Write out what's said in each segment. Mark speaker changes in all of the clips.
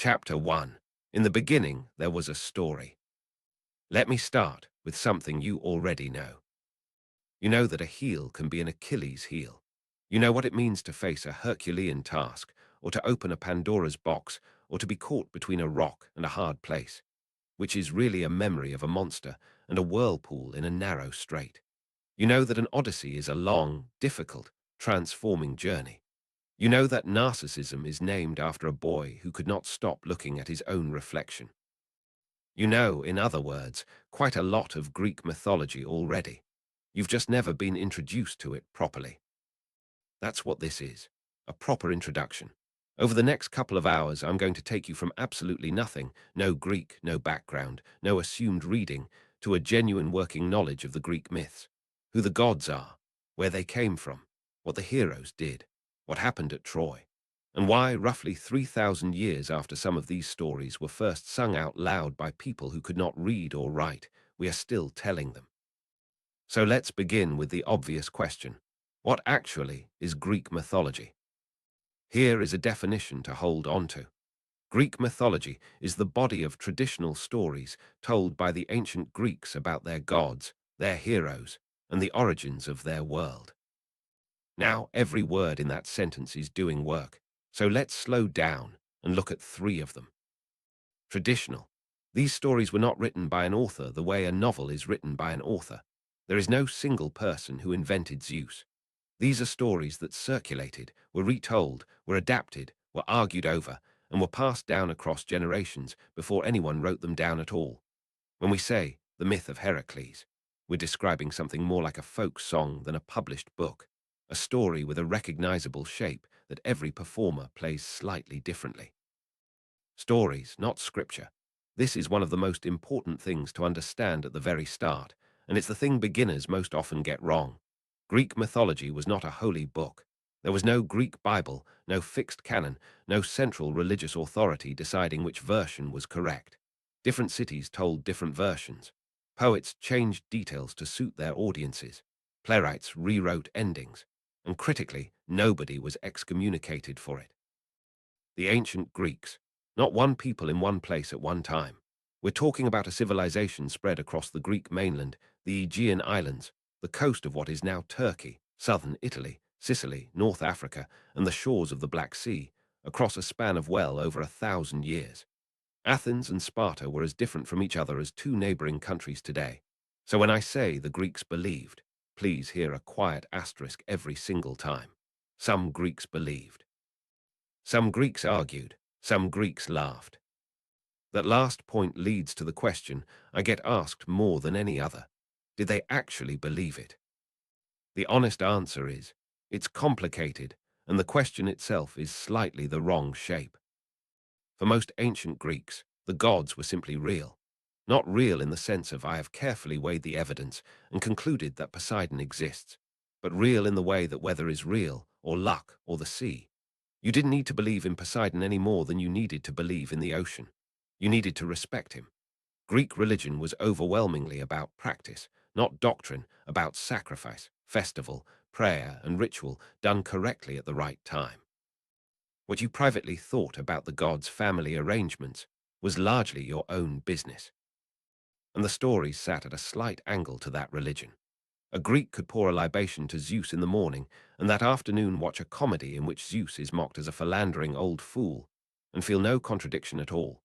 Speaker 1: Chapter 1. In the beginning, there was a story. Let me start with something you already know. You know that a heel can be an Achilles heel. You know what it means to face a Herculean task, or to open a Pandora's box, or to be caught between a rock and a hard place, which is really a memory of a monster and a whirlpool in a narrow strait. You know that an Odyssey is a long, difficult, transforming journey. You know that narcissism is named after a boy who could not stop looking at his own reflection. You know, in other words, quite a lot of Greek mythology already. You've just never been introduced to it properly. That's what this is, a proper introduction. Over the next couple of hours, I'm going to take you from absolutely nothing, no Greek, no background, no assumed reading, to a genuine working knowledge of the Greek myths, who the gods are, where they came from, what the heroes did, what happened at Troy, and why, roughly 3,000 years after some of these stories were first sung out loud by people who could not read or write, we are still telling them. So let's begin with the obvious question. What actually is Greek mythology? Here is a definition to hold on to. Greek mythology is the body of traditional stories told by the ancient Greeks about their gods, their heroes, and the origins of their world. Now, every word in that sentence is doing work, so let's slow down and look at three of them. Traditional. These stories were not written by an author the way a novel is written by an author. There is no single person who invented Zeus. These are stories that circulated, were retold, were adapted, were argued over, and were passed down across generations before anyone wrote them down at all. When we say the myth of Heracles, we're describing something more like a folk song than a published book, a story with a recognizable shape that every performer plays slightly differently. Stories, not scripture. This is one of the most important things to understand at the very start, and it's the thing beginners most often get wrong. Greek mythology was not a holy book. There was no Greek Bible, no fixed canon, no central religious authority deciding which version was correct. Different cities told different versions. Poets changed details to suit their audiences. Playwrights rewrote endings. And critically, nobody was excommunicated for it. The ancient Greeks, not one people in one place at one time. We're talking about a civilization spread across the Greek mainland, the Aegean Islands, the coast of what is now Turkey, southern Italy, Sicily, North Africa, and the shores of the Black Sea, across a span of well over 1,000 years. Athens and Sparta were as different from each other as two neighboring countries today. So when I say the Greeks believed, please hear a quiet asterisk every single time. Some Greeks believed. Some Greeks argued. Some Greeks laughed. That last point leads to the question I get asked more than any other. Did they actually believe it? The honest answer is, it's complicated, and the question itself is slightly the wrong shape. For most ancient Greeks, the gods were simply real. Not real in the sense of I have carefully weighed the evidence and concluded that Poseidon exists, but real in the way that weather is real, or luck, or the sea. You didn't need to believe in Poseidon any more than you needed to believe in the ocean. You needed to respect him. Greek religion was overwhelmingly about practice, not doctrine, about sacrifice, festival, prayer, and ritual done correctly at the right time. What you privately thought about the gods' family arrangements was largely your own business. And the stories sat at a slight angle to that religion. A Greek could pour a libation to Zeus in the morning, and that afternoon watch a comedy in which Zeus is mocked as a philandering old fool, and feel no contradiction at all.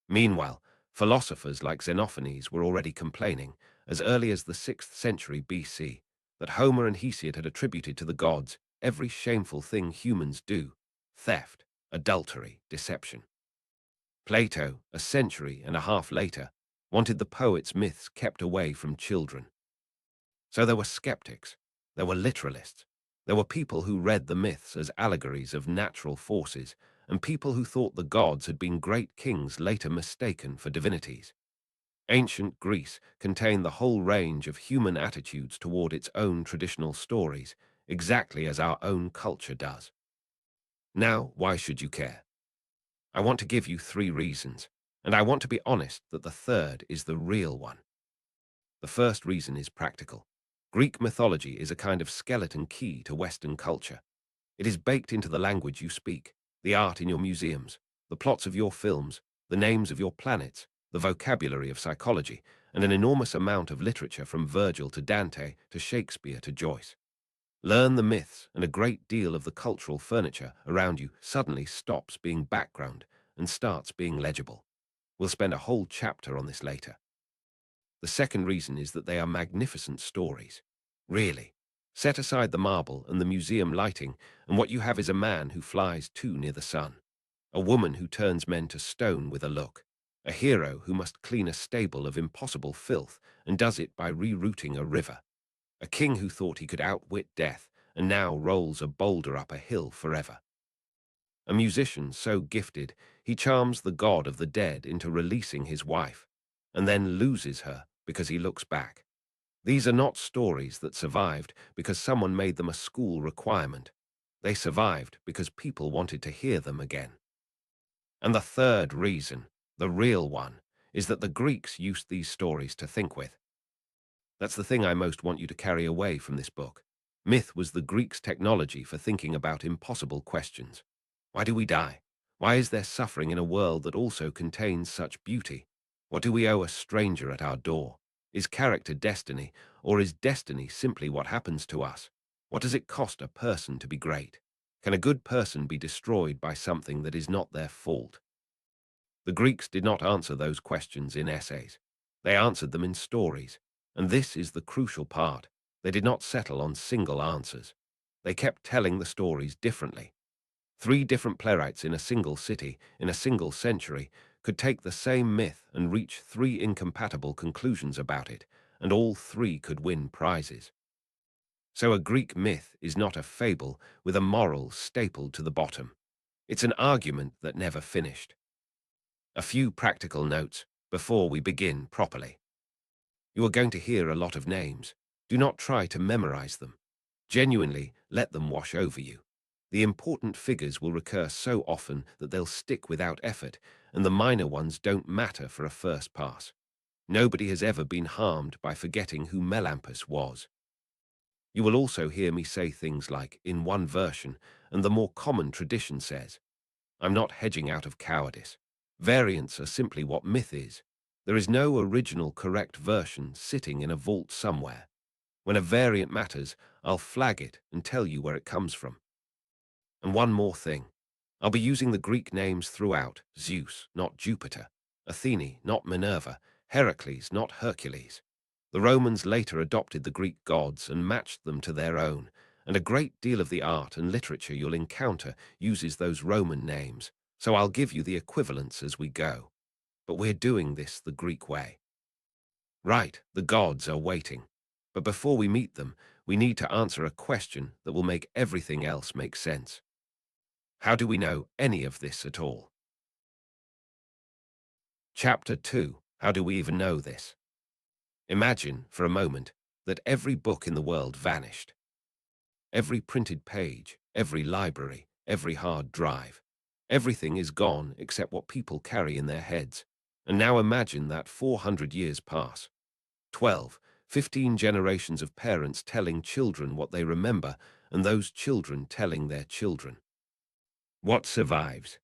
Speaker 1: Meanwhile, philosophers like Xenophanes were already complaining, as early as the 6th century BC, that Homer and Hesiod had attributed to the gods every shameful thing humans do: theft, adultery, deception. Plato, a century and a half later, wanted the poets' myths kept away from children. So there were skeptics, there were literalists, there were people who read the myths as allegories of natural forces, and people who thought the gods had been great kings later mistaken for divinities. Ancient Greece contained the whole range of human attitudes toward its own traditional stories, exactly as our own culture does. Now, why should you care? I want to give you 3 reasons, and I want to be honest that the third is the real one. The first reason is practical. Greek mythology is a kind of skeleton key to Western culture. It is baked into the language you speak, the art in your museums, the plots of your films, the names of your planets, the vocabulary of psychology, and an enormous amount of literature from Virgil to Dante to Shakespeare to Joyce. Learn the myths, and a great deal of the cultural furniture around you suddenly stops being background and starts being legible. We'll spend a whole chapter on this later. The second reason is that they are magnificent stories. Really. Set aside the marble and the museum lighting, and what you have is a man who flies too near the sun, a woman who turns men to stone with a look, a hero who must clean a stable of impossible filth and does it by rerouting a river, a king who thought he could outwit death and now rolls a boulder up a hill forever. A musician so gifted he charms the god of the dead into releasing his wife, and then loses her because he looks back. These are not stories that survived because someone made them a school requirement. They survived because people wanted to hear them again. And the third reason, the real one, is that the Greeks used these stories to think with. That's the thing I most want you to carry away from this book. Myth was the Greeks' technology for thinking about impossible questions. Why do we die? Why is there suffering in a world that also contains such beauty? What do we owe a stranger at our door? Is character destiny, or is destiny simply what happens to us? What does it cost a person to be great? Can a good person be destroyed by something that is not their fault? The Greeks did not answer those questions in essays. They answered them in stories. And this is the crucial part. They did not settle on single answers. They kept telling the stories differently. 3 different playwrights in a single city, in a single century, could take the same myth and reach 3 incompatible conclusions about it, and all 3 could win prizes. So a Greek myth is not a fable with a moral stapled to the bottom. It's an argument that never finished. A few practical notes before we begin properly. You are going to hear a lot of names. Do not try to memorize them. Genuinely, let them wash over you. The important figures will recur so often that they'll stick without effort, and the minor ones don't matter for a first pass. Nobody has ever been harmed by forgetting who Melampus was. You will also hear me say things like, in one version, and the more common tradition says. I'm not hedging out of cowardice. Variants are simply what myth is. There is no original correct version sitting in a vault somewhere. When a variant matters, I'll flag it and tell you where it comes from. And one more thing. I'll be using the Greek names throughout: Zeus, not Jupiter; Athene, not Minerva; Heracles, not Hercules. The Romans later adopted the Greek gods and matched them to their own, and a great deal of the art and literature you'll encounter uses those Roman names, so I'll give you the equivalents as we go. But we're doing this the Greek way. Right, the gods are waiting. But before we meet them, we need to answer a question that will make everything else make sense. How do we know any of this at all? Chapter 2. How do we even know this? Imagine, for a moment, that every book in the world vanished. Every printed page, every library, every hard drive. Everything is gone except what people carry in their heads. And now imagine that 400 years pass. 12, 15 generations of parents telling children what they remember, and those children telling their children. What survives?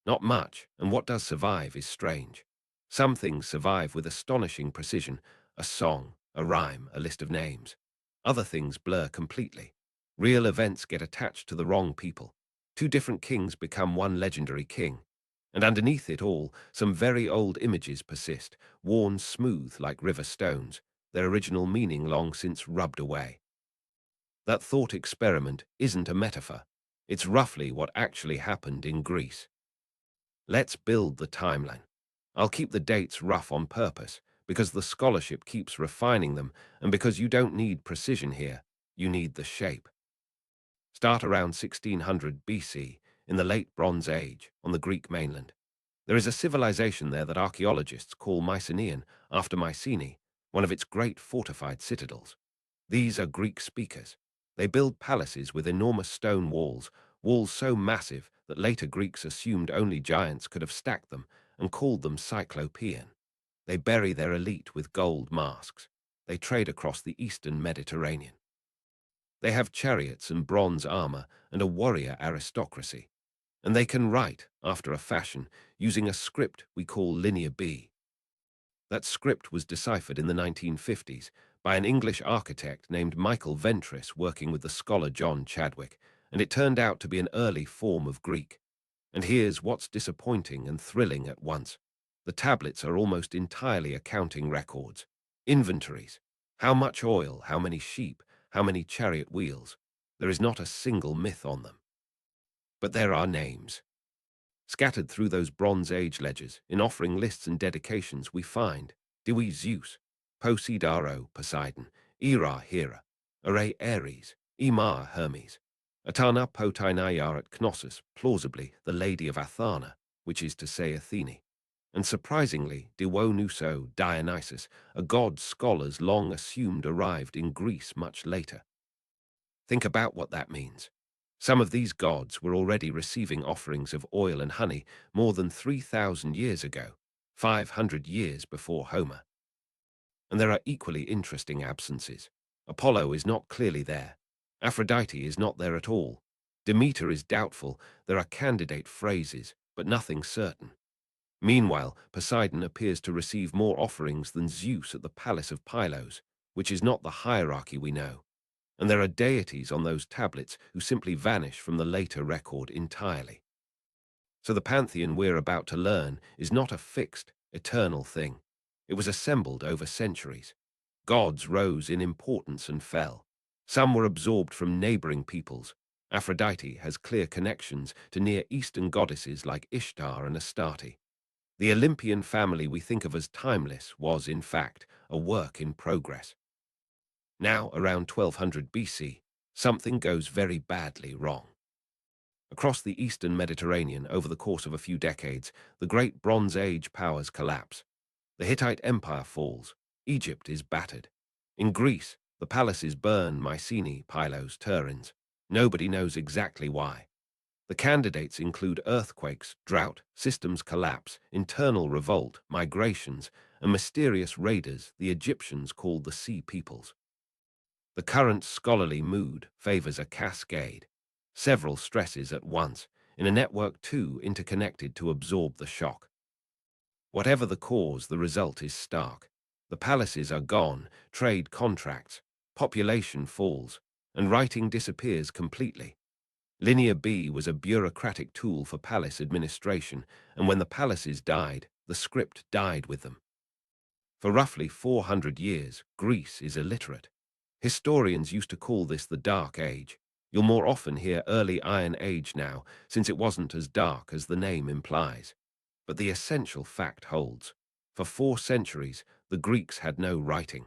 Speaker 1: Not much, and what does survive is strange. Some things survive with astonishing precision: a song, a rhyme, a list of names. Other things blur completely. Real events get attached to the wrong people. 2 different kings become one legendary king. And underneath it all, some very old images persist, worn smooth like river stones, their original meaning long since rubbed away. That thought experiment isn't a metaphor. It's roughly what actually happened in Greece. Let's build the timeline. I'll keep the dates rough on purpose, because the scholarship keeps refining them, and because you don't need precision here, you need the shape. Start around 1600 BC, in the late Bronze Age, on the Greek mainland. There is a civilization there that archaeologists call Mycenaean, after Mycenae, one of its great fortified citadels. These are Greek speakers. They build palaces with enormous stone walls, walls so massive that later Greeks assumed only giants could have stacked them and called them Cyclopean. They bury their elite with gold masks. They trade across the eastern Mediterranean. They have chariots and bronze armor and a warrior aristocracy. And they can write, after a fashion, using a script we call Linear B. That script was deciphered in the 1950s by an English architect named Michael Ventris working with the scholar John Chadwick, and it turned out to be an early form of Greek. And here's what's disappointing and thrilling at once. The tablets are almost entirely accounting records, inventories. How much oil, how many sheep, how many chariot wheels. There is not a single myth on them. But there are names. Scattered through those Bronze Age ledgers, in offering lists and dedications, we find Diwi Zeus, Poseidaro Poseidon, Ira Hera, Are Ares, Imar Hermes, Atana Potainaiar at Knossos, plausibly the Lady of Athana, which is to say Athene, and surprisingly Dionyso Dionysus, a god scholars long assumed arrived in Greece much later. Think about what that means. Some of these gods were already receiving offerings of oil and honey more than 3,000 years ago, 500 years before Homer. And there are equally interesting absences. Apollo is not clearly there. Aphrodite is not there at all. Demeter is doubtful. There are candidate phrases, but nothing certain. Meanwhile, Poseidon appears to receive more offerings than Zeus at the palace of Pylos, which is not the hierarchy we know. And there are deities on those tablets who simply vanish from the later record entirely. So the pantheon we're about to learn is not a fixed, eternal thing. It was assembled over centuries. Gods rose in importance and fell. Some were absorbed from neighboring peoples. Aphrodite has clear connections to Near Eastern goddesses like Ishtar and Astarte. The Olympian family we think of as timeless was, in fact, a work in progress. Now, around 1200 BC, something goes very badly wrong. Across the eastern Mediterranean, over the course of a few decades, the great Bronze Age powers collapse. The Hittite Empire falls. Egypt is battered. In Greece, the palaces burn, Mycenae, Pylos, Turins. Nobody knows exactly why. The candidates include earthquakes, drought, systems collapse, internal revolt, migrations, and mysterious raiders the Egyptians called the Sea Peoples. The current scholarly mood favors a cascade, several stresses at once, in a network too interconnected to absorb the shock. Whatever the cause, the result is stark. The palaces are gone, trade contracts, population falls, and writing disappears completely. Linear B was a bureaucratic tool for palace administration, and when the palaces died, the script died with them. For roughly 400 years, Greece is illiterate. Historians used to call this the Dark Age. You'll more often hear Early Iron Age now, since it wasn't as dark as the name implies. But the essential fact holds. For 4 centuries, the Greeks had no writing.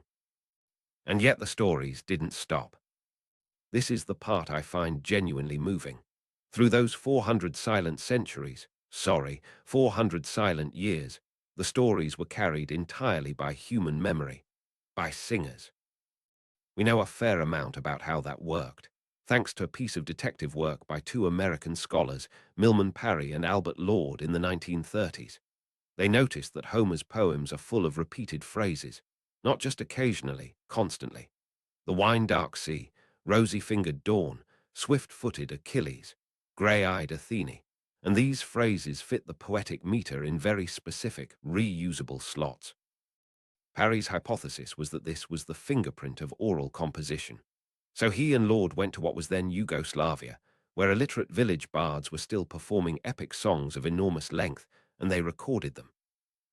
Speaker 1: And yet the stories didn't stop. This is the part I find genuinely moving. Through those 400 silent centuries, 400 silent years, the stories were carried entirely by human memory, by singers. We know a fair amount about how that worked, thanks to a piece of detective work by 2 American scholars, Milman Parry and Albert Lord, in the 1930s. They noticed that Homer's poems are full of repeated phrases, not just occasionally, constantly. The wine-dark sea, rosy-fingered dawn, swift-footed Achilles, grey-eyed Athene, and these phrases fit the poetic meter in very specific, reusable slots. Parry's hypothesis was that this was the fingerprint of oral composition. So he and Lord went to what was then Yugoslavia, where illiterate village bards were still performing epic songs of enormous length, and they recorded them.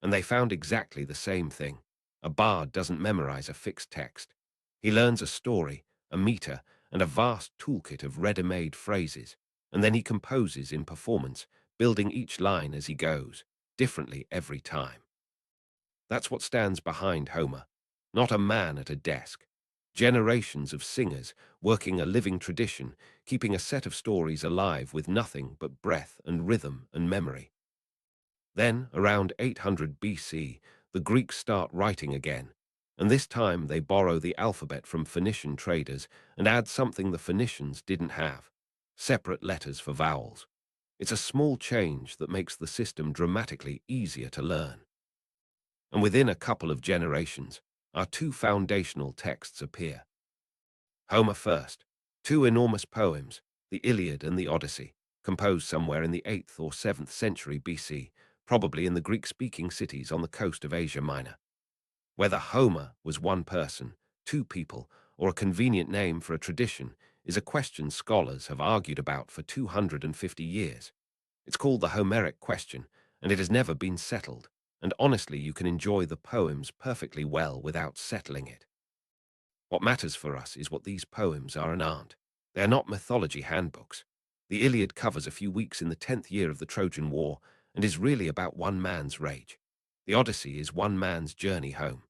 Speaker 1: And they found exactly the same thing. A bard doesn't memorize a fixed text. He learns a story, a meter, and a vast toolkit of ready-made phrases, and then he composes in performance, building each line as he goes, differently every time. That's what stands behind Homer, not a man at a desk. Generations of singers working a living tradition, keeping a set of stories alive with nothing but breath and rhythm and memory. Then, around 800 BC, the Greeks start writing again, and this time they borrow the alphabet from Phoenician traders and add something the Phoenicians didn't have: separate letters for vowels. It's a small change that makes the system dramatically easier to learn. And within a couple of generations, our 2 foundational texts appear. Homer first, 2 enormous poems, the Iliad and the Odyssey. composed somewhere in the 8th or 7th century BC, probably in the Greek-speaking cities on the coast of Asia Minor. Whether Homer was one person, two people, or a convenient name for a tradition is a question scholars have argued about for 250 years. It's called the Homeric question, and it has never been settled, and honestly you can enjoy the poems perfectly well without settling it. What matters for us is what these poems are and aren't. They are not mythology handbooks. The Iliad covers a few weeks in the 10th year of the Trojan War and is really about one man's rage. The Odyssey is one man's journey home.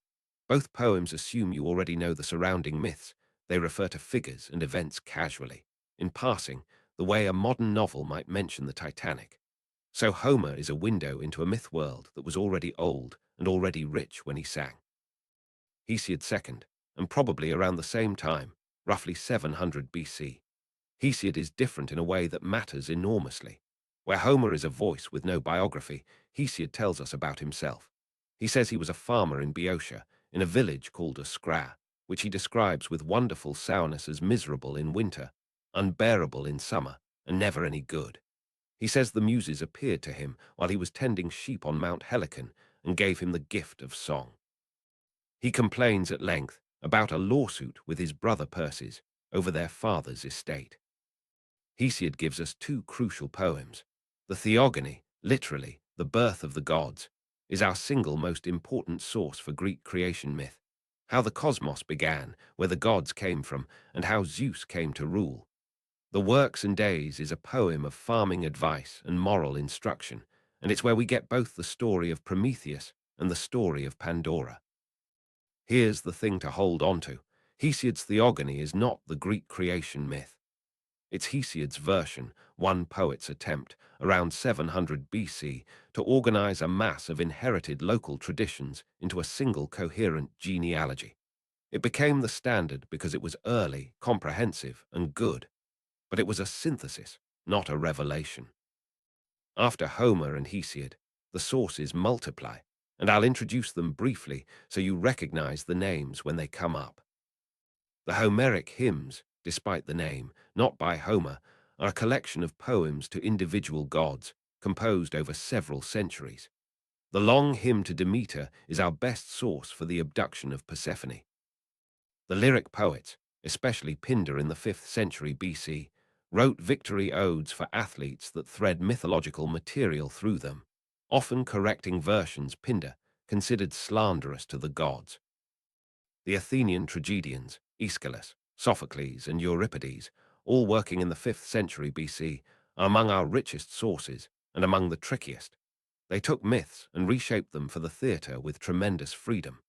Speaker 1: Both poems assume you already know the surrounding myths. They refer to figures and events casually, in passing, the way a modern novel might mention the Titanic. So Homer is a window into a myth world that was already old and already rich when he sang. Hesiod second, and probably around the same time, roughly 700 BC. Hesiod is different in a way that matters enormously. Where Homer is a voice with no biography, Hesiod tells us about himself. He says he was a farmer in Boeotia, in a village called a scra, which he describes with wonderful sourness as miserable in winter, unbearable in summer, and never any good. He says the Muses appeared to him while he was tending sheep on Mount Helicon and gave him the gift of song. He complains at length about a lawsuit with his brother Perses over their father's estate. Hesiod gives us two crucial poems. The Theogony, literally, the birth of the gods, is our single most important source for Greek creation myth. How the cosmos began, where the gods came from, and how Zeus came to rule. The Works and Days is a poem of farming advice and moral instruction, and it's where we get both the story of Prometheus and the story of Pandora. Here's the thing to hold on to. Hesiod's Theogony is not the Greek creation myth. It's Hesiod's version, one poet's attempt, around 700 BC, to organize a mass of inherited local traditions into a single coherent genealogy. It became the standard because it was early, comprehensive, and good. But it was a synthesis, not a revelation. After Homer and Hesiod, the sources multiply, and I'll introduce them briefly so you recognize the names when they come up. The Homeric hymns, despite the name, not by Homer, are a collection of poems to individual gods, composed over several centuries. The long hymn to Demeter is our best source for the abduction of Persephone. The lyric poets, especially Pindar in the 5th century BC, wrote victory odes for athletes that thread mythological material through them, often correcting versions Pindar considered slanderous to the gods. The Athenian tragedians, Aeschylus, Sophocles, and Euripides, all working in the 5th century BC, are among our richest sources and among the trickiest. They took myths and reshaped them for the theatre with tremendous freedom.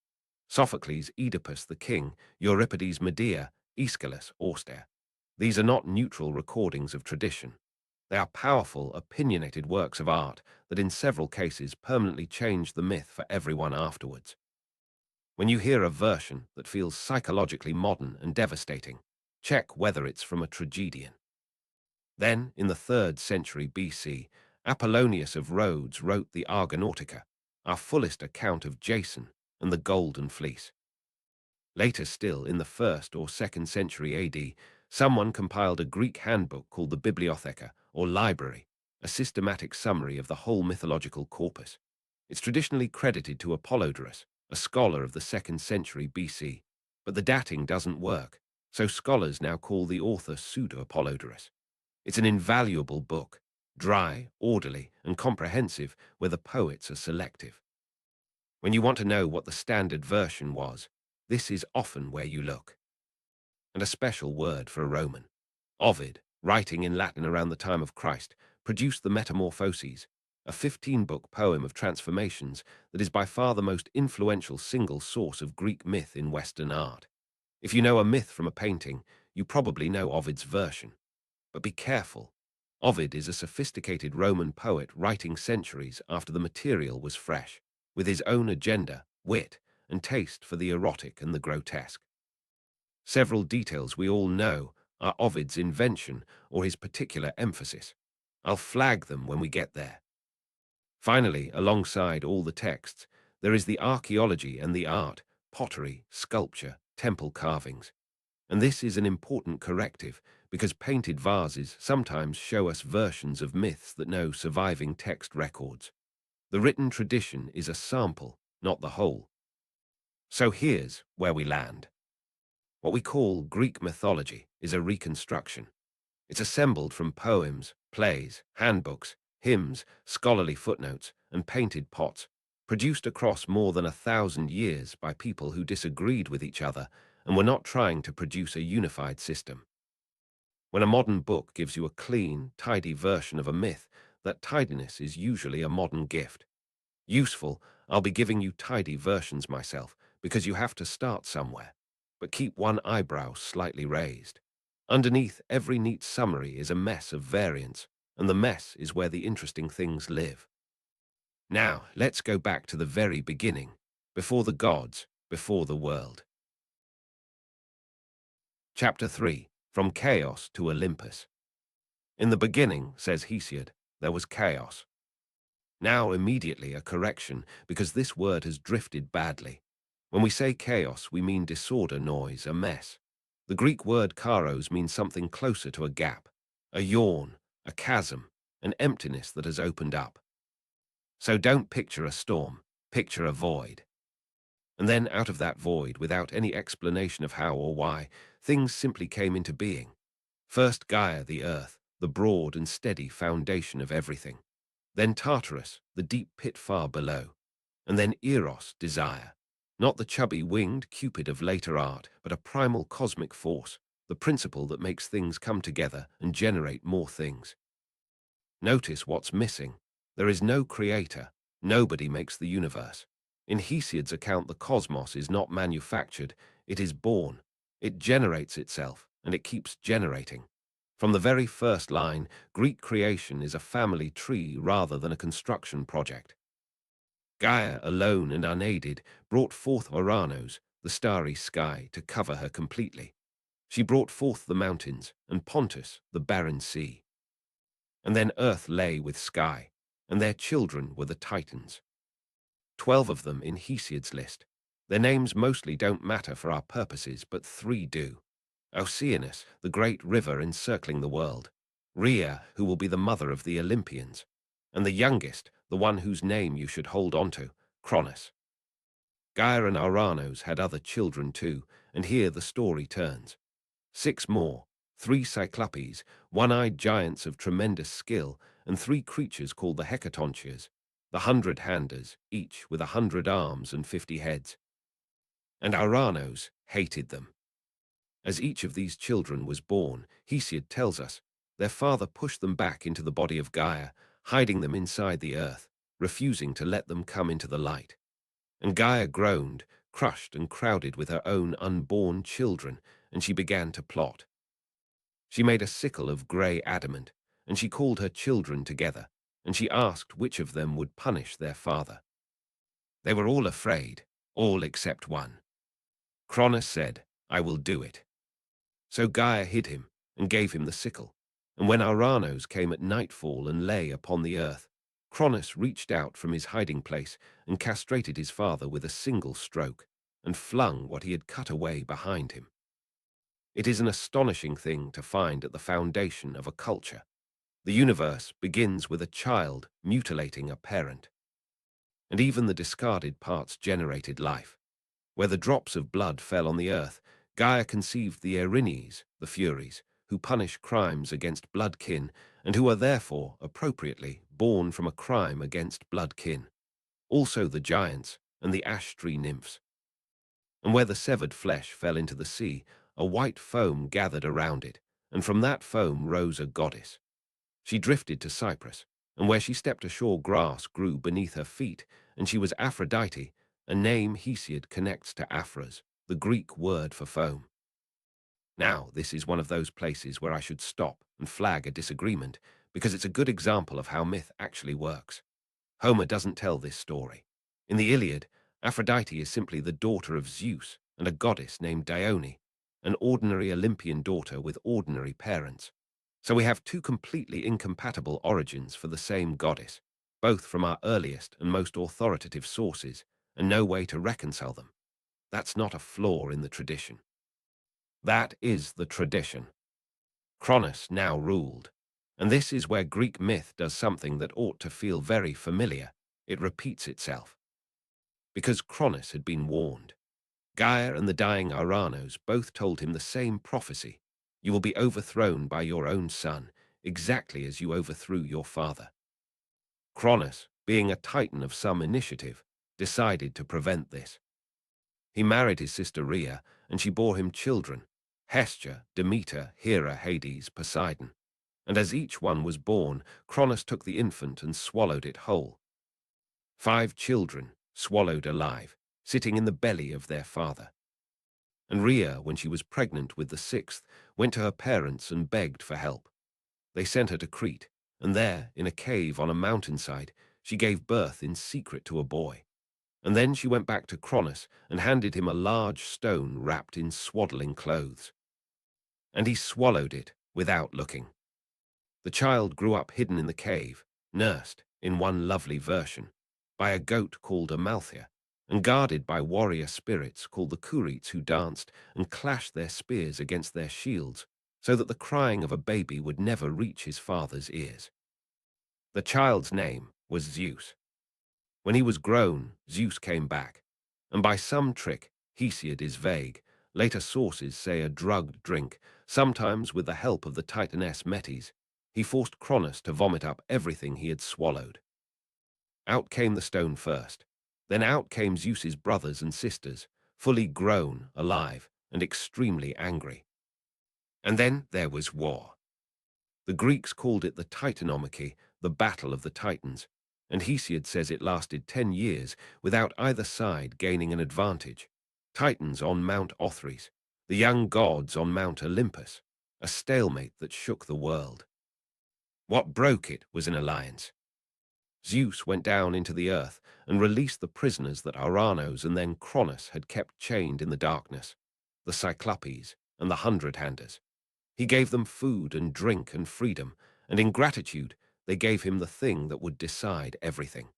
Speaker 1: Sophocles, Oedipus the king, Euripides, Medea, Aeschylus, Auster. These are not neutral recordings of tradition. They are powerful, opinionated works of art that in several cases permanently change the myth for everyone afterwards. When you hear a version that feels psychologically modern and devastating, check whether it's from a tragedian. Then, in the 3rd century BC, Apollonius of Rhodes wrote the Argonautica, our fullest account of Jason and the Golden Fleece. Later still, in the 1st or 2nd century AD, someone compiled a Greek handbook called the Bibliotheca, or library, a systematic summary of the whole mythological corpus. It's traditionally credited to Apollodorus, a scholar of the 2nd century BC, but the dating doesn't work, so scholars now call the author Pseudo-Apollodorus. It's an invaluable book, dry, orderly, and comprehensive, where the poets are selective. When you want to know what the standard version was, this is often where you look. And a special word for a Roman. Ovid, writing in Latin around the time of Christ, produced the Metamorphoses, a 15-book poem of transformations that is by far the most influential single source of Greek myth in Western art. If you know a myth from a painting, you probably know Ovid's version. But be careful. Ovid is a sophisticated Roman poet writing centuries after the material was fresh, with his own agenda, wit, and taste for the erotic and the grotesque. Several details we all know are Ovid's invention or his particular emphasis. I'll flag them when we get there. Finally, alongside all the texts, there is the archaeology and the art, pottery, sculpture, temple carvings. And this is an important corrective because painted vases sometimes show us versions of myths that no surviving text records. The written tradition is a sample, not the whole. So here's where we land. What we call Greek mythology is a reconstruction. It's assembled from poems, plays, handbooks, hymns, scholarly footnotes, and painted pots, produced across more than 1,000 years by people who disagreed with each other and were not trying to produce a unified system. When a modern book gives you a clean, tidy version of a myth, that tidiness is usually a modern gift. Useful, I'll be giving you tidy versions myself, because you have to start somewhere, but keep one eyebrow slightly raised. Underneath every neat summary is a mess of variants, and the mess is where the interesting things live. Now, let's go back to the very beginning, before the gods, before the world. Chapter 3, From Chaos to Olympus. In the beginning, says Hesiod, there was chaos. Now immediately a correction, because this word has drifted badly. When we say chaos, we mean disorder, noise, a mess. The Greek word kairos means something closer to a gap, a yawn, a chasm, an emptiness that has opened up. So don't picture a storm, picture a void. And then out of that void, without any explanation of how or why, things simply came into being. First Gaia, the earth, the broad and steady foundation of everything. Then Tartarus, the deep pit far below. And then Eros, desire. Not the chubby winged Cupid of later art, but a primal cosmic force, the principle that makes things come together and generate more things. Notice what's missing. There is no creator. Nobody makes the universe. In Hesiod's account, the cosmos is not manufactured, it is born. It generates itself, and it keeps generating. From the very first line, Greek creation is a family tree rather than a construction project. Gaia, alone and unaided, brought forth Oranos, the starry sky, to cover her completely. She brought forth the mountains, and Pontus, the barren sea. And then earth lay with sky, and their children were the Titans. 12 of them in Hesiod's list. Their names mostly don't matter for our purposes, but 3 do. Oceanus, the great river encircling the world. Rhea, who will be the mother of the Olympians. And the youngest, the one whose name you should hold on to, Cronus. Gaia and Oranos had other children too, and here the story turns. 6 more, 3 Cyclopes, one-eyed giants of tremendous skill, and 3 creatures called the Hecatonchias, the 100-handers, each with 100 arms and 50 heads. And Oranos hated them. As each of these children was born, Hesiod tells us, their father pushed them back into the body of Gaia, hiding them inside the earth, refusing to let them come into the light. And Gaia groaned, crushed and crowded with her own unborn children, and she began to plot. She made a sickle of grey adamant, and she called her children together, and she asked which of them would punish their father. They were all afraid, all except one. Cronus said, I will do it. So Gaia hid him, and gave him the sickle. And when Oranos came at nightfall and lay upon the earth, Cronus reached out from his hiding place and castrated his father with a single stroke, and flung what he had cut away behind him. It is an astonishing thing to find at the foundation of a culture. The universe begins with a child mutilating a parent. And even the discarded parts generated life. Where the drops of blood fell on the earth, Gaia conceived the Erinyes, the Furies, who punish crimes against blood kin, and who are therefore, appropriately, born from a crime against blood kin. Also the giants and the ash tree nymphs. And where the severed flesh fell into the sea, a white foam gathered around it, and from that foam rose a goddess. She drifted to Cyprus, and where she stepped ashore grass grew beneath her feet, and she was Aphrodite, a name Hesiod connects to Aphras, the Greek word for foam. Now, this is one of those places where I should stop and flag a disagreement, because it's a good example of how myth actually works. Homer doesn't tell this story. In the Iliad, Aphrodite is simply the daughter of Zeus and a goddess named Dione, an ordinary Olympian daughter with ordinary parents. So we have 2 completely incompatible origins for the same goddess, both from our earliest and most authoritative sources, and no way to reconcile them. That's not a flaw in the tradition. That is the tradition. Cronus now ruled. And this is where Greek myth does something that ought to feel very familiar. It repeats itself. Because Cronus had been warned. Gaia and the dying Aranos both told him the same prophecy. You will be overthrown by your own son, exactly as you overthrew your father. Cronus, being a titan of some initiative, decided to prevent this. He married his sister Rhea, and she bore him children, Hestia, Demeter, Hera, Hades, Poseidon. And as each one was born, Cronus took the infant and swallowed it whole. 5 children, swallowed alive, sitting in the belly of their father. And Rhea, when she was pregnant with the 6th, went to her parents and begged for help. They sent her to Crete, and there, in a cave on a mountainside, she gave birth in secret to a boy. And then she went back to Cronus and handed him a large stone wrapped in swaddling clothes. And he swallowed it without looking. The child grew up hidden in the cave, nursed, in one lovely version, by a goat called Amalthea, and guarded by warrior spirits called the Curites who danced and clashed their spears against their shields, so that the crying of a baby would never reach his father's ears. The child's name was Zeus. When he was grown, Zeus came back, and by some trick, Hesiod is vague, later sources say a drugged drink, sometimes with the help of the titaness Metis, he forced Cronus to vomit up everything he had swallowed. Out came the stone first, then out came Zeus's brothers and sisters, fully grown, alive, and extremely angry. And then there was war. The Greeks called it the Titanomachy, the Battle of the Titans, and Hesiod says it lasted 10 years without either side gaining an advantage. Titans on Mount Othrys, the young gods on Mount Olympus, a stalemate that shook the world. What broke it was an alliance. Zeus went down into the earth and released the prisoners that Aranos and then Cronus had kept chained in the darkness, the Cyclopes and the Hundred-Handers. He gave them food and drink and freedom, and in gratitude they gave him the thing that would decide everything.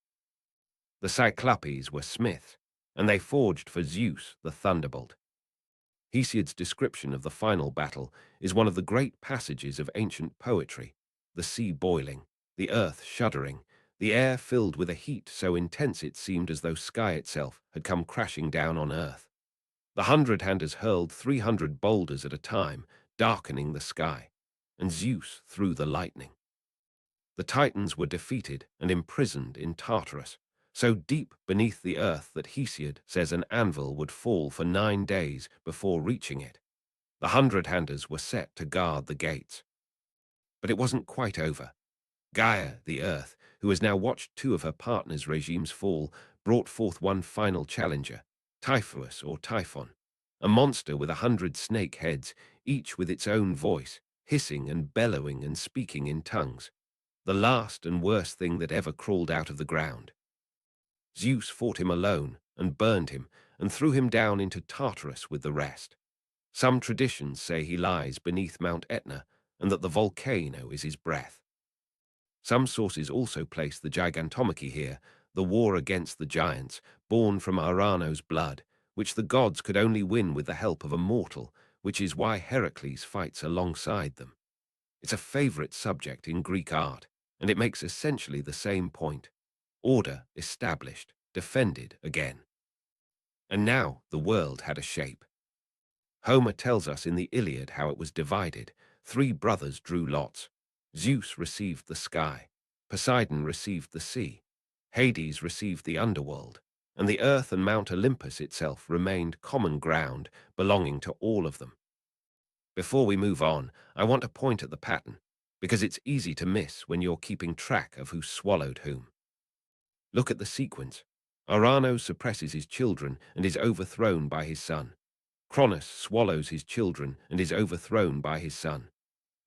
Speaker 1: The Cyclopes were smiths, and they forged for Zeus the thunderbolt. Hesiod's description of the final battle is one of the great passages of ancient poetry, the sea boiling, the earth shuddering, the air filled with a heat so intense it seemed as though sky itself had come crashing down on earth. The Hundred-Handers hurled 300 boulders at a time, darkening the sky, and Zeus threw the lightning. The Titans were defeated and imprisoned in Tartarus, so deep beneath the earth that Hesiod says an anvil would fall for 9 days before reaching it. The Hundred-Handers were set to guard the gates. But it wasn't quite over. Gaia, the earth, who has now watched 2 of her partners' regimes fall, brought forth one final challenger, Typhus or Typhon, a monster with 100 snake heads, each with its own voice, hissing and bellowing and speaking in tongues, the last and worst thing that ever crawled out of the ground. Zeus fought him alone and burned him and threw him down into Tartarus with the rest. Some traditions say he lies beneath Mount Etna and that the volcano is his breath. Some sources also place the Gigantomachy here, the war against the giants, born from Aranos' blood, which the gods could only win with the help of a mortal, which is why Heracles fights alongside them. It's a favorite subject in Greek art, and it makes essentially the same point. Order established, defended again. And now the world had a shape. Homer tells us in the Iliad how it was divided. 3 brothers drew lots. Zeus received the sky, Poseidon received the sea, Hades received the underworld, and the earth and Mount Olympus itself remained common ground belonging to all of them. Before we move on, I want to point at the pattern, because it's easy to miss when you're keeping track of who swallowed whom. Look at the sequence. Aranos suppresses his children and is overthrown by his son. Cronus swallows his children and is overthrown by his son.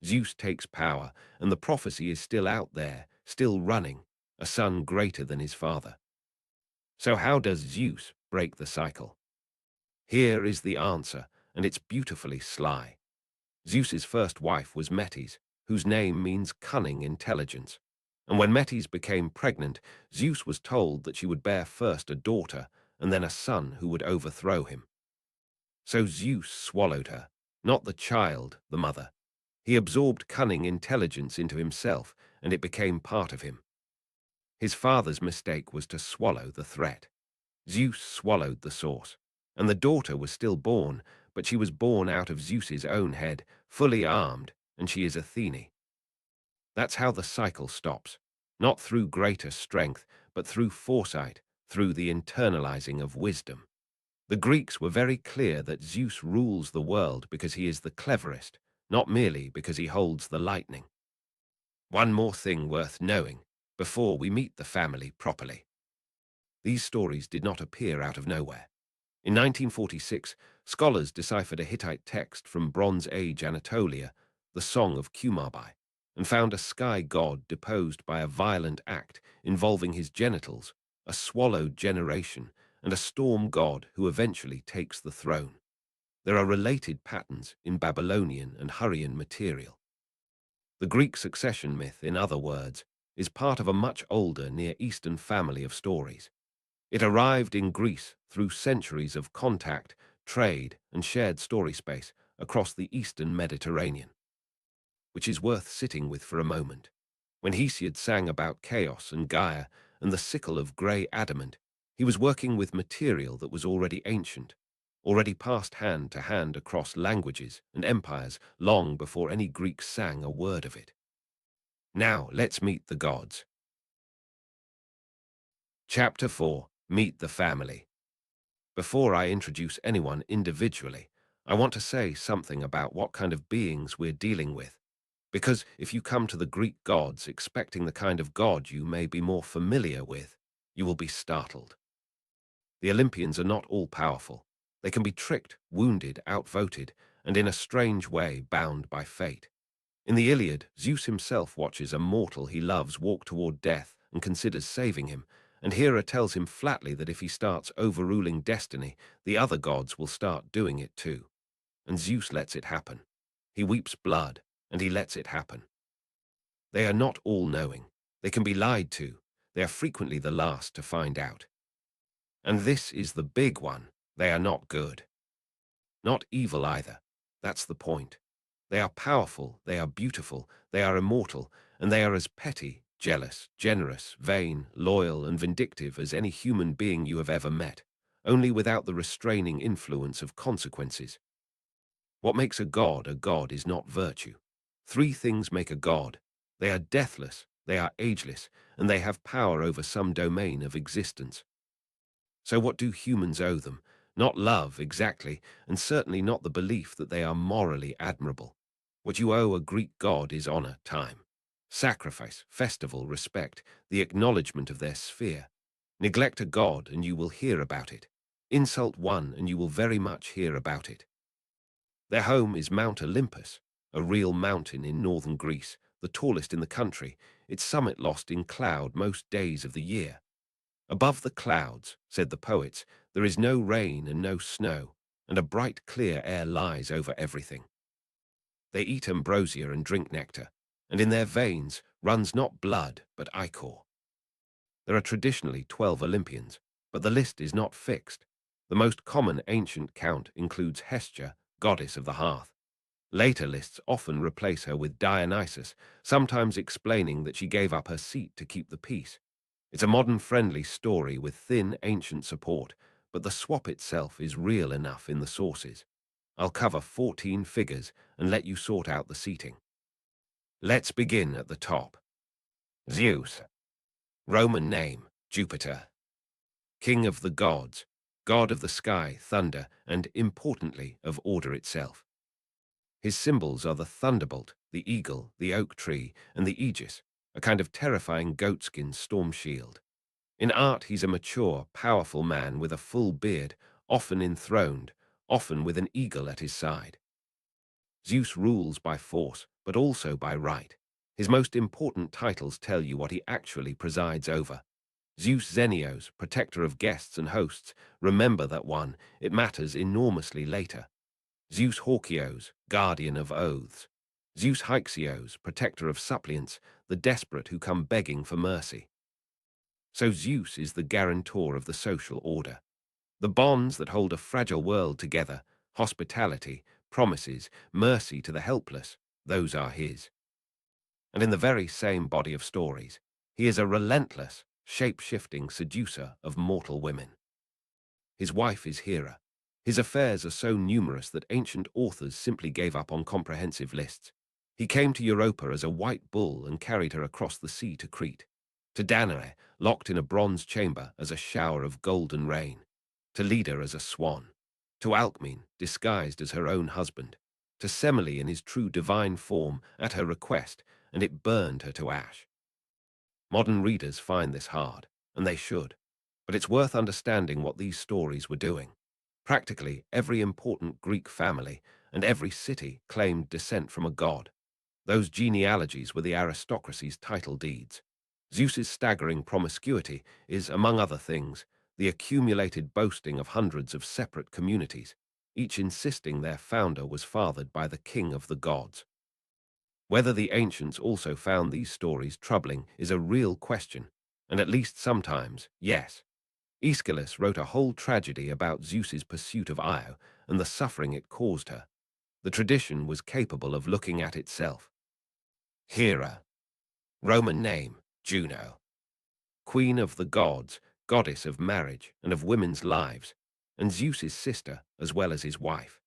Speaker 1: Zeus takes power, and the prophecy is still out there, still running, a son greater than his father. So how does Zeus break the cycle? Here is the answer, and it's beautifully sly. Zeus's first wife was Metis, whose name means cunning intelligence. And when Metis became pregnant, Zeus was told that she would bear first a daughter and then a son who would overthrow him. So Zeus swallowed her, not the child, the mother. He absorbed cunning intelligence into himself, and it became part of him. His father's mistake was to swallow the threat. Zeus swallowed the source, and the daughter was still born, but she was born out of Zeus's own head, fully armed, and she is Athene. That's how the cycle stops, not through greater strength, but through foresight, through the internalizing of wisdom. The Greeks were very clear that Zeus rules the world because he is the cleverest, not merely because he holds the lightning. One more thing worth knowing before we meet the family properly. These stories did not appear out of nowhere. In 1946, scholars deciphered a Hittite text from Bronze Age Anatolia, the Song of Kumarbi, and found a sky god deposed by a violent act involving his genitals, a swallowed generation, and a storm god who eventually takes the throne. There are related patterns in Babylonian and Hurrian material. The Greek succession myth, in other words, is part of a much older Near Eastern family of stories. It arrived in Greece through centuries of contact, trade, and shared story space across the Eastern Mediterranean, which is worth sitting with for a moment. When Hesiod sang about chaos and Gaia and the sickle of grey adamant, he was working with material that was already ancient, already passed hand to hand across languages and empires long before any Greek sang a word of it. Now, let's meet the gods. Chapter 4. Meet the family. Before I introduce anyone individually, I want to say something about what kind of beings we're dealing with. Because if you come to the Greek gods expecting the kind of god you may be more familiar with, you will be startled. The Olympians are not all powerful. They can be tricked, wounded, outvoted, and in a strange way bound by fate. In the Iliad, Zeus himself watches a mortal he loves walk toward death and considers saving him, and Hera tells him flatly that if he starts overruling destiny, the other gods will start doing it too. And Zeus lets it happen. He weeps blood, and he lets it happen. They are not all-knowing. They can be lied to. They are frequently the last to find out. And this is the big one. They are not good. Not evil either. That's the point. They are powerful, they are beautiful, they are immortal, and they are as petty, jealous, generous, vain, loyal, and vindictive as any human being you have ever met, only without the restraining influence of consequences. What makes a god is not virtue. 3 things make a god. They are deathless, they are ageless, and they have power over some domain of existence. So what do humans owe them? Not love, exactly, and certainly not the belief that they are morally admirable. What you owe a Greek god is honor, time, sacrifice, festival, respect, the acknowledgement of their sphere. Neglect a god and you will hear about it. Insult one and you will very much hear about it. Their home is Mount Olympus, a real mountain in northern Greece, the tallest in the country, its summit lost in cloud most days of the year. Above the clouds, said the poets, there is no rain and no snow, and a bright clear air lies over everything. They eat ambrosia and drink nectar, and in their veins runs not blood but ichor. There are traditionally 12 Olympians, but the list is not fixed. The most common ancient count includes Hestia, goddess of the hearth. Later lists often replace her with Dionysus, sometimes explaining that she gave up her seat to keep the peace. It's a modern-friendly story with thin, ancient support, but the swap itself is real enough in the sources. I'll cover 14 figures and let you sort out the seating. Let's begin at the top. Zeus. Roman name, Jupiter. King of the gods, god of the sky, thunder, and, importantly, of order itself. His symbols are the thunderbolt, the eagle, the oak tree, and the aegis, a kind of terrifying goatskin storm shield. In art, he's a mature, powerful man with a full beard, often enthroned, often with an eagle at his side. Zeus rules by force, but also by right. His most important titles tell you what he actually presides over. Zeus Xenios, protector of guests and hosts, remember that one, it matters enormously later. Zeus Hawkios, guardian of oaths. Zeus Hyxios, protector of suppliants, the desperate who come begging for mercy. So Zeus is the guarantor of the social order. The bonds that hold a fragile world together, hospitality, promises, mercy to the helpless, those are his. And in the very same body of stories, he is a relentless, shape-shifting seducer of mortal women. His wife is Hera. His affairs are so numerous that ancient authors simply gave up on comprehensive lists. He came to Europa as a white bull and carried her across the sea to Crete, to Danae, locked in a bronze chamber as a shower of golden rain, to Leda as a swan, to Alcmene, disguised as her own husband, to Semele in his true divine form at her request, and it burned her to ash. Modern readers find this hard, and they should, but it's worth understanding what these stories were doing. Practically every important Greek family and every city claimed descent from a god. Those genealogies were the aristocracy's title deeds. Zeus's staggering promiscuity is, among other things, the accumulated boasting of hundreds of separate communities, each insisting their founder was fathered by the king of the gods. Whether the ancients also found these stories troubling is a real question, and at least sometimes, yes. Aeschylus wrote a whole tragedy about Zeus's pursuit of Io and the suffering it caused her. The tradition was capable of looking at itself. Hera, Roman name, Juno. Queen of the gods, goddess of marriage and of women's lives, and Zeus's sister as well as his wife.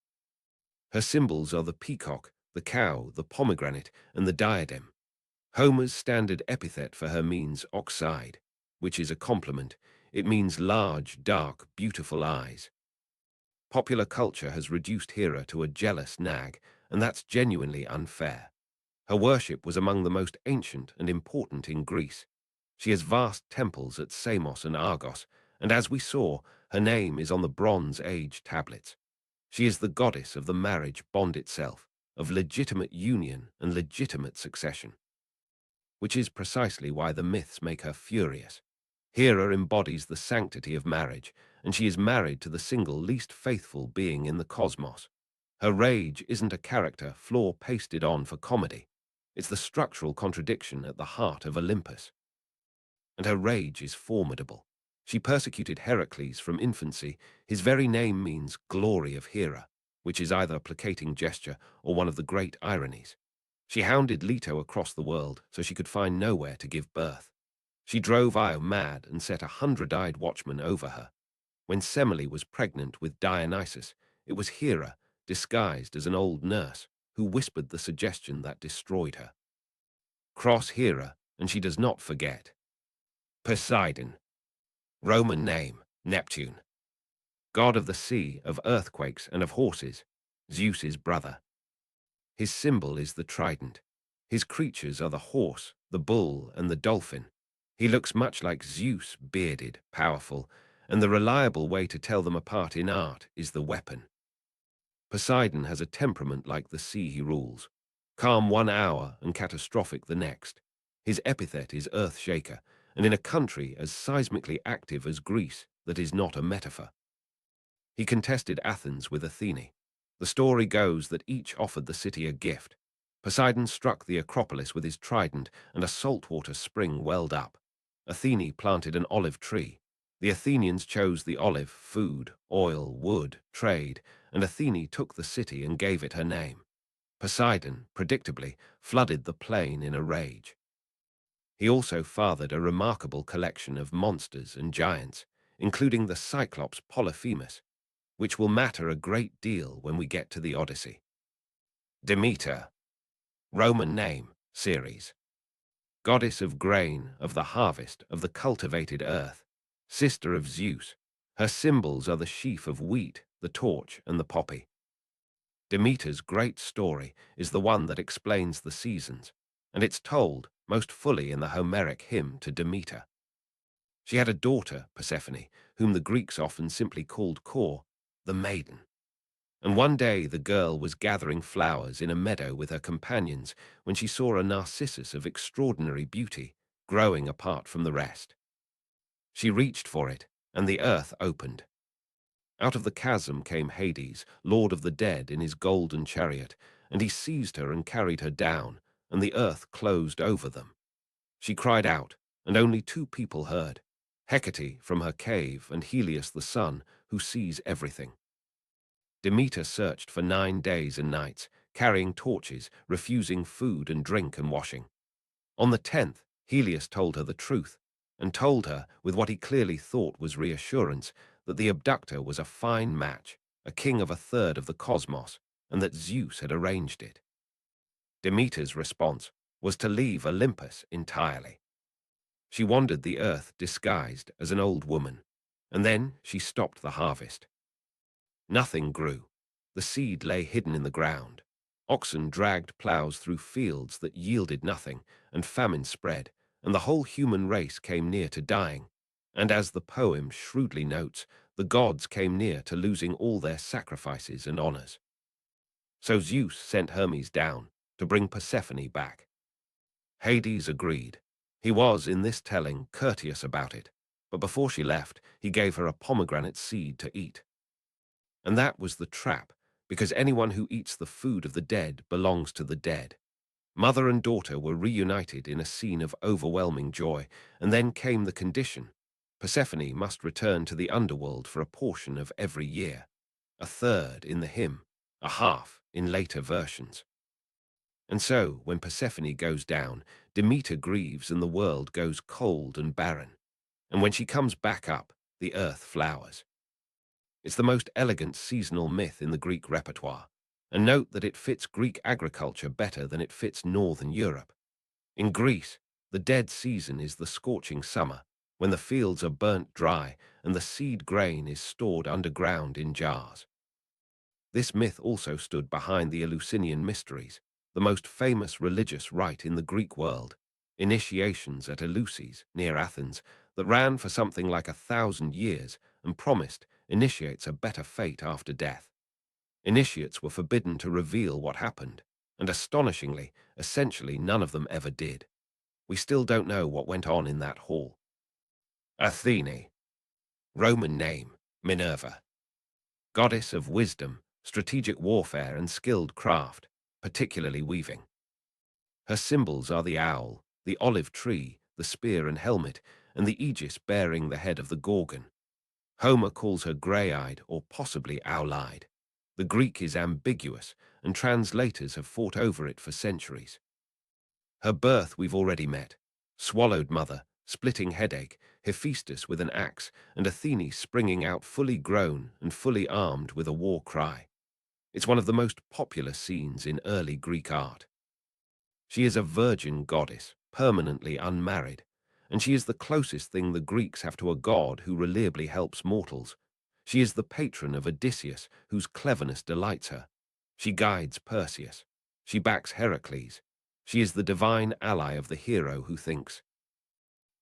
Speaker 1: Her symbols are the peacock, the cow, the pomegranate, and the diadem. Homer's standard epithet for her means ox-eyed, which is a compliment. It means large, dark, beautiful eyes. Popular culture has reduced Hera to a jealous nag, and that's genuinely unfair. Her worship was among the most ancient and important in Greece. She has vast temples at Samos and Argos, and as we saw, her name is on the Bronze Age tablets. She is the goddess of the marriage bond itself, of legitimate union and legitimate succession. Which is precisely why the myths make her furious. Hera embodies the sanctity of marriage, and she is married to the single least faithful being in the cosmos. Her rage isn't a character flaw pasted on for comedy. It's the structural contradiction at the heart of Olympus. And her rage is formidable. She persecuted Heracles from infancy. His very name means glory of Hera, which is either a placating gesture or one of the great ironies. She hounded Leto across the world so she could find nowhere to give birth. She drove Io mad and set 100-eyed watchmen over her. When Semele was pregnant with Dionysus, it was Hera, disguised as an old nurse, who whispered the suggestion that destroyed her. Cross Hera, and she does not forget. Poseidon. Roman name, Neptune. God of the sea, of earthquakes, and of horses, Zeus's brother. His symbol is the trident. His creatures are the horse, the bull, and the dolphin. He looks much like Zeus, bearded, powerful, and the reliable way to tell them apart in art is the weapon. Poseidon has a temperament like the sea he rules, calm 1 hour and catastrophic the next. His epithet is earth-shaker, and in a country as seismically active as Greece, that is not a metaphor. He contested Athens with Athene. The story goes that each offered the city a gift. Poseidon struck the Acropolis with his trident, and a saltwater spring welled up. Athene planted an olive tree. The Athenians chose the olive, food, oil, wood, trade, and Athene took the city and gave it her name. Poseidon, predictably, flooded the plain in a rage. He also fathered a remarkable collection of monsters and giants, including the Cyclops Polyphemus, which will matter a great deal when we get to the Odyssey. Demeter. Roman name, Ceres. Goddess of grain, of the harvest, of the cultivated earth. Sister of Zeus. Her symbols are the sheaf of wheat, the torch, and the poppy. Demeter's great story is the one that explains the seasons, and it's told most fully in the Homeric hymn to Demeter. She had a daughter, Persephone, whom the Greeks often simply called Kor, the maiden. And one day the girl was gathering flowers in a meadow with her companions when she saw a narcissus of extraordinary beauty growing apart from the rest. She reached for it, and the earth opened. Out of the chasm came Hades, lord of the dead, in his golden chariot, and he seized her and carried her down, and the earth closed over them. She cried out, and only 2 people heard, Hecate from her cave and Helios the sun, who sees everything. Demeter searched for 9 days and nights, carrying torches, refusing food and drink and washing. On the 10th, Helios told her the truth, and told her, with what he clearly thought was reassurance, that the abductor was a fine match, a king of a third of the cosmos, and that Zeus had arranged it. Demeter's response was to leave Olympus entirely. She wandered the earth disguised as an old woman, and then she stopped the harvest. Nothing grew. The seed lay hidden in the ground. Oxen dragged plows through fields that yielded nothing, and famine spread, and the whole human race came near to dying. And as the poem shrewdly notes, the gods came near to losing all their sacrifices and honors. So Zeus sent Hermes down to bring Persephone back. Hades agreed. He was, in this telling, courteous about it, but before she left, he gave her a pomegranate seed to eat. And that was the trap, because anyone who eats the food of the dead belongs to the dead. Mother and daughter were reunited in a scene of overwhelming joy, and then came the condition. Persephone must return to the underworld for a portion of every year, a third in the hymn, a half in later versions. And so, when Persephone goes down, Demeter grieves and the world goes cold and barren. And when she comes back up, the earth flowers. It's the most elegant seasonal myth in the Greek repertoire, and note that it fits Greek agriculture better than it fits Northern Europe. In Greece, the dead season is the scorching summer, when the fields are burnt dry and the seed grain is stored underground in jars. This myth also stood behind the Eleusinian Mysteries, the most famous religious rite in the Greek world, initiations at Eleusis, near Athens, that ran for something like 1,000 years and promised initiates a better fate after death. Initiates were forbidden to reveal what happened, and astonishingly, essentially none of them ever did. We still don't know what went on in that hall. Athene, Roman name, Minerva. Goddess of wisdom, strategic warfare and skilled craft, particularly weaving. Her symbols are the owl, the olive tree, the spear and helmet, and the aegis bearing the head of the Gorgon. Homer calls her grey-eyed or possibly owl-eyed. The Greek is ambiguous, and translators have fought over it for centuries. Her birth we've already met. Swallowed mother, splitting headache, Hephaestus with an axe, and Athene springing out fully grown and fully armed with a war cry. It's one of the most popular scenes in early Greek art. She is a virgin goddess, permanently unmarried, and she is the closest thing the Greeks have to a god who reliably helps mortals. She is the patron of Odysseus, whose cleverness delights her. She guides Perseus. She backs Heracles. She is the divine ally of the hero who thinks.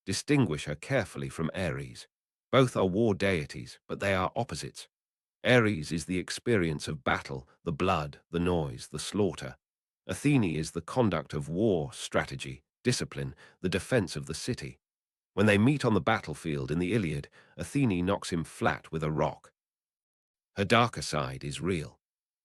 Speaker 1: Distinguish her carefully from Ares. Both are war deities, but they are opposites. Ares is the experience of battle, the blood, the noise, the slaughter. Athene is the conduct of war, strategy, discipline, the defense of the city. When they meet on the battlefield in the Iliad, Athene knocks him flat with a rock. Her darker side is real.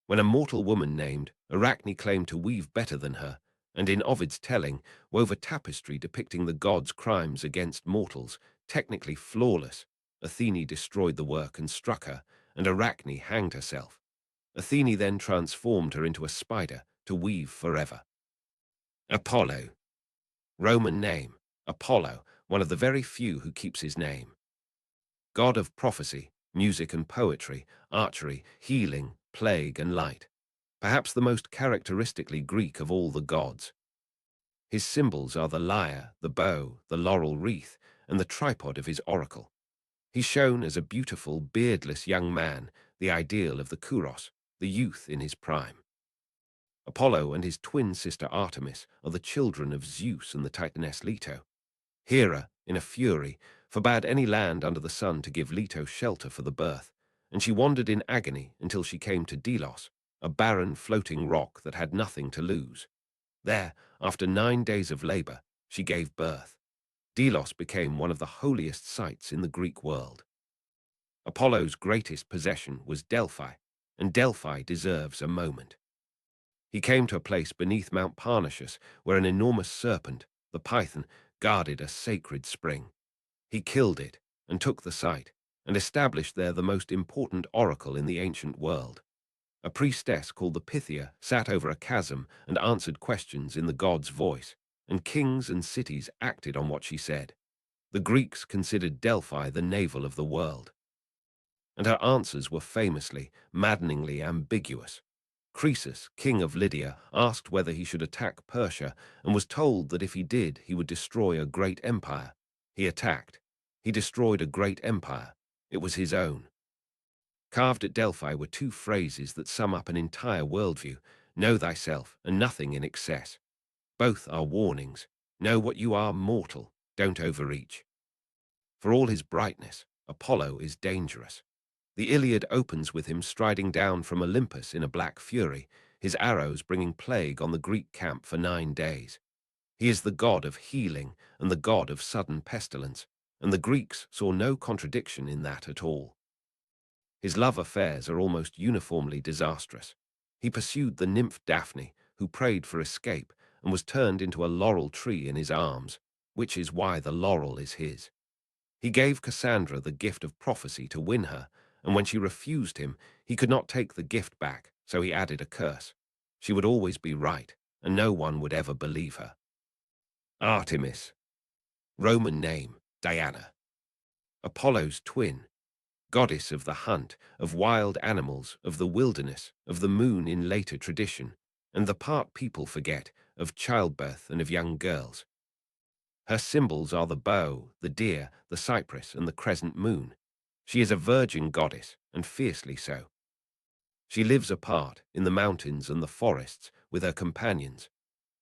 Speaker 1: When a mortal woman named Arachne claimed to weave better than her, and in Ovid's telling, wove a tapestry depicting the gods' crimes against mortals, technically flawless, Athene destroyed the work and struck her, and Arachne hanged herself. Athene then transformed her into a spider to weave forever. Apollo. Roman name, Apollo, one of the very few who keeps his name. God of prophecy, music and poetry, archery, healing, plague and light. Perhaps the most characteristically Greek of all the gods. His symbols are the lyre, the bow, the laurel wreath, and the tripod of his oracle. He's shown as a beautiful, beardless young man, the ideal of the Kouros, the youth in his prime. Apollo and his twin sister Artemis are the children of Zeus and the Titaness Leto. Hera, in a fury, forbade any land under the sun to give Leto shelter for the birth, and she wandered in agony until she came to Delos, a barren floating rock that had nothing to lose. There, after 9 days of labor, she gave birth. Delos became one of the holiest sites in the Greek world. Apollo's greatest possession was Delphi, and Delphi deserves a moment. He came to a place beneath Mount Parnassus where an enormous serpent, the python, guarded a sacred spring. He killed it and took the site, and established there the most important oracle in the ancient world. A priestess called the Pythia sat over a chasm and answered questions in the god's voice, and kings and cities acted on what she said. The Greeks considered Delphi the navel of the world, and her answers were famously, maddeningly ambiguous. Croesus, king of Lydia, asked whether he should attack Persia and was told that if he did, he would destroy a great empire. He attacked. He destroyed a great empire. It was his own. Carved at Delphi were two phrases that sum up an entire worldview: know thyself and nothing in excess. Both are warnings. Know what you are, mortal. Don't overreach. For all his brightness, Apollo is dangerous. The Iliad opens with him striding down from Olympus in a black fury, his arrows bringing plague on the Greek camp for 9 days. He is the god of healing and the god of sudden pestilence, and the Greeks saw no contradiction in that at all. His love affairs are almost uniformly disastrous. He pursued the nymph Daphne, who prayed for escape and was turned into a laurel tree in his arms, which is why the laurel is his. He gave Cassandra the gift of prophecy to win her, and when she refused him, he could not take the gift back, so he added a curse. She would always be right, and no one would ever believe her. Artemis. Roman name, Diana. Apollo's twin. Goddess of the hunt, of wild animals, of the wilderness, of the moon in later tradition, and the part people forget, of childbirth and of young girls. Her symbols are the bow, the deer, the cypress, and the crescent moon. She is a virgin goddess, and fiercely so. She lives apart, in the mountains and the forests, with her companions.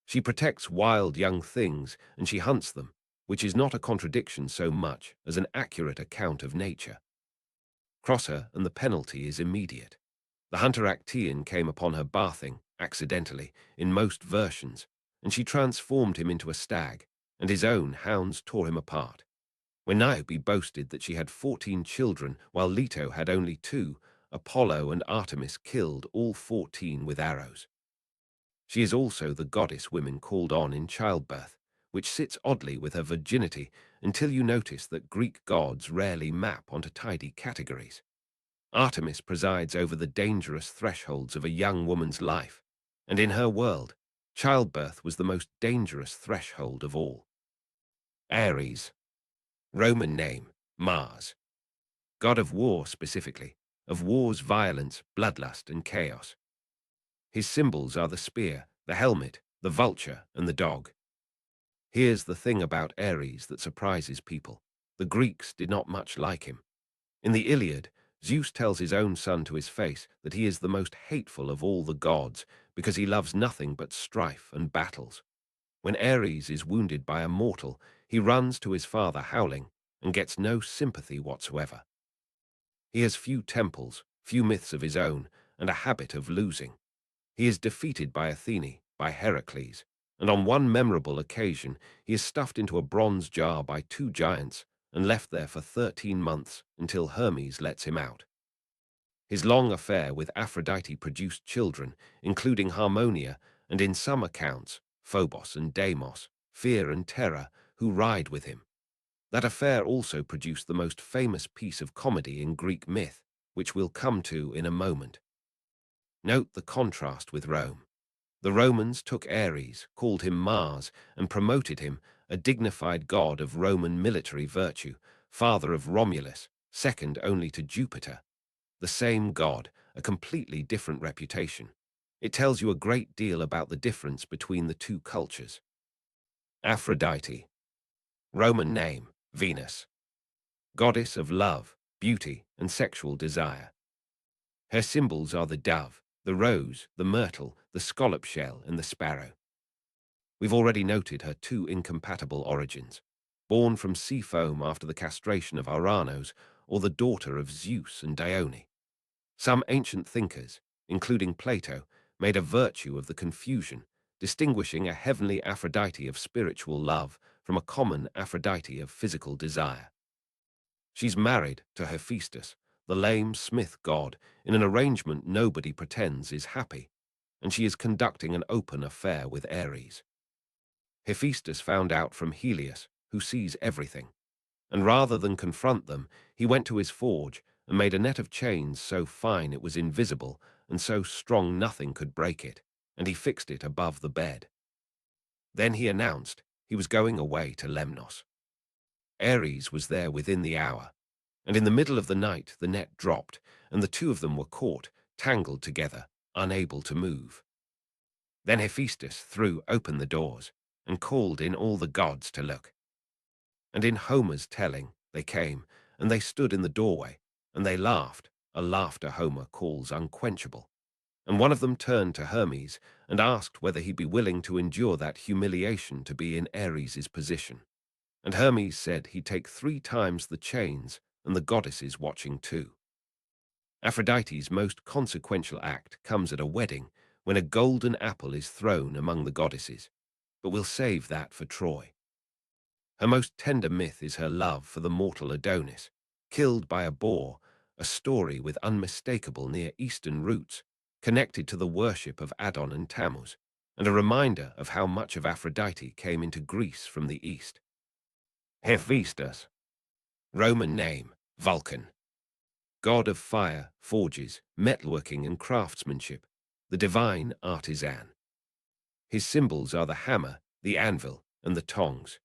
Speaker 1: She protects wild young things, and she hunts them, which is not a contradiction so much as an accurate account of nature. Cross her, and the penalty is immediate. The hunter Actaeon came upon her bathing, accidentally, in most versions, and she transformed him into a stag, and his own hounds tore him apart. When Niobe boasted that she had 14 children, while Leto had only 2, Apollo and Artemis killed all 14 with arrows. She is also the goddess women called on in childbirth, which sits oddly with her virginity until you notice that Greek gods rarely map onto tidy categories. Artemis presides over the dangerous thresholds of a young woman's life, and in her world, childbirth was the most dangerous threshold of all. Ares. Roman name, Mars. God of war specifically, of war's violence, bloodlust, and chaos. His symbols are the spear, the helmet, the vulture, and the dog. Here's the thing about Ares that surprises people. The Greeks did not much like him. In the Iliad, Zeus tells his own son to his face that he is the most hateful of all the gods because he loves nothing but strife and battles. When Ares is wounded by a mortal, he runs to his father howling and gets no sympathy whatsoever. He has few temples, few myths of his own, and a habit of losing. He is defeated by Athene, by Heracles, and on one memorable occasion he is stuffed into a bronze jar by 2 giants and left there for 13 months until Hermes lets him out. His long affair with Aphrodite produced children, including Harmonia, and in some accounts, Phobos and Deimos, Fear and Terror, who ride with him. That affair also produced the most famous piece of comedy in Greek myth, which we'll come to in a moment. Note the contrast with Rome. The Romans took Ares, called him Mars, and promoted him, a dignified god of Roman military virtue, father of Romulus, second only to Jupiter. The same god, a completely different reputation. It tells you a great deal about the difference between the two cultures. Aphrodite. Roman name, Venus. Goddess of love, beauty, and sexual desire. Her symbols are the dove, the rose, the myrtle, the scallop shell, and the sparrow. We've already noted her 2 incompatible origins, born from sea foam after the castration of Uranos, or the daughter of Zeus and Dione. Some ancient thinkers, including Plato, made a virtue of the confusion, distinguishing a heavenly Aphrodite of spiritual love from a common Aphrodite of physical desire. She's married to Hephaestus, the lame smith god, in an arrangement nobody pretends is happy, and she is conducting an open affair with Ares. Hephaestus found out from Helios, who sees everything, and rather than confront them, he went to his forge and made a net of chains so fine it was invisible and so strong nothing could break it, and he fixed it above the bed. Then he announced he was going away to Lemnos. Ares was there within the hour, and in the middle of the night the net dropped, and the two of them were caught, tangled together, unable to move. Then Hephaestus threw open the doors, and called in all the gods to look. And in Homer's telling they came, and they stood in the doorway, and they laughed, a laughter Homer calls unquenchable. And one of them turned to Hermes, and asked whether he'd be willing to endure that humiliation to be in Ares's position. And Hermes said he'd take 3 times the chains, and the goddesses watching too. Aphrodite's most consequential act comes at a wedding, when a golden apple is thrown among the goddesses. But we'll save that for Troy. Her most tender myth is her love for the mortal Adonis, killed by a boar, a story with unmistakable Near Eastern roots, connected to the worship of Adon and Tammuz, and a reminder of how much of Aphrodite came into Greece from the east. Hephaestus. Roman name, Vulcan. God of fire, forges, metalworking and craftsmanship, the divine artisan. His symbols are the hammer, the anvil, and the tongs.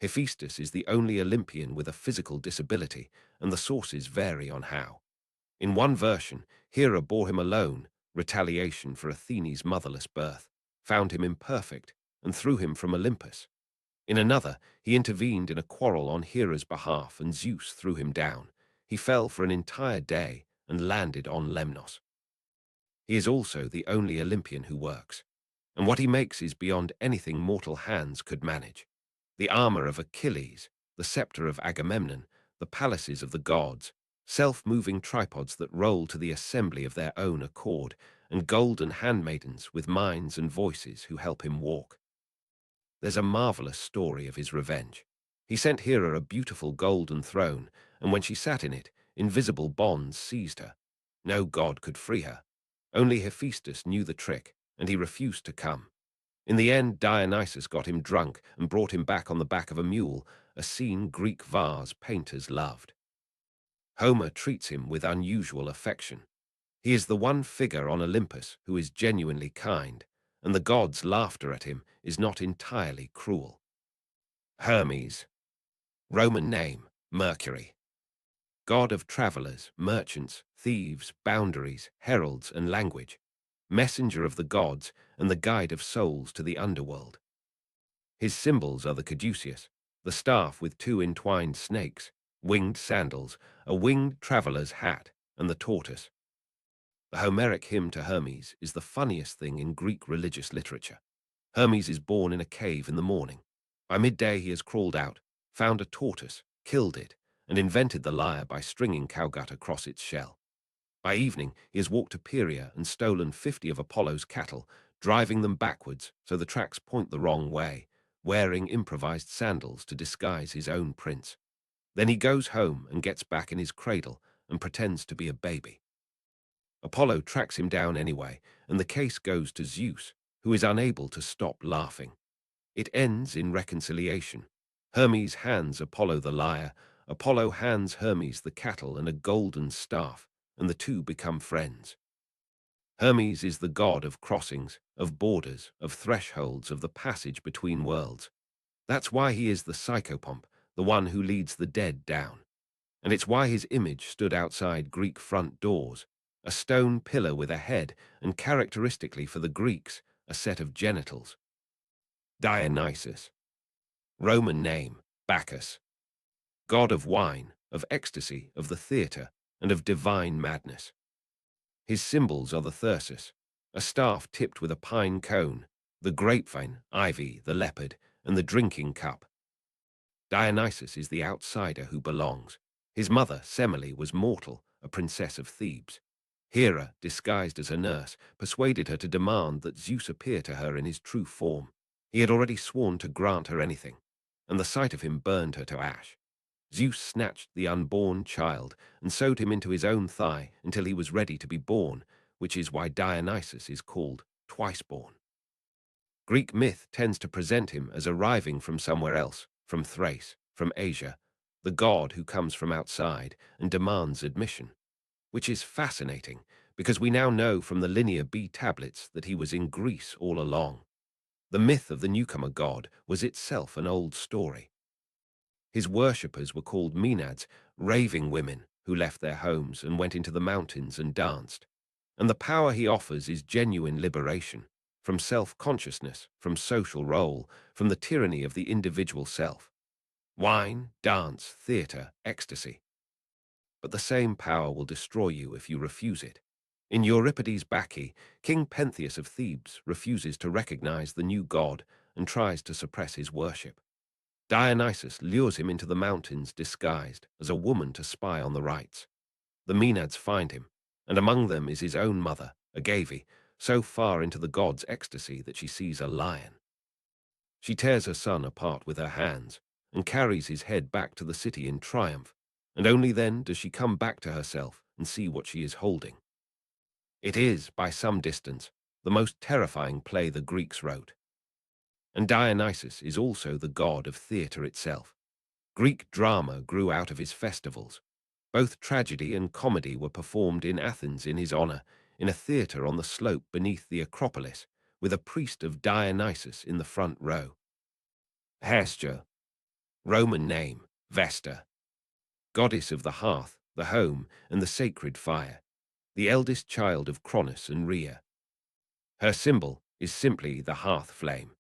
Speaker 1: Hephaestus is the only Olympian with a physical disability, and the sources vary on how. In one version, Hera bore him alone, retaliation for Athene's motherless birth, found him imperfect, and threw him from Olympus. In another, he intervened in a quarrel on Hera's behalf, and Zeus threw him down. He fell for an entire day and landed on Lemnos. He is also the only Olympian who works, and what he makes is beyond anything mortal hands could manage. The armor of Achilles, the scepter of Agamemnon, the palaces of the gods, self-moving tripods that roll to the assembly of their own accord, and golden handmaidens with minds and voices who help him walk. There's a marvelous story of his revenge. He sent Hera a beautiful golden throne, and when she sat in it, invisible bonds seized her. No god could free her. Only Hephaestus knew the trick, and he refused to come. In the end, Dionysus got him drunk and brought him back on the back of a mule, a scene Greek vase painters loved. Homer treats him with unusual affection. He is the one figure on Olympus who is genuinely kind, and the gods' laughter at him is not entirely cruel. Hermes. Roman name, Mercury. God of travelers, merchants, thieves, boundaries, heralds, and language, messenger of the gods and the guide of souls to the underworld. His symbols are the caduceus, the staff with 2 entwined snakes, winged sandals, a winged traveler's hat, and the tortoise. The Homeric hymn to Hermes is the funniest thing in Greek religious literature. Hermes is born in a cave in the morning. By midday he has crawled out, found a tortoise, killed it, and invented the lyre by stringing cowgut across its shell. By evening he has walked to Pieria and stolen 50 of Apollo's cattle, driving them backwards so the tracks point the wrong way, wearing improvised sandals to disguise his own prince. Then he goes home and gets back in his cradle and pretends to be a baby. Apollo tracks him down anyway, and the case goes to Zeus, who is unable to stop laughing. It ends in reconciliation. Hermes hands Apollo the lyre, Apollo hands Hermes the cattle and a golden staff, and the two become friends. Hermes is the god of crossings, of borders, of thresholds, of the passage between worlds. That's why he is the psychopomp, the one who leads the dead down. And it's why his image stood outside Greek front doors, a stone pillar with a head, and characteristically for the Greeks, a set of genitals. Dionysus. Roman name, Bacchus. God of wine, of ecstasy, of the theatre, and of divine madness. His symbols are the thyrsus, a staff tipped with a pine cone, the grapevine, ivy, the leopard, and the drinking cup. Dionysus is the outsider who belongs. His mother, Semele, was mortal, a princess of Thebes. Hera, disguised as a nurse, persuaded her to demand that Zeus appear to her in his true form. He had already sworn to grant her anything, and the sight of him burned her to ash. Zeus snatched the unborn child and sewed him into his own thigh until he was ready to be born, which is why Dionysus is called twice-born. Greek myth tends to present him as arriving from somewhere else, from Thrace, from Asia, the god who comes from outside and demands admission, which is fascinating because we now know from the Linear B tablets that he was in Greece all along. The myth of the newcomer god was itself an old story. His worshippers were called Maenads, raving women who left their homes and went into the mountains and danced. And the power he offers is genuine liberation from self-consciousness, from social role, from the tyranny of the individual self. Wine, dance, theatre, ecstasy. But the same power will destroy you if you refuse it. In Euripides' Bacchae, King Pentheus of Thebes refuses to recognize the new god and tries to suppress his worship. Dionysus lures him into the mountains disguised as a woman to spy on the rites. The Maenads find him, and among them is his own mother, Agave, so far into the god's ecstasy that she sees a lion. She tears her son apart with her hands and carries his head back to the city in triumph, and only then does she come back to herself and see what she is holding. It is, by some distance, the most terrifying play the Greeks wrote. And Dionysus is also the god of theatre itself. Greek drama grew out of his festivals. Both tragedy and comedy were performed in Athens in his honor, in a theatre on the slope beneath the Acropolis, with a priest of Dionysus in the front row. Hestia, Roman name, Vesta, goddess of the hearth, the home, and the sacred fire, the eldest child of Cronus and Rhea. Her symbol is simply the hearth flame.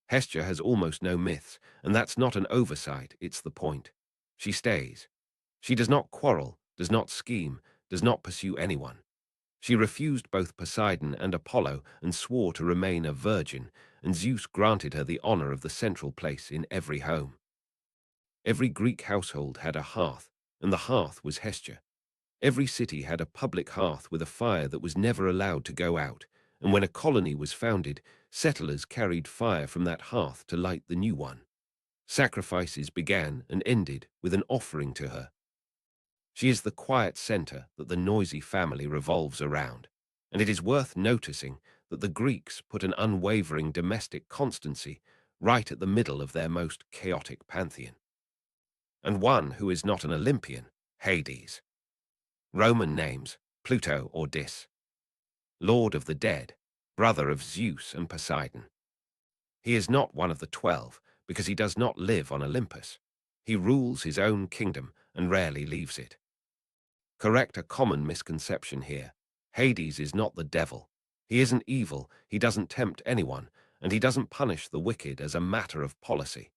Speaker 1: Hestia has almost no myths, and that's not an oversight, it's the point. She stays. She does not quarrel, does not scheme, does not pursue anyone. She refused both Poseidon and Apollo and swore to remain a virgin, and Zeus granted her the honor of the central place in every home. Every Greek household had a hearth, and the hearth was Hestia. Every city had a public hearth with a fire that was never allowed to go out, and when a colony was founded, settlers carried fire from that hearth to light the new one. Sacrifices began and ended with an offering to her. She is the quiet center that the noisy family revolves around, and it is worth noticing that the Greeks put an unwavering domestic constancy right at the middle of their most chaotic pantheon. And one who is not an Olympian, Hades. Roman names, Pluto or Dis. Lord of the dead, brother of Zeus and Poseidon. He is not one of the 12 because he does not live on Olympus. He rules his own kingdom and rarely leaves it. Correct a common misconception here. Hades is not the devil. He isn't evil, he doesn't tempt anyone, and he doesn't punish the wicked as a matter of policy.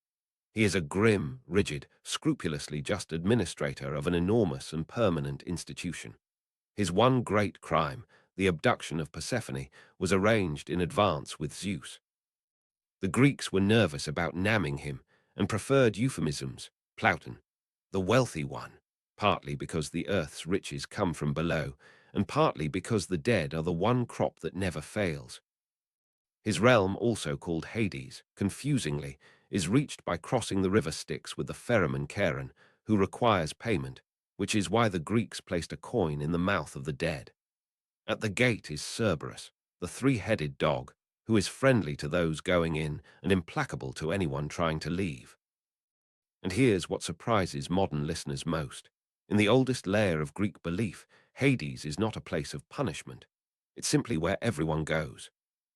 Speaker 1: He is a grim, rigid, scrupulously just administrator of an enormous and permanent institution. His one great crime, the abduction of Persephone, was arranged in advance with Zeus. The Greeks were nervous about naming him and preferred euphemisms, Plauton, the wealthy one, partly because the earth's riches come from below, and partly because the dead are the one crop that never fails. His realm, also called Hades, confusingly, is reached by crossing the river Styx with the ferryman Charon, who requires payment, which is why the Greeks placed a coin in the mouth of the dead. At the gate is Cerberus, the three-headed dog, who is friendly to those going in and implacable to anyone trying to leave. And here's what surprises modern listeners most. In the oldest layer of Greek belief, Hades is not a place of punishment. It's simply where everyone goes.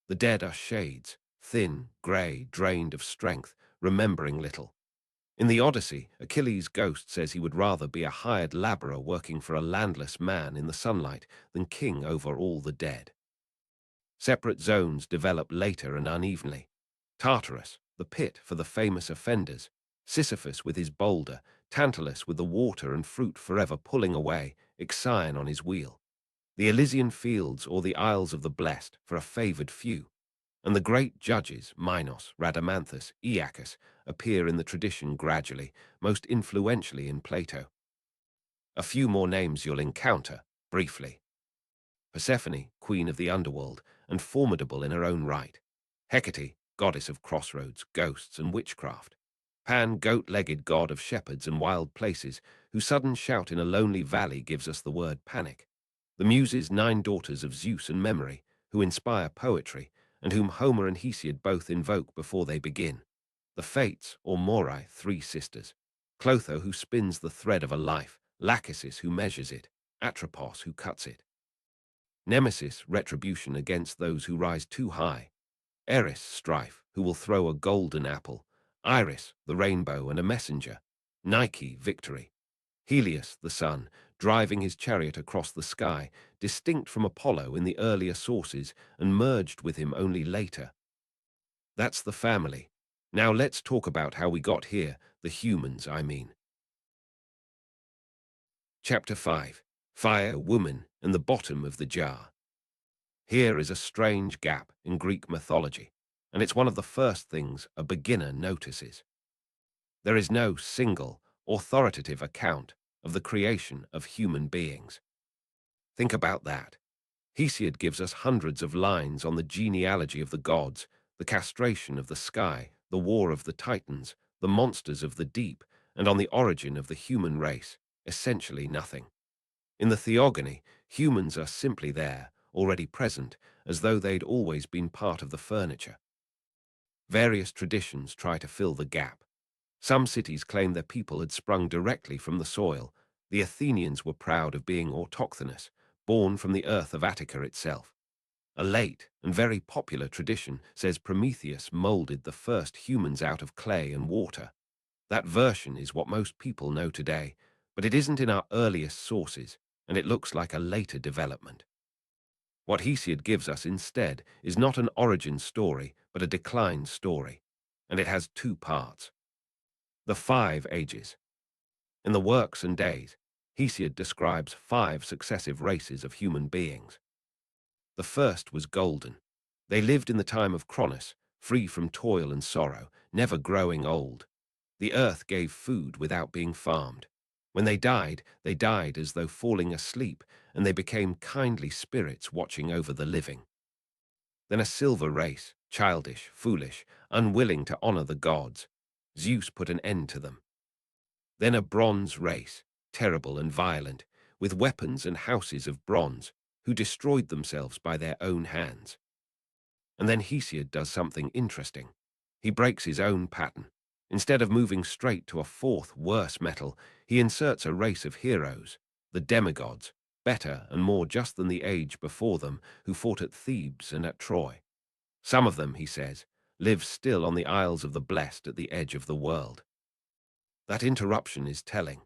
Speaker 1: The dead are shades, thin, grey, drained of strength, remembering little. In the Odyssey, Achilles' ghost says he would rather be a hired laborer working for a landless man in the sunlight than king over all the dead. Separate zones develop later and unevenly. Tartarus, the pit for the famous offenders, Sisyphus with his boulder, Tantalus with the water and fruit forever pulling away, Ixion on his wheel. The Elysian fields or the Isles of the Blessed for a favored few. And the great judges, Minos, Rhadamanthus, Aeacus, appear in the tradition gradually, most influentially in Plato. A few more names you'll encounter, briefly. Persephone, queen of the underworld, and formidable in her own right. Hecate, goddess of crossroads, ghosts, and witchcraft. Pan, goat-legged god of shepherds and wild places, whose sudden shout in a lonely valley gives us the word panic. The Muses, 9 daughters of Zeus and Memory, who inspire poetry, and whom Homer and Hesiod both invoke before they begin. The Fates, or Morai, 3 sisters. Clotho, who spins the thread of a life, Lachesis, who measures it, Atropos, who cuts it. Nemesis, retribution against those who rise too high. Eris, strife, who will throw a golden apple. Iris, the rainbow and a messenger. Nike, victory. Helios, the sun, driving his chariot across the sky, distinct from Apollo in the earlier sources and merged with him only later. That's the family. Now let's talk about how we got here, the humans, I mean. Chapter 5. Fire, Woman, and the Bottom of the Jar. Here is a strange gap in Greek mythology, and it's one of the first things a beginner notices. There is no single, authoritative account of the creation of human beings. Think about that. Hesiod gives us hundreds of lines on the genealogy of the gods, the castration of the sky, the war of the Titans, the monsters of the deep, and on the origin of the human race, essentially nothing. In the Theogony, humans are simply there, already present, as though they'd always been part of the furniture. Various traditions try to fill the gap. Some cities claim their people had sprung directly from the soil. The Athenians were proud of being autochthonous, born from the earth of Attica itself. A late and very popular tradition says Prometheus molded the first humans out of clay and water. That version is what most people know today, but it isn't in our earliest sources, and it looks like a later development. What Hesiod gives us instead is not an origin story, but a decline story, and it has two parts. The 5 ages. In the Works and Days, Hesiod describes 5 successive races of human beings. The first was golden. They lived in the time of Cronus, free from toil and sorrow, never growing old. The earth gave food without being farmed. When they died as though falling asleep, and they became kindly spirits watching over the living. Then a silver race, childish, foolish, unwilling to honor the gods. Zeus put an end to them. Then a bronze race, terrible and violent, with weapons and houses of bronze, who destroyed themselves by their own hands. And then Hesiod does something interesting. He breaks his own pattern. Instead of moving straight to a fourth, worse metal, he inserts a race of heroes, the demigods, better and more just than the age before them, who fought at Thebes and at Troy. Some of them, he says, live still on the Isles of the Blessed at the edge of the world. That interruption is telling.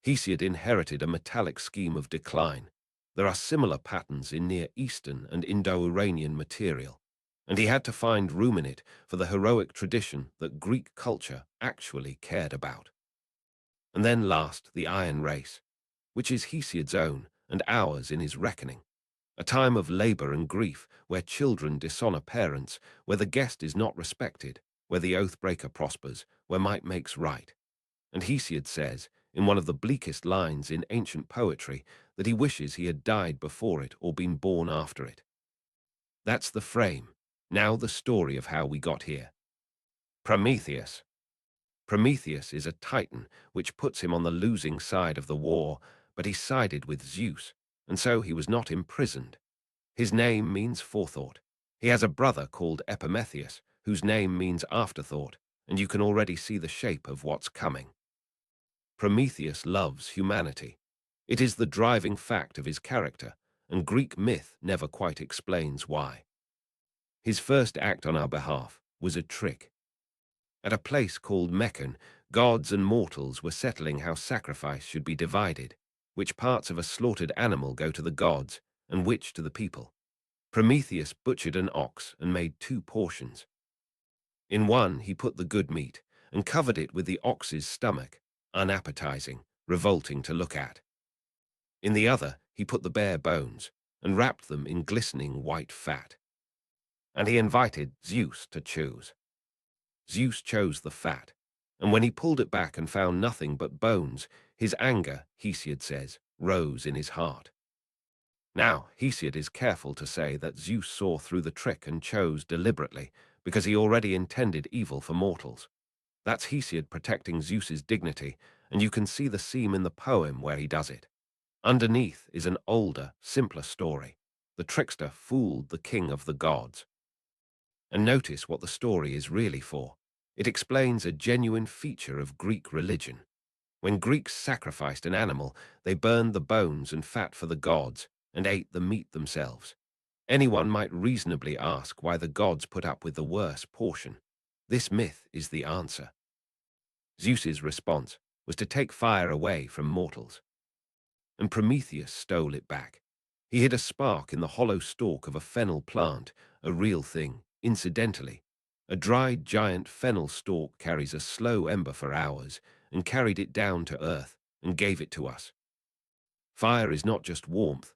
Speaker 1: Hesiod inherited a metallic scheme of decline. There are similar patterns in Near Eastern and Indo-Iranian material, and he had to find room in it for the heroic tradition that Greek culture actually cared about. And then last, the Iron Race, which is Hesiod's own and ours in his reckoning. A time of labor and grief, where children dishonor parents, where the guest is not respected, where the oath-breaker prospers, where might makes right. And Hesiod says, in one of the bleakest lines in ancient poetry, that he wishes he had died before it or been born after it. That's the frame. Now the story of how we got here. Prometheus. Prometheus is a titan, which puts him on the losing side of the war, but he sided with Zeus, and so he was not imprisoned. His name means forethought. He has a brother called Epimetheus, whose name means afterthought, and you can already see the shape of what's coming. Prometheus loves humanity. It is the driving fact of his character, and Greek myth never quite explains why. His first act on our behalf was a trick. At a place called Meccan, gods and mortals were settling how sacrifice should be divided, which parts of a slaughtered animal go to the gods, and which to the people. Prometheus butchered an ox and made 2 portions. In one he put the good meat, and covered it with the ox's stomach, unappetizing, revolting to look at. In the other he put the bare bones, and wrapped them in glistening white fat. And he invited Zeus to choose. Zeus chose the fat, and when he pulled it back and found nothing but bones, his anger, Hesiod says, rose in his heart. Now, Hesiod is careful to say that Zeus saw through the trick and chose deliberately, because he already intended evil for mortals. That's Hesiod protecting Zeus's dignity, and you can see the seam in the poem where he does it. Underneath is an older, simpler story. The trickster fooled the king of the gods. And notice what the story is really for. It explains a genuine feature of Greek religion. When Greeks sacrificed an animal, they burned the bones and fat for the gods, and ate the meat themselves. Anyone might reasonably ask why the gods put up with the worse portion. This myth is the answer. Zeus's response was to take fire away from mortals, and Prometheus stole it back. He hid a spark in the hollow stalk of a fennel plant, a real thing, incidentally. A dried giant fennel stalk carries a slow ember for hours, and carried it down to earth and gave it to us. Fire is not just warmth.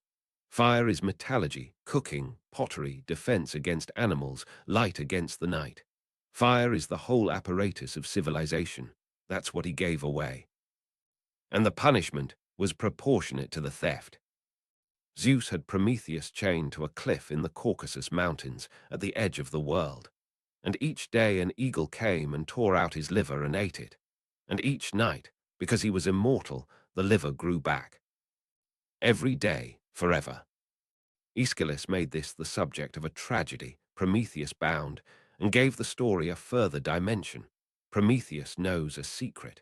Speaker 1: Fire is metallurgy, cooking, pottery, defense against animals, light against the night. Fire is the whole apparatus of civilization. That's what he gave away. And the punishment was proportionate to the theft. Zeus had Prometheus chained to a cliff in the Caucasus Mountains at the edge of the world, and each day an eagle came and tore out his liver and ate it, and each night, because he was immortal, the liver grew back. Every day, forever. Aeschylus made this the subject of a tragedy, Prometheus Bound, and gave the story a further dimension. Prometheus knows a secret.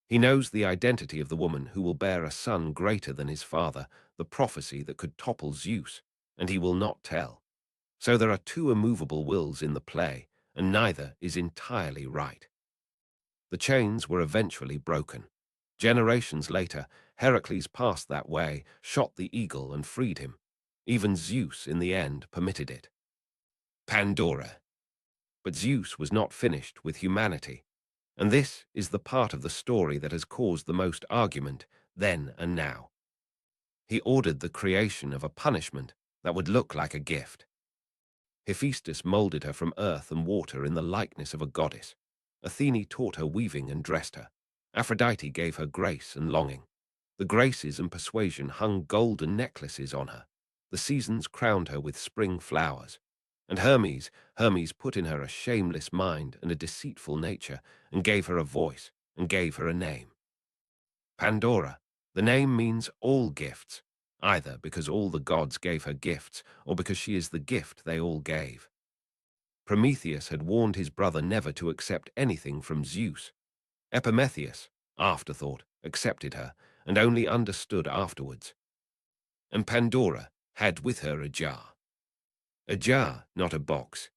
Speaker 1: He knows the identity of the woman who will bear a son greater than his father, the prophecy that could topple Zeus, and he will not tell. So there are two immovable wills in the play, and neither is entirely right. The chains were eventually broken. Generations later, Heracles passed that way, shot the eagle, and freed him. Even Zeus, in the end, permitted it. Pandora. But Zeus was not finished with humanity, and this is the part of the story that has caused the most argument then and now. He ordered the creation of a punishment that would look like a gift. Hephaestus molded her from earth and water in the likeness of a goddess. Athene taught her weaving and dressed her. Aphrodite gave her grace and longing. The Graces and Persuasion hung golden necklaces on her. The seasons crowned her with spring flowers. And Hermes put in her a shameless mind and a deceitful nature, and gave her a voice, and gave her a name. Pandora, the name means all gifts, either because all the gods gave her gifts, or because she is the gift they all gave. Prometheus had warned his brother never to accept anything from Zeus. Epimetheus, afterthought, accepted her, and only understood afterwards. And Pandora had with her a jar. A jar, not a box.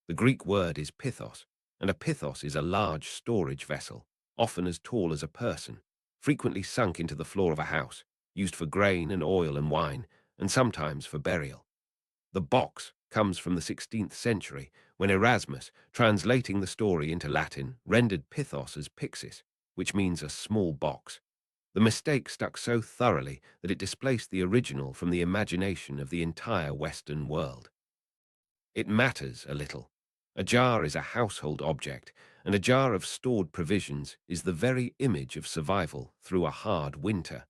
Speaker 1: The Greek word is pithos, and a pithos is a large storage vessel, often as tall as a person, frequently sunk into the floor of a house, used for grain and oil and wine, and sometimes for burial. The box comes from the 16th century, when Erasmus, translating the story into Latin, rendered pithos as pixis, which means a small box. The mistake stuck so thoroughly that it displaced the original from the imagination of the entire Western world. It matters a little. A jar is a household object, and a jar of stored provisions is the very image of survival through a hard winter.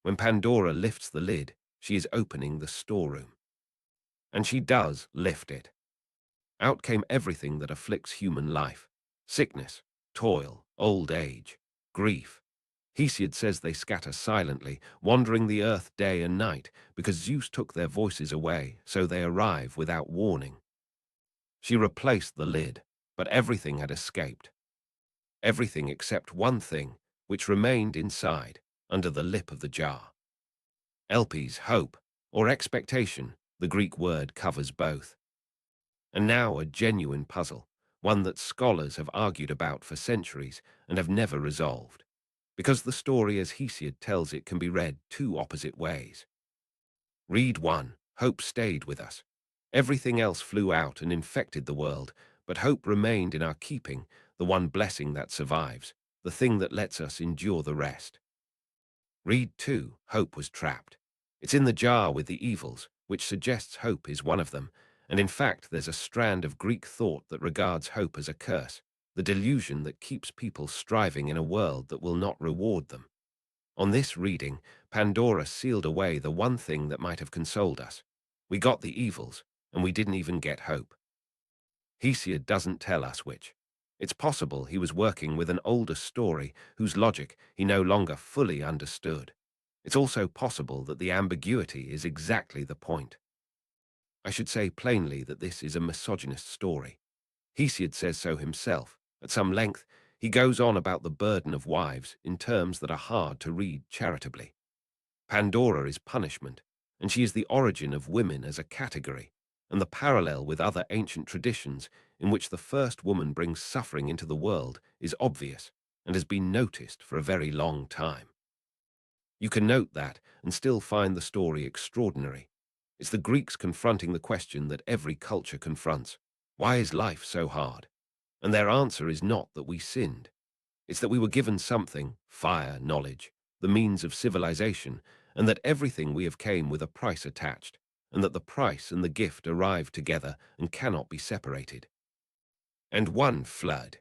Speaker 1: When Pandora lifts the lid, she is opening the storeroom. And she does lift it. Out came everything that afflicts human life: sickness, toil, old age, grief. Hesiod says they scatter silently, wandering the earth day and night, because Zeus took their voices away, so they arrive without warning. She replaced the lid, but everything had escaped. Everything except one thing, which remained inside, under the lip of the jar. Elpis, hope, or expectation, the Greek word covers both. And now a genuine puzzle, one that scholars have argued about for centuries and have never resolved, because the story as Hesiod tells it can be read two opposite ways. Read 1. Hope stayed with us. Everything else flew out and infected the world, but hope remained in our keeping, the one blessing that survives, the thing that lets us endure the rest. Read 2. Hope was trapped. It's in the jar with the evils, which suggests hope is one of them, and in fact there's a strand of Greek thought that regards hope as a curse, the delusion that keeps people striving in a world that will not reward them. On this reading, Pandora sealed away the one thing that might have consoled us. We got the evils, and we didn't even get hope. Hesiod doesn't tell us which. It's possible he was working with an older story whose logic he no longer fully understood. It's also possible that the ambiguity is exactly the point. I should say plainly that this is a misogynist story. Hesiod says so himself. At some length, he goes on about the burden of wives in terms that are hard to read charitably. Pandora is punishment, and she is the origin of women as a category, and the parallel with other ancient traditions in which the first woman brings suffering into the world is obvious and has been noticed for a very long time. You can note that and still find the story extraordinary. It's the Greeks confronting the question that every culture confronts. Why is life so hard? And their answer is not that we sinned. It's that we were given something, fire, knowledge, the means of civilization, and that everything we have came with a price attached, and that the price and the gift arrive together and cannot be separated. And one flood.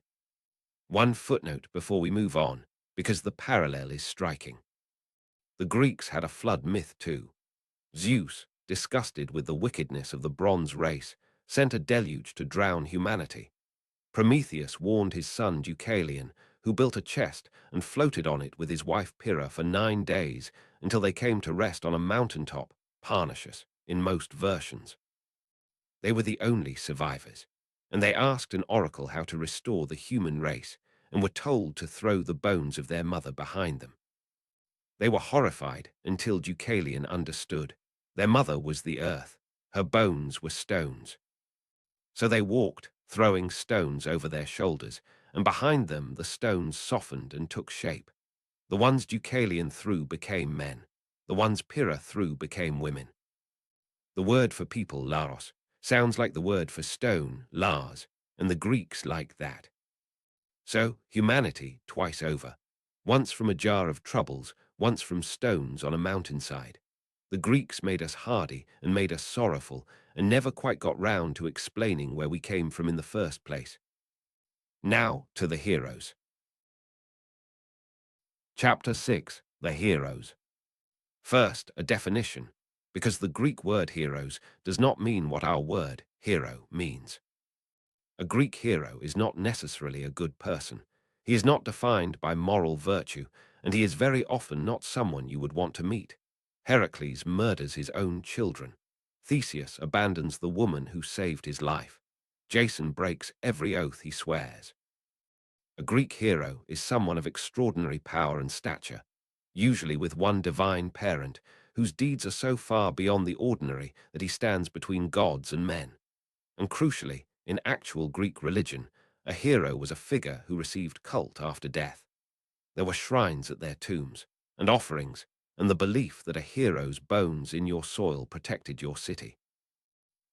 Speaker 1: One footnote before we move on, because the parallel is striking. The Greeks had a flood myth too. Zeus, disgusted with the wickedness of the bronze race, sent a deluge to drown humanity. Prometheus warned his son Deucalion, who built a chest and floated on it with his wife Pyrrha for 9 days until they came to rest on a mountaintop, Parnassus, in most versions. They were the only survivors, and they asked an oracle how to restore the human race and were told to throw the bones of their mother behind them. They were horrified until Deucalion understood. Their mother was the earth, her bones were stones. So they walked, throwing stones over their shoulders, and behind them the stones softened and took shape. The ones Deucalion threw became men. The ones Pyrrha threw became women. The word for people, laros, sounds like the word for stone, lars, and the Greeks like that. So, humanity, twice over, once from a jar of troubles, once from stones on a mountainside. The Greeks made us hardy and made us sorrowful, and never quite got round to explaining where we came from in the first place. Now to the heroes. Chapter 6, The Heroes. First, a definition, because the Greek word heroes does not mean what our word hero means. A Greek hero is not necessarily a good person. He is not defined by moral virtue, and he is very often not someone you would want to meet. Heracles murders his own children. Theseus abandons the woman who saved his life. Jason breaks every oath he swears. A Greek hero is someone of extraordinary power and stature, usually with one divine parent, whose deeds are so far beyond the ordinary that he stands between gods and men. And crucially, in actual Greek religion, a hero was a figure who received cult after death. There were shrines at their tombs, and offerings, and the belief that a hero's bones in your soil protected your city.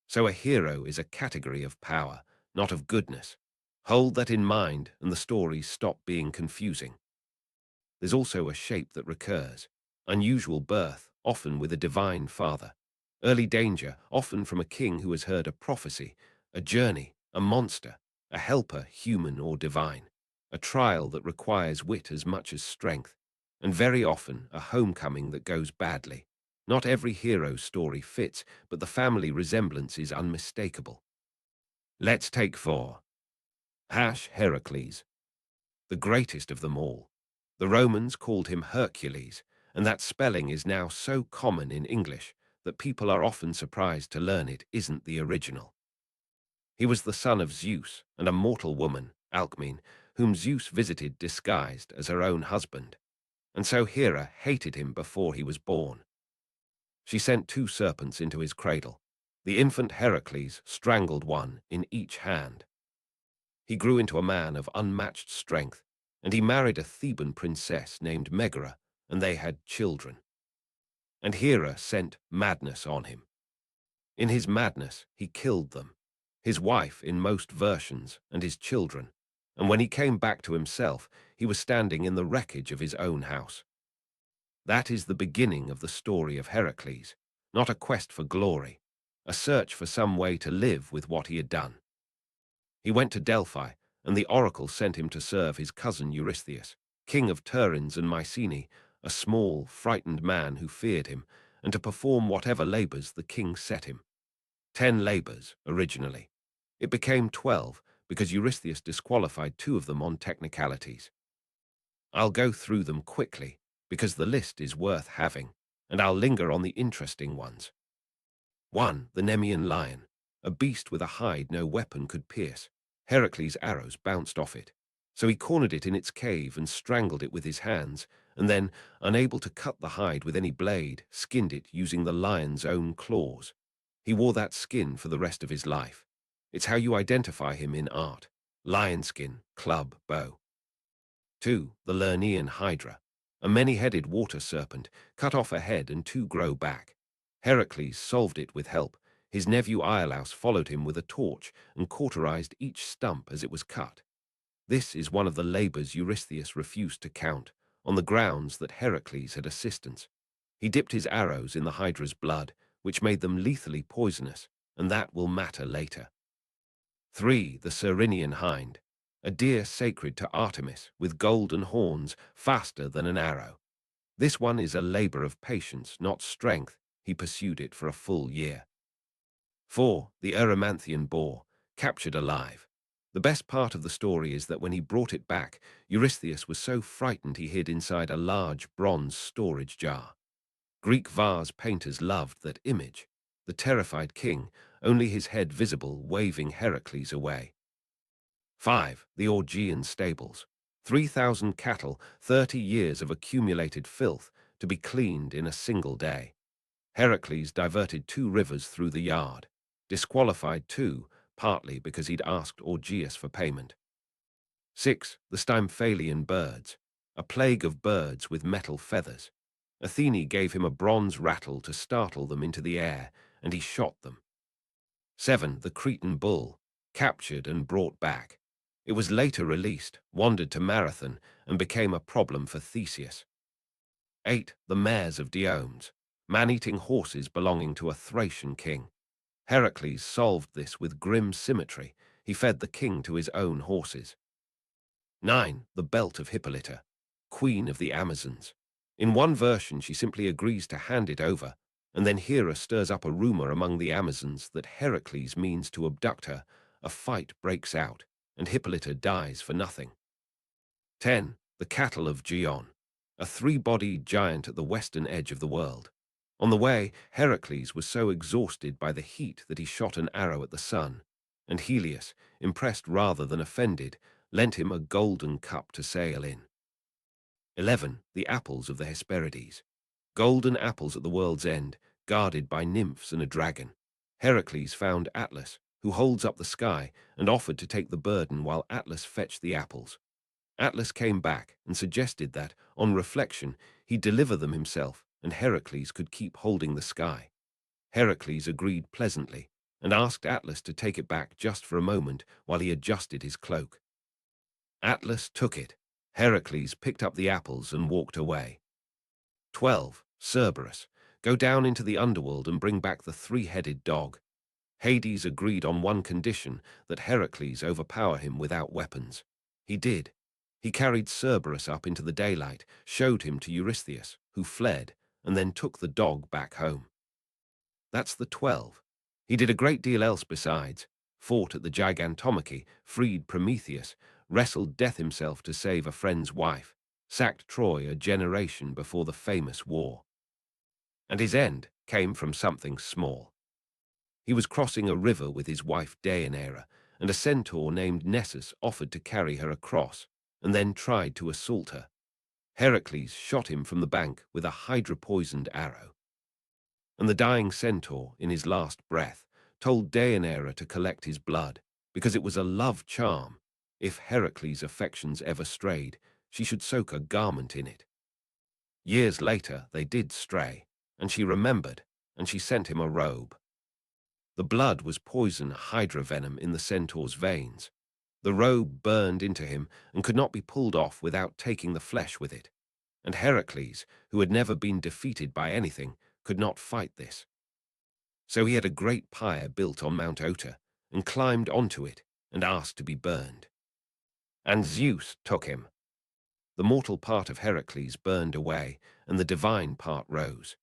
Speaker 1: So a hero is a category of power, not of goodness. Hold that in mind, and the stories stop being confusing. There's also a shape that recurs. Unusual birth, often with a divine father. Early danger, often from a king who has heard a prophecy, a journey, a monster, a helper, human or divine. A trial that requires wit as much as strength, and very often a homecoming that goes badly. Not every hero's story fits, but the family resemblance is unmistakable. Let's take 4. Heracles, the greatest of them all. The Romans called him Hercules, and that spelling is now so common in English that people are often surprised to learn it isn't the original. He was the son of Zeus and a mortal woman, Alcmene, whom Zeus visited disguised as her own husband, and so Hera hated him before he was born. She sent 2 serpents into his cradle. The infant Heracles strangled one in each hand. He grew into a man of unmatched strength, and he married a Theban princess named Megara, and they had children. And Hera sent madness on him. In his madness, he killed them, his wife in most versions, and his children, and when he came back to himself, he was standing in the wreckage of his own house. That is the beginning of the story of Heracles, not a quest for glory, a search for some way to live with what he had done. He went to Delphi, and the oracle sent him to serve his cousin Eurystheus, king of Tiryns and Mycenae, a small, frightened man who feared him, and to perform whatever labors the king set him. 10 labors, originally. It became 12, because Eurystheus disqualified 2 of them on technicalities. I'll go through them quickly, because the list is worth having, and I'll linger on the interesting ones. 1. The Nemean lion, a beast with a hide no weapon could pierce. Heracles' arrows bounced off it, so he cornered it in its cave and strangled it with his hands, and then, unable to cut the hide with any blade, skinned it using the lion's own claws. He wore that skin for the rest of his life. It's how you identify him in art. Lion skin, club, bow. 2. The Lernaean Hydra, a many-headed water serpent, cut off a head and 2 grow back. Heracles solved it with help. His nephew Iolaus followed him with a torch and cauterized each stump as it was cut. This is one of the labors Eurystheus refused to count, on the grounds that Heracles had assistance. He dipped his arrows in the Hydra's blood, which made them lethally poisonous, and that will matter later. 3. The Cyrenian Hind, a deer sacred to Artemis, with golden horns, faster than an arrow. This one is a labor of patience, not strength. He pursued it for a full year. 4. The Erymanthian boar, captured alive. The best part of the story is that when he brought it back, Eurystheus was so frightened he hid inside a large bronze storage jar. Greek vase painters loved that image. The terrified king, only his head visible, waving Heracles away. 5. The Augean stables. 3,000 cattle, 30 years of accumulated filth, to be cleaned in a single day. Heracles diverted 2 rivers through the yard. Disqualified 2, partly because he'd asked Augeas for payment. 6. The Stymphalian birds, a plague of birds with metal feathers. Athene gave him a bronze rattle to startle them into the air, and he shot them. 7. The Cretan bull, captured and brought back. It was later released, wandered to Marathon, and became a problem for Theseus. 8. The mares of Diomes, man-eating horses belonging to a Thracian king. Heracles solved this with grim symmetry. He fed the king to his own horses. 9. The belt of Hippolyta, queen of the Amazons. In one version, she simply agrees to hand it over, and then Hera stirs up a rumor among the Amazons that Heracles means to abduct her. A fight breaks out, and Hippolyta dies for nothing. 10. The cattle of Gion, a 3-bodied giant at the western edge of the world. On the way, Heracles was so exhausted by the heat that he shot an arrow at the sun, and Helios, impressed rather than offended, lent him a golden cup to sail in. 11. The apples of the Hesperides, golden apples at the world's end, guarded by nymphs and a dragon. Heracles found Atlas, who holds up the sky, and offered to take the burden while Atlas fetched the apples. Atlas came back and suggested that, on reflection, he deliver them himself, and Heracles could keep holding the sky. Heracles agreed pleasantly, and asked Atlas to take it back just for a moment while he adjusted his cloak. Atlas took it. Heracles picked up the apples and walked away. 12. Cerberus, go down into the underworld and bring back the 3-headed dog. Hades agreed on one condition, that Heracles overpower him without weapons. He did. He carried Cerberus up into the daylight, showed him to Eurystheus, who fled, and then took the dog back home. That's the 12. He did a great deal else besides. Fought at the Gigantomachy, freed Prometheus, wrestled death himself to save a friend's wife, sacked Troy a generation before the famous war. And his end came from something small. He was crossing a river with his wife Deianira, and a centaur named Nessus offered to carry her across, and then tried to assault her. Heracles shot him from the bank with a hydra-poisoned arrow. And the dying centaur, in his last breath, told Deianira to collect his blood, because it was a love charm. If Heracles' affections ever strayed, she should soak a garment in it. Years later they did stray, and she remembered, and she sent him a robe. The blood was poison hydra venom in the centaur's veins. The robe burned into him and could not be pulled off without taking the flesh with it. And Heracles, who had never been defeated by anything, could not fight this. So he had a great pyre built on Mount Ota, and climbed onto it, and asked to be burned. And Zeus took him. The mortal part of Heracles burned away, and the divine part rose.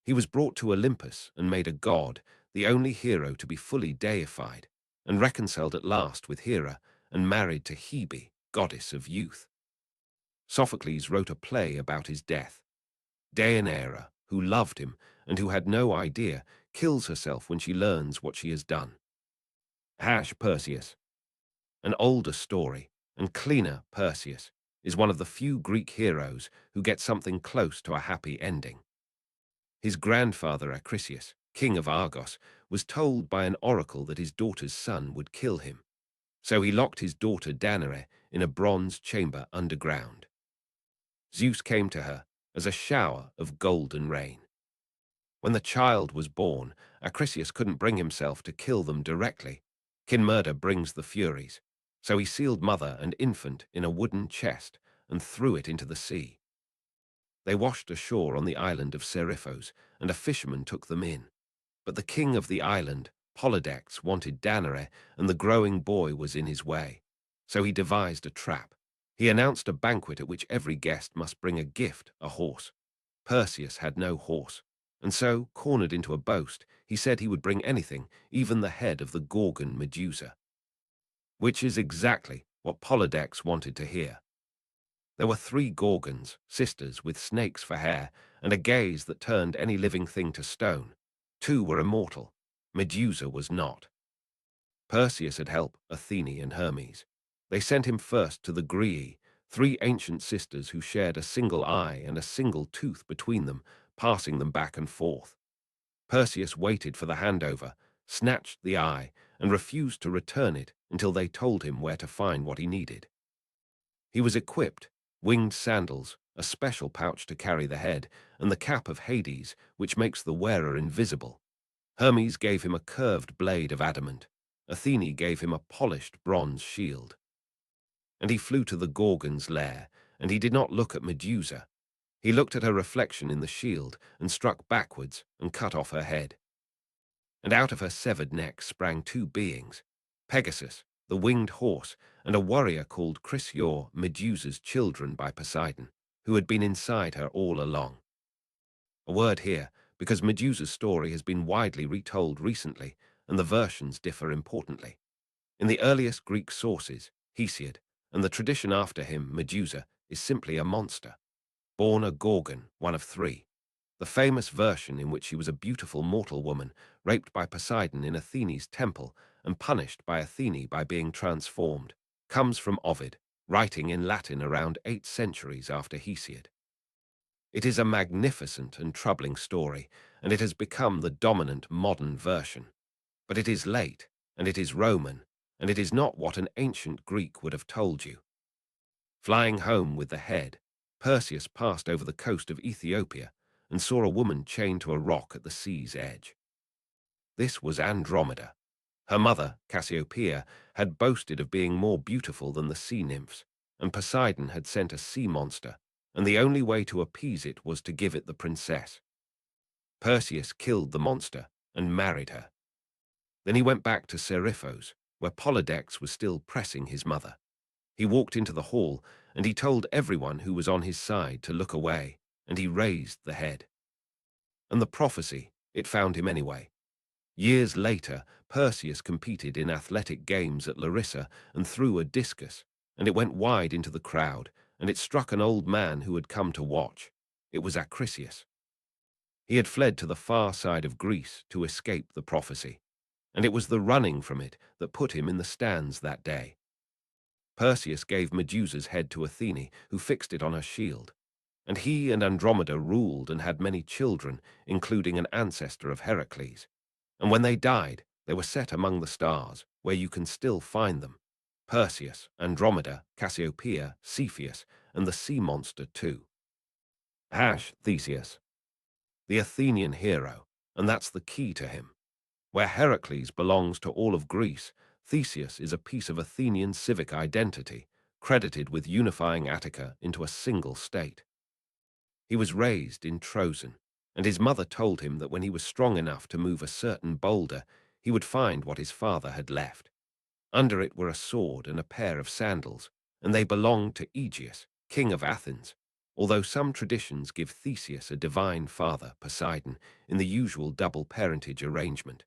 Speaker 1: He was brought to Olympus and made a god, the only hero to be fully deified, and reconciled at last with Hera, and married to Hebe, goddess of youth. Sophocles wrote a play about his death. Deianira, who loved him and who had no idea, kills herself when she learns what she has done. Perseus. An older story, and cleaner Perseus, is one of the few Greek heroes who get something close to a happy ending. His grandfather Acrisius, king of Argos, was told by an oracle that his daughter's son would kill him. So he locked his daughter Danae in a bronze chamber underground. Zeus came to her as a shower of golden rain. When the child was born, Acrisius couldn't bring himself to kill them directly. Kin murder brings the Furies. So he sealed mother and infant in a wooden chest and threw it into the sea. They washed ashore on the island of Seriphos, and a fisherman took them in. But the king of the island, Polydectes, wanted Danae, and the growing boy was in his way. So he devised a trap. He announced a banquet at which every guest must bring a gift, a horse. Perseus had no horse, and so, cornered into a boast, he said he would bring anything, even the head of the Gorgon Medusa. Which is exactly what Polydectes wanted to hear. There were 3 Gorgons, sisters with snakes for hair, and a gaze that turned any living thing to stone. 2 were immortal. Medusa was not. Perseus had helped Athene and Hermes. They sent him first to the Graeae, 3 ancient sisters who shared a single eye and a single tooth between them, passing them back and forth. Perseus waited for the handover, snatched the eye, and refused to return it until they told him where to find what he needed. He was equipped, winged sandals, a special pouch to carry the head, and the cap of Hades, which makes the wearer invisible. Hermes gave him a curved blade of adamant. Athene gave him a polished bronze shield. And he flew to the Gorgon's lair, and he did not look at Medusa. He looked at her reflection in the shield and struck backwards and cut off her head. And out of her severed neck sprang 2 beings, Pegasus, the winged horse, and a warrior called Chrysaor, Medusa's children by Poseidon, who had been inside her all along. A word here, because Medusa's story has been widely retold recently, and the versions differ importantly. In the earliest Greek sources, Hesiod, and the tradition after him, Medusa, is simply a monster, born a Gorgon, one of 3. The famous version in which she was a beautiful mortal woman, raped by Poseidon in Athene's temple and punished by Athene by being transformed, comes from Ovid, writing in Latin around 8 centuries after Hesiod. It is a magnificent and troubling story, and it has become the dominant modern version. But it is late, and it is Roman, and it is not what an ancient Greek would have told you. Flying home with the head, Perseus passed over the coast of Ethiopia and saw a woman chained to a rock at the sea's edge. This was Andromeda. Her mother, Cassiopeia, had boasted of being more beautiful than the sea nymphs, and Poseidon had sent a sea monster, and the only way to appease it was to give it the princess. Perseus killed the monster and married her. Then he went back to Seriphos, where Polydectes was still pressing his mother. He walked into the hall, and he told everyone who was on his side to look away, and he raised the head. And the prophecy, it found him anyway. Years later, Perseus competed in athletic games at Larissa and threw a discus, and it went wide into the crowd, and it struck an old man who had come to watch. It was Acrisius. He had fled to the far side of Greece to escape the prophecy, and it was the running from it that put him in the stands that day. Perseus gave Medusa's head to Athene, who fixed it on her shield, and he and Andromeda ruled and had many children, including an ancestor of Heracles. And when they died, they were set among the stars, where you can still find them: Perseus, Andromeda, Cassiopeia, Cepheus, and the sea monster too. Theseus, the Athenian hero, and that's the key to him. Where Heracles belongs to all of Greece, Theseus is a piece of Athenian civic identity, credited with unifying Attica into a single state. He was raised in Troezen, and his mother told him that when he was strong enough to move a certain boulder, he would find what his father had left. Under it were a sword and a pair of sandals, and they belonged to Aegeus, king of Athens, although some traditions give Theseus a divine father, Poseidon, in the usual double parentage arrangement.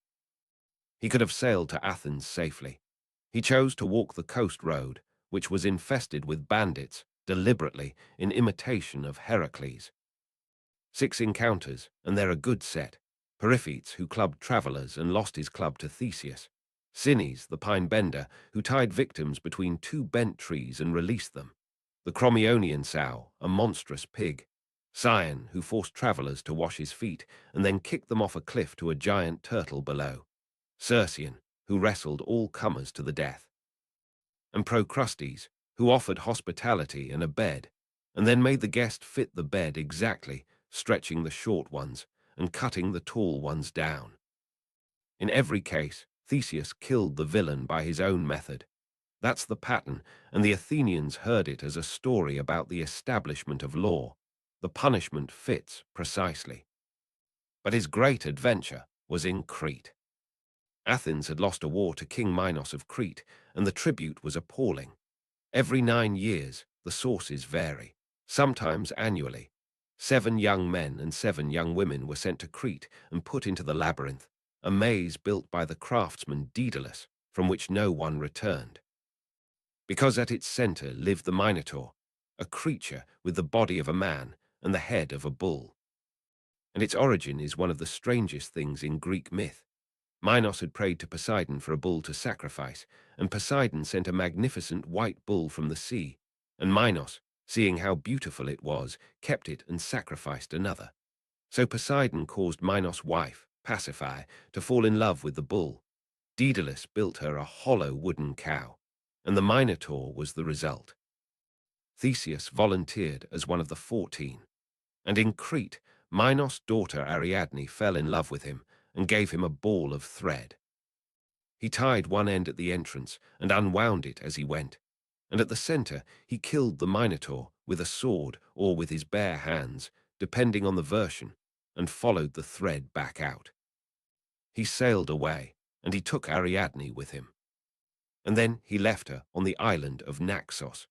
Speaker 1: He could have sailed to Athens safely. He chose to walk the coast road, which was infested with bandits, deliberately, in imitation of Heracles. 6 encounters, and they're a good set. Periphetes, who clubbed travelers and lost his club to Theseus. Cines, the pine bender, who tied victims between 2 bent trees and released them. the Crommyonian sow, a monstrous pig, Scion, who forced travelers to wash his feet and then kicked them off a cliff to a giant turtle below, Circean, who wrestled all comers to the death, and Procrustes, who offered hospitality and a bed, and then made the guest fit the bed exactly, stretching the short ones and cutting the tall ones down. In every case, Theseus killed the villain by his own method. That's the pattern, and the Athenians heard it as a story about the establishment of law. The punishment fits precisely. But his great adventure was in Crete. Athens had lost a war to King Minos of Crete, and the tribute was appalling. Every 9 years, the sources vary, sometimes annually. 7 young men and 7 young women were sent to Crete and put into the labyrinth, a maze built by the craftsman Daedalus, from which no one returned. Because at its center lived the Minotaur, a creature with the body of a man and the head of a bull. And its origin is one of the strangest things in Greek myth. Minos had prayed to Poseidon for a bull to sacrifice, and Poseidon sent a magnificent white bull from the sea, and Minos, seeing how beautiful it was, kept it and sacrificed another. So Poseidon caused Minos' wife, Pasiphae, to fall in love with the bull. Daedalus built her a hollow wooden cow, and the Minotaur was the result. Theseus volunteered as one of the 14, and in Crete, Minos' daughter Ariadne fell in love with him and gave him a ball of thread. He tied one end at the entrance and unwound it as he went, and at the center he killed the Minotaur with a sword or with his bare hands, depending on the version, and followed the thread back out. He sailed away, and he took Ariadne with him. And then he left her on the island of Naxos.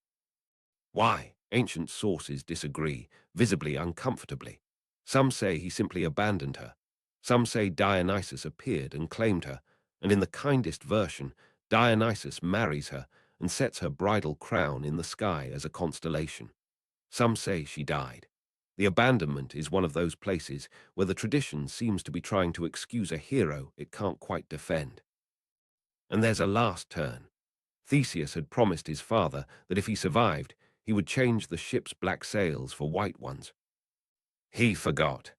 Speaker 1: Why? Ancient sources disagree, visibly uncomfortably. Some say he simply abandoned her. Some say Dionysus appeared and claimed her, and in the kindest version, Dionysus marries her and sets her bridal crown in the sky as a constellation. Some say she died. The abandonment is one of those places where the tradition seems to be trying to excuse a hero it can't quite defend. And there's a last turn. Theseus had promised his father that if he survived, he would change the ship's black sails for white ones. He forgot.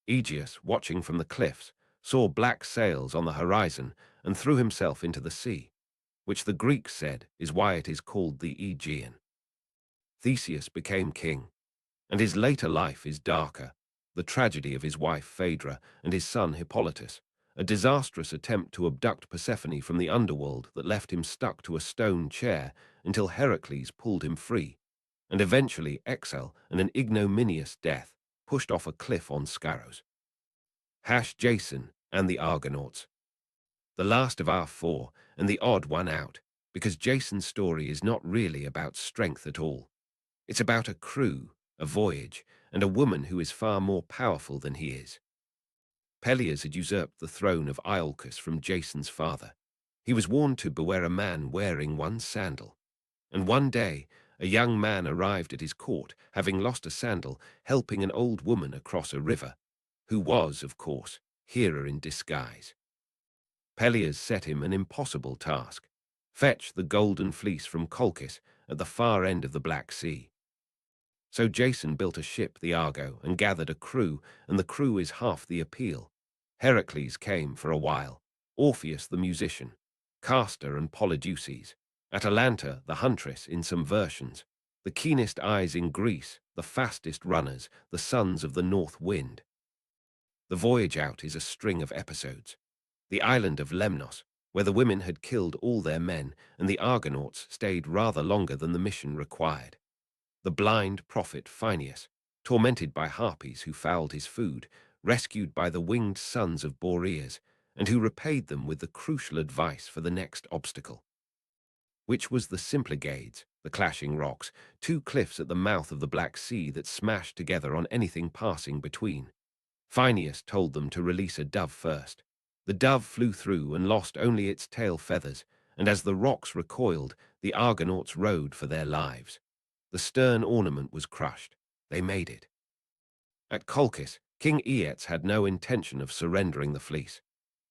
Speaker 1: Aegeus, watching from the cliffs, saw black sails on the horizon and threw himself into the sea, which the Greeks said is why it is called the Aegean. Theseus became king, and his later life is darker, the tragedy of his wife Phaedra and his son Hippolytus, a disastrous attempt to abduct Persephone from the underworld that left him stuck to a stone chair until Heracles pulled him free, and eventually exile and an ignominious death, pushed off a cliff on Scaros. Jason and the Argonauts. The last of our 4, and the odd one out, because Jason's story is not really about strength at all. It's about a crew, a voyage, and a woman who is far more powerful than he is. Peleus had usurped the throne of Iolcus from Jason's father. He was warned to beware a man wearing one sandal. And one day, a young man arrived at his court, having lost a sandal, helping an old woman across a river, who was, of course, Hera in disguise. Peleus set him an impossible task: fetch the golden fleece from Colchis at the far end of the Black Sea. So Jason built a ship, the Argo, and gathered a crew, and the crew is half the appeal. Heracles came for a while, Orpheus the musician, Castor and Polydeuces, Atalanta the huntress in some versions, the keenest eyes in Greece, the fastest runners, the sons of the north wind. The voyage out is a string of episodes. The island of Lemnos, where the women had killed all their men, and the Argonauts stayed rather longer than the mission required. The blind prophet Phineus, tormented by harpies who fouled his food, rescued by the winged sons of Boreas, and who repaid them with the crucial advice for the next obstacle, which was the Symplegades, the clashing rocks, 2 cliffs at the mouth of the Black Sea that smashed together on anything passing between. Phineus told them to release a dove first. The dove flew through and lost only its tail feathers, and as the rocks recoiled, the Argonauts rode for their lives. The stern ornament was crushed. They made it. At Colchis, King Aeetes had no intention of surrendering the fleece.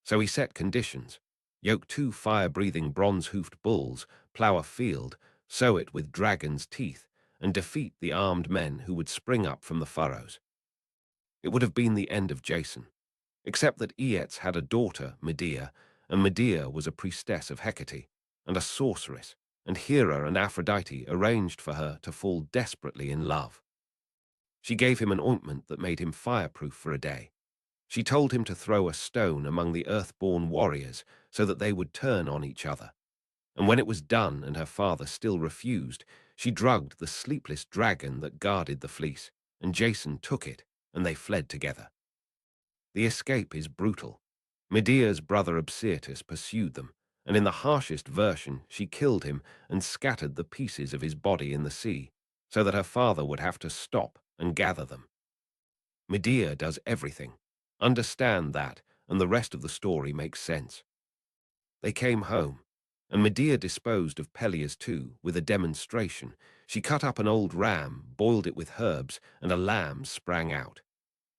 Speaker 1: So he set conditions: yoke 2 fire-breathing bronze-hoofed bulls, plough a field, sow it with dragon's teeth, and defeat the armed men who would spring up from the furrows. It would have been the end of Jason, except that Aeetes had a daughter, Medea, and Medea was a priestess of Hecate and a sorceress, and Hera and Aphrodite arranged for her to fall desperately in love. She gave him an ointment that made him fireproof for a day. She told him to throw a stone among the earth-born warriors so that they would turn on each other. And when it was done and her father still refused, she drugged the sleepless dragon that guarded the fleece, and Jason took it, and they fled together. The escape is brutal. Medea's brother Absyrtus pursued them, and in the harshest version she killed him and scattered the pieces of his body in the sea, so that her father would have to stop and gather them. Medea does everything. Understand that, and the rest of the story makes sense. They came home, and Medea disposed of Peleus too, with a demonstration. She cut up an old ram, boiled it with herbs, and a lamb sprang out.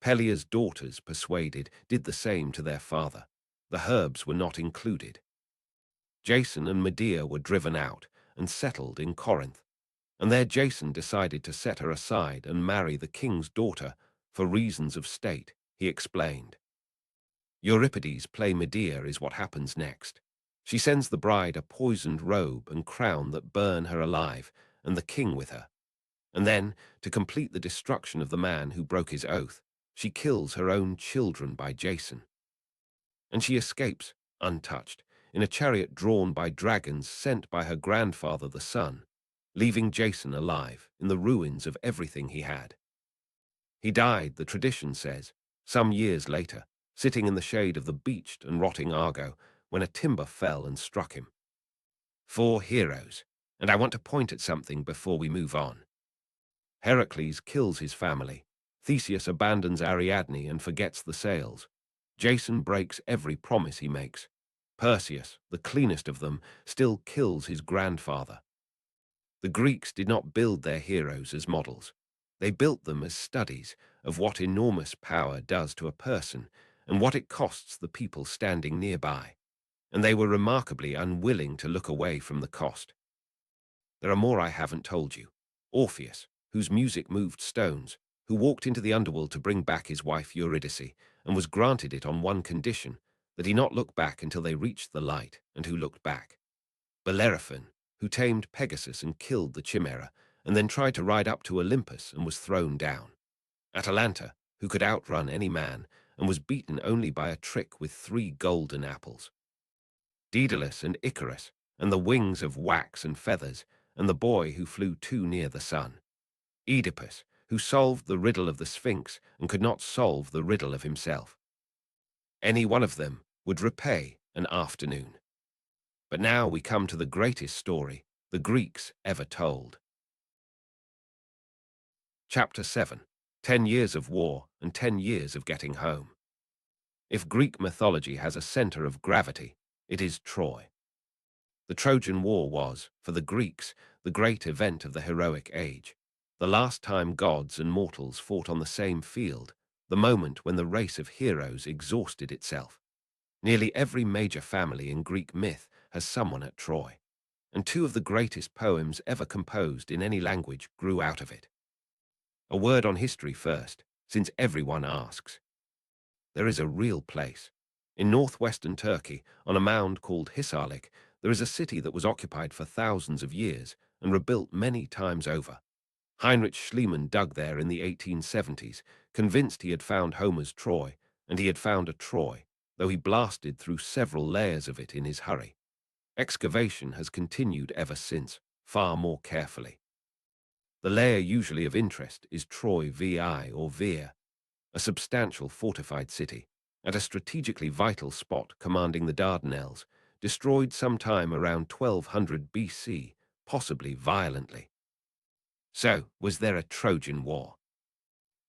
Speaker 1: Peleus' daughters, persuaded, did the same to their father. The herbs were not included. Jason and Medea were driven out and settled in Corinth, and there Jason decided to set her aside and marry the king's daughter for reasons of state, he explained. Euripides' play Medea is what happens next. She sends the bride a poisoned robe and crown that burn her alive, and the king with her. And then, to complete the destruction of the man who broke his oath, she kills her own children by Jason. And she escapes, untouched, in a chariot drawn by dragons sent by her grandfather the sun, leaving Jason alive in the ruins of everything he had. He died, the tradition says, some years later, sitting in the shade of the beached and rotting Argo, when a timber fell and struck him. 4 heroes, and I want to point at something before we move on. Heracles kills his family. Theseus abandons Ariadne and forgets the sails. Jason breaks every promise he makes. Perseus, the cleanest of them, still kills his grandfather. The Greeks did not build their heroes as models. They built them as studies of what enormous power does to a person and what it costs the people standing nearby, and they were remarkably unwilling to look away from the cost. There are more I haven't told you. Orpheus, whose music moved stones, who walked into the underworld to bring back his wife Eurydice, and was granted it on one condition, that he not look back until they reached the light, and who looked back. Bellerophon, who tamed Pegasus and killed the Chimera, and then tried to ride up to Olympus and was thrown down. Atalanta, who could outrun any man, and was beaten only by a trick with 3 golden apples. Daedalus and Icarus, and the wings of wax and feathers, and the boy who flew too near the sun. Oedipus, who solved the riddle of the Sphinx and could not solve the riddle of himself. Any one of them would repay an afternoon. But now we come to the greatest story the Greeks ever told. Chapter 7. 10 years of war and 10 years of getting home. If Greek mythology has a center of gravity, it is Troy. The Trojan War was, for the Greeks, the great event of the heroic age, the last time gods and mortals fought on the same field, the moment when the race of heroes exhausted itself. Nearly every major family in Greek myth has someone at Troy, and 2 of the greatest poems ever composed in any language grew out of it. A word on history first, since everyone asks. There is a real place. In northwestern Turkey, on a mound called Hisarlik, there is a city that was occupied for thousands of years and rebuilt many times over. Heinrich Schliemann dug there in the 1870s, convinced he had found Homer's Troy, and he had found a Troy, though he blasted through several layers of it in his hurry. Excavation has continued ever since, far more carefully. The layer usually of interest is Troy VI or Veer, a substantial fortified city, at a strategically vital spot commanding the Dardanelles, destroyed sometime around 1200 BC, possibly violently. So, was there a Trojan War?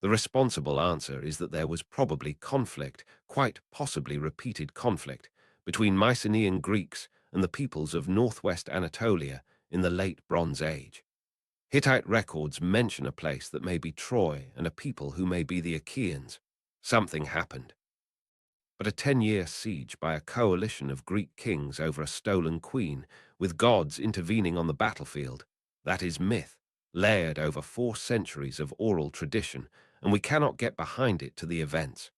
Speaker 1: The responsible answer is that there was probably conflict, quite possibly repeated conflict, between Mycenaean Greeks and the peoples of northwest Anatolia in the late Bronze Age. Hittite records mention a place that may be Troy and a people who may be the Achaeans. Something happened. But a 10-year siege by a coalition of Greek kings over a stolen queen, with gods intervening on the battlefield, that is myth, layered over 4 centuries of oral tradition, and we cannot get behind it to the events.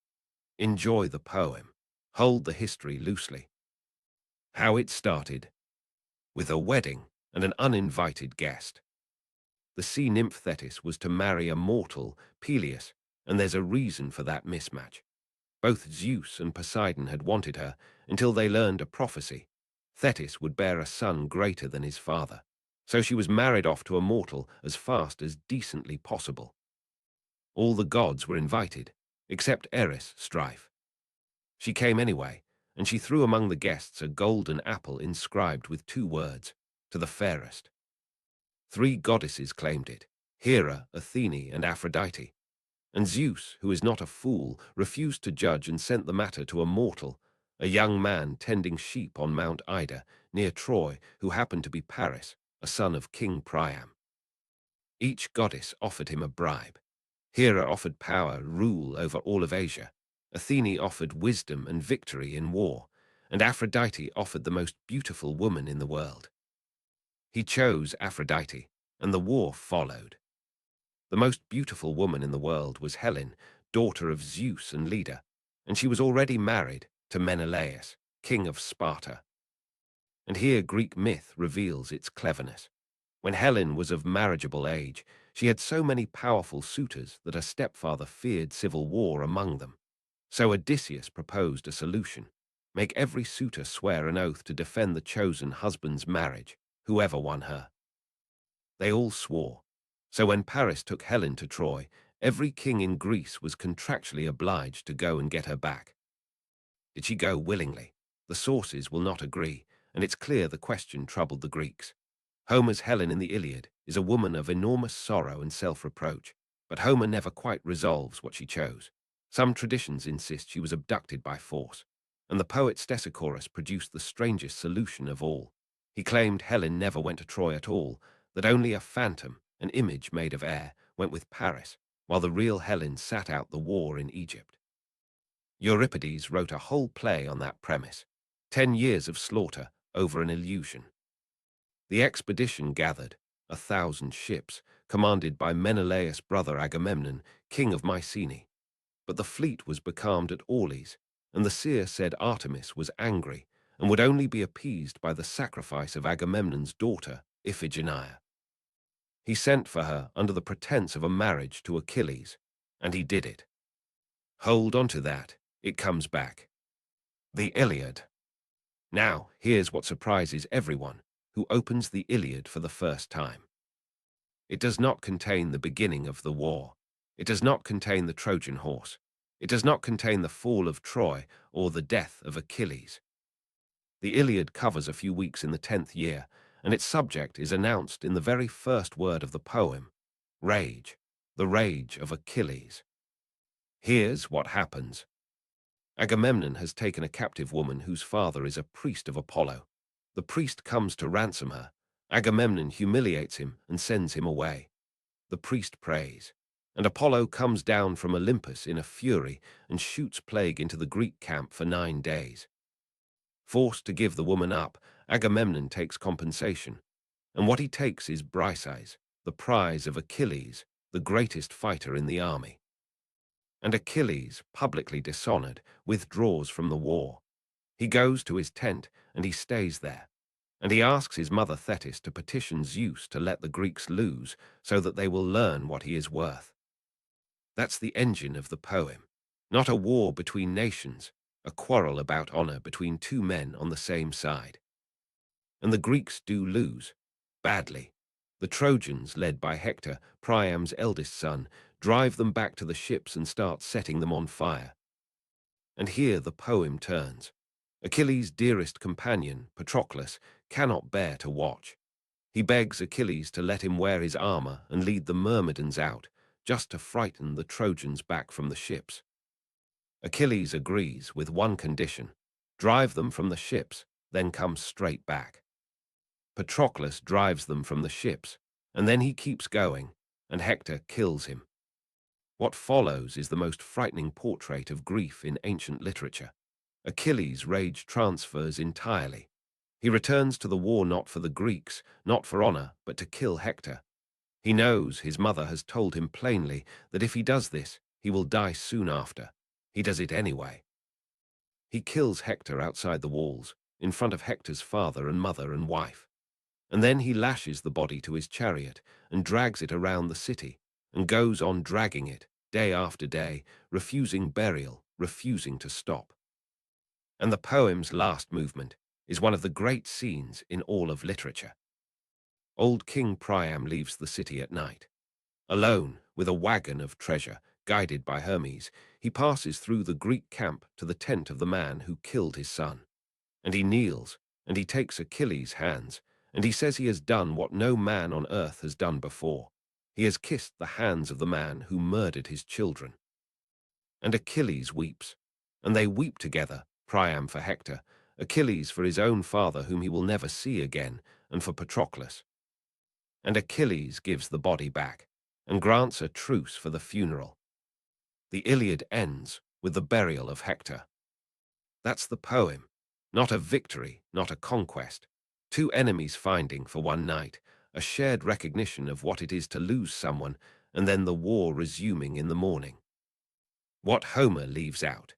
Speaker 1: Enjoy the poem. Hold the history loosely. How it started. With a wedding and an uninvited guest. The sea nymph Thetis was to marry a mortal, Peleus, and there's a reason for that mismatch. Both Zeus and Poseidon had wanted her until they learned a prophecy. Thetis would bear a son greater than his father, so she was married off to a mortal as fast as decently possible. All the gods were invited, except Eris Strife. She came anyway, and she threw among the guests a golden apple inscribed with 2 words, "To the fairest." 3 goddesses claimed it, Hera, Athene, and Aphrodite. And Zeus, who is not a fool, refused to judge and sent the matter to a mortal, a young man tending sheep on Mount Ida, near Troy, who happened to be Paris, a son of King Priam. Each goddess offered him a bribe. Hera offered power, rule over all of Asia. Athene offered wisdom and victory in war, and Aphrodite offered the most beautiful woman in the world. He chose Aphrodite, and the war followed. The most beautiful woman in the world was Helen, daughter of Zeus and Leda, and she was already married to Menelaus, king of Sparta. And here Greek myth reveals its cleverness. When Helen was of marriageable age, she had so many powerful suitors that her stepfather feared civil war among them. So Odysseus proposed a solution. Make every suitor swear an oath to defend the chosen husband's marriage, whoever won her. They all swore. So when Paris took Helen to Troy, every king in Greece was contractually obliged to go and get her back. Did she go willingly? The sources will not agree, and it's clear the question troubled the Greeks. Homer's Helen in the Iliad is a woman of enormous sorrow and self-reproach, but Homer never quite resolves what she chose. Some traditions insist she was abducted by force, and the poet Stesichorus produced the strangest solution of all. He claimed Helen never went to Troy at all, that only a phantom, an image made of air, went with Paris, while the real Helen sat out the war in Egypt. Euripides wrote a whole play on that premise, 10 years of slaughter over an illusion. The expedition gathered 1,000 ships, commanded by Menelaus' brother Agamemnon, king of Mycenae. But the fleet was becalmed at Aulis, and the seer said Artemis was angry and would only be appeased by the sacrifice of Agamemnon's daughter, Iphigenia. He sent for her under the pretense of a marriage to Achilles, and he did it. Hold on to that, it comes back. The Iliad. Now, here's what surprises everyone who opens the Iliad for the first time. It does not contain the beginning of the war. It does not contain the Trojan horse. It does not contain the fall of Troy or the death of Achilles. The Iliad covers a few weeks in the 10th year, and its subject is announced in the very first word of the poem, rage, the rage of Achilles. Here's what happens. Agamemnon has taken a captive woman whose father is a priest of Apollo. The priest comes to ransom her. Agamemnon humiliates him and sends him away. The priest prays, and Apollo comes down from Olympus in a fury and shoots plague into the Greek camp for 9 days. Forced to give the woman up, Agamemnon takes compensation, and what he takes is Briseis, the prize of Achilles, the greatest fighter in the army. And Achilles, publicly dishonored, withdraws from the war. He goes to his tent, and he stays there. And he asks his mother Thetis to petition Zeus to let the Greeks lose so that they will learn what he is worth. That's the engine of the poem. Not a war between nations, a quarrel about honor between 2 men on the same side. And the Greeks do lose, badly. The Trojans, led by Hector, Priam's eldest son, drive them back to the ships and start setting them on fire. And here the poem turns. Achilles' dearest companion, Patroclus, cannot bear to watch. He begs Achilles to let him wear his armor and lead the Myrmidons out, just to frighten the Trojans back from the ships. Achilles agrees with one condition: drive them from the ships, then come straight back. Patroclus drives them from the ships, and then he keeps going, and Hector kills him. What follows is the most frightening portrait of grief in ancient literature. Achilles' rage transfers entirely. He returns to the war not for the Greeks, not for honor, but to kill Hector. He knows his mother has told him plainly that if he does this, he will die soon after. He does it anyway. He kills Hector outside the walls, in front of Hector's father and mother and wife. And then he lashes the body to his chariot and drags it around the city, and goes on dragging it, day after day, refusing burial, refusing to stop. And the poem's last movement is one of the great scenes in all of literature. Old King Priam leaves the city at night. Alone, with a wagon of treasure, guided by Hermes, he passes through the Greek camp to the tent of the man who killed his son. And he kneels, and he takes Achilles' hands, and he says he has done what no man on earth has done before. He has kissed the hands of the man who murdered his children. And Achilles weeps, and they weep together, Priam for Hector, Achilles for his own father whom he will never see again, and for Patroclus. And Achilles gives the body back, and grants a truce for the funeral. The Iliad ends with the burial of Hector. That's the poem. Not a victory, not a conquest. Two enemies finding for one night, a shared recognition of what it is to lose someone, and then the war resuming in the morning. What Homer leaves out.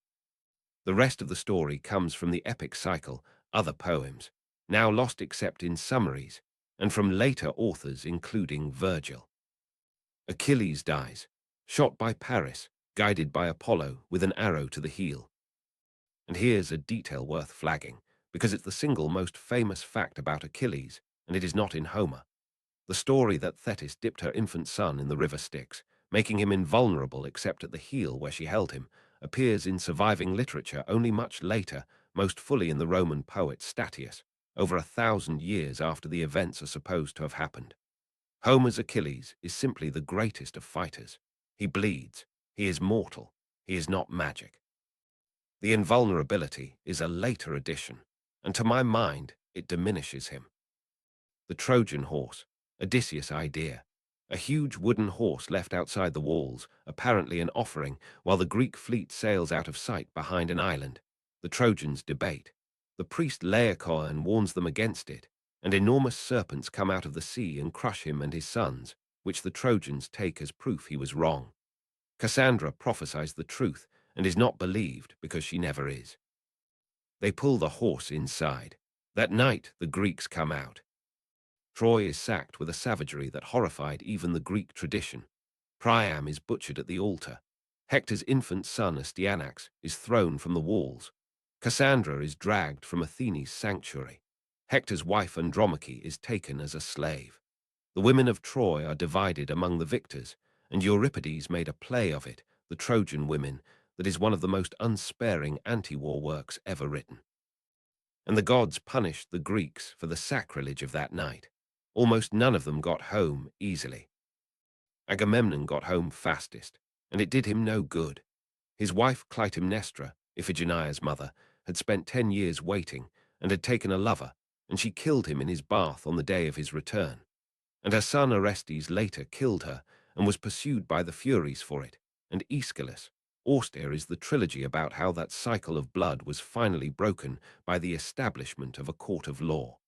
Speaker 1: The rest of the story comes from the epic cycle, other poems, now lost except in summaries, and from later authors including Virgil. Achilles dies, shot by Paris, guided by Apollo with an arrow to the heel. And here's a detail worth flagging, because it's the single most famous fact about Achilles, and it is not in Homer. The story that Thetis dipped her infant son in the river Styx, making him invulnerable except at the heel where she held him, appears in surviving literature only much later, most fully in the Roman poet Statius, over 1,000 years after the events are supposed to have happened. Homer's Achilles is simply the greatest of fighters. He bleeds. He is mortal. He is not magic. The invulnerability is a later addition, and to my mind, it diminishes him. The Trojan horse, Odysseus' idea, a huge wooden horse left outside the walls, apparently an offering, while the Greek fleet sails out of sight behind an island. The Trojans debate. The priest Laocoon warns them against it, and enormous serpents come out of the sea and crush him and his sons, which the Trojans take as proof he was wrong. Cassandra prophesies the truth and is not believed because she never is. They pull the horse inside. That night the Greeks come out. Troy is sacked with a savagery that horrified even the Greek tradition. Priam is butchered at the altar. Hector's infant son Astyanax is thrown from the walls. Cassandra is dragged from Athene's sanctuary. Hector's wife Andromache is taken as a slave. The women of Troy are divided among the victors, and Euripides made a play of it, the Trojan women, that is one of the most unsparing anti-war works ever written. And the gods punished the Greeks for the sacrilege of that night. Almost none of them got home easily. Agamemnon got home fastest, and it did him no good. His wife Clytemnestra, Iphigenia's mother, had spent 10 years waiting and had taken a lover, and she killed him in his bath on the day of his return. And her son Orestes later killed her and was pursued by the Furies for it, and Aeschylus. Austere is the trilogy about how that cycle of blood was finally broken by the establishment of a court of law.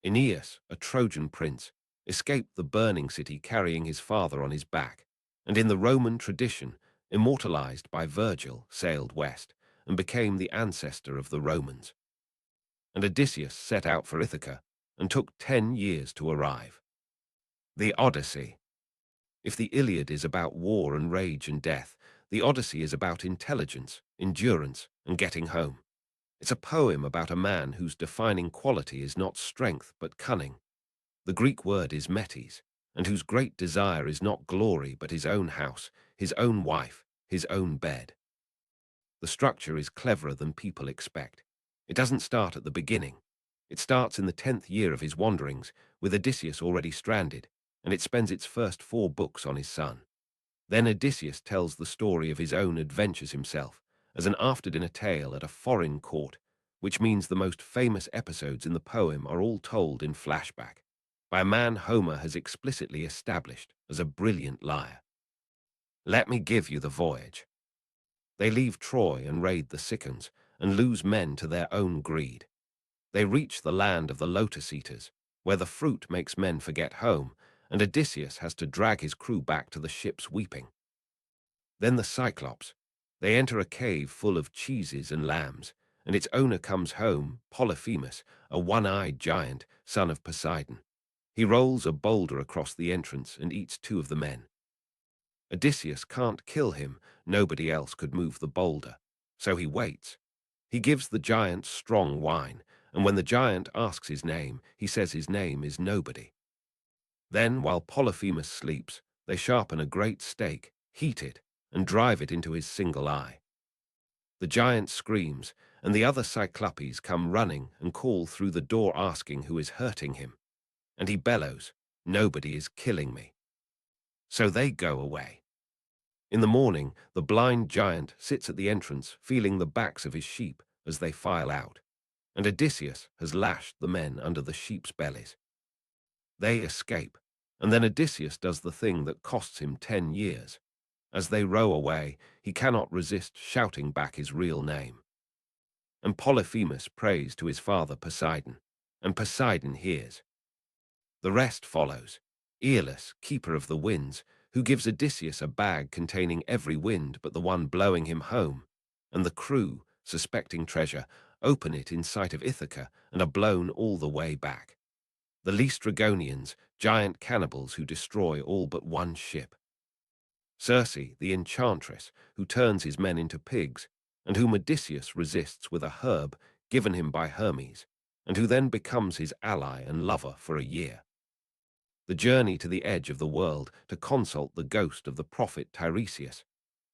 Speaker 1: Aeneas, a Trojan prince, escaped the burning city carrying his father on his back, and in the Roman tradition, immortalized by Virgil, sailed west and became the ancestor of the Romans. And Odysseus set out for Ithaca and took 10 years to arrive. The Odyssey. If the Iliad is about war and rage and death, the Odyssey is about intelligence, endurance, and getting home. It's a poem about a man whose defining quality is not strength but cunning. The Greek word is metes, and whose great desire is not glory but his own house, his own wife, his own bed. The structure is cleverer than people expect. It doesn't start at the beginning. It starts in the 10th year of his wanderings, with Odysseus already stranded, and it spends its first 4 books on his son. Then Odysseus tells the story of his own adventures himself, as an after-dinner tale at a foreign court, which means the most famous episodes in the poem are all told in flashback, by a man Homer has explicitly established as a brilliant liar. Let me give you the voyage. They leave Troy and raid the Cicons, and lose men to their own greed. They reach the land of the Lotus Eaters, where the fruit makes men forget home, and Odysseus has to drag his crew back to the ships weeping. Then the Cyclops. They enter a cave full of cheeses and lambs, and its owner comes home, Polyphemus, a one-eyed giant, son of Poseidon. He rolls a boulder across the entrance and eats 2 of the men. Odysseus can't kill him, nobody else could move the boulder, so he waits. He gives the giant strong wine, and when the giant asks his name, he says his name is Nobody. Then, while Polyphemus sleeps, they sharpen a great stake, heat it, and drive it into his single eye. The giant screams, and the other Cyclopes come running and call through the door asking who is hurting him. And he bellows, "Nobody is killing me." So they go away. In the morning, the blind giant sits at the entrance, feeling the backs of his sheep as they file out, and Odysseus has lashed the men under the sheep's bellies. They escape, and then Odysseus does the thing that costs him 10 years. As they row away, he cannot resist shouting back his real name. And Polyphemus prays to his father Poseidon, and Poseidon hears. The rest follows. Aeolus, keeper of the winds, who gives Odysseus a bag containing every wind but the one blowing him home, and the crew, suspecting treasure, open it in sight of Ithaca and are blown all the way back. The Laestrygonians, giant cannibals who destroy all but one ship. Circe, the enchantress, who turns his men into pigs, and whom Odysseus resists with a herb given him by Hermes, and who then becomes his ally and lover for a year. The journey to the edge of the world to consult the ghost of the prophet Tiresias,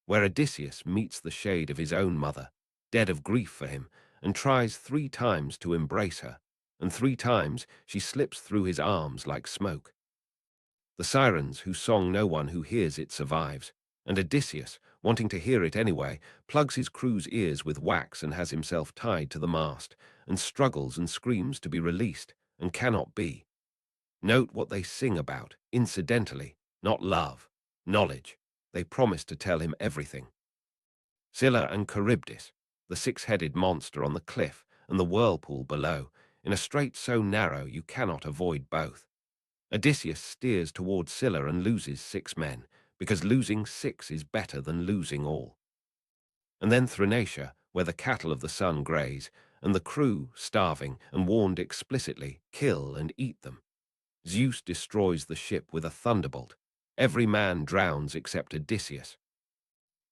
Speaker 1: where Odysseus meets the shade of his own mother, dead of grief for him, and tries 3 times to embrace her, and 3 times she slips through his arms like smoke. The sirens, whose song no one who hears it survives, and Odysseus, wanting to hear it anyway, plugs his crew's ears with wax and has himself tied to the mast, and struggles and screams to be released, and cannot be. Note what they sing about, incidentally, not love, knowledge. They promise to tell him everything. Scylla and Charybdis, the 6-headed monster on the cliff and the whirlpool below, in a strait so narrow you cannot avoid both. Odysseus steers toward Scylla and loses 6 men, because losing 6 is better than losing all. And then Thrinacia, where the cattle of the sun graze, and the crew, starving and warned explicitly, kill and eat them. Zeus destroys the ship with a thunderbolt. Every man drowns except Odysseus.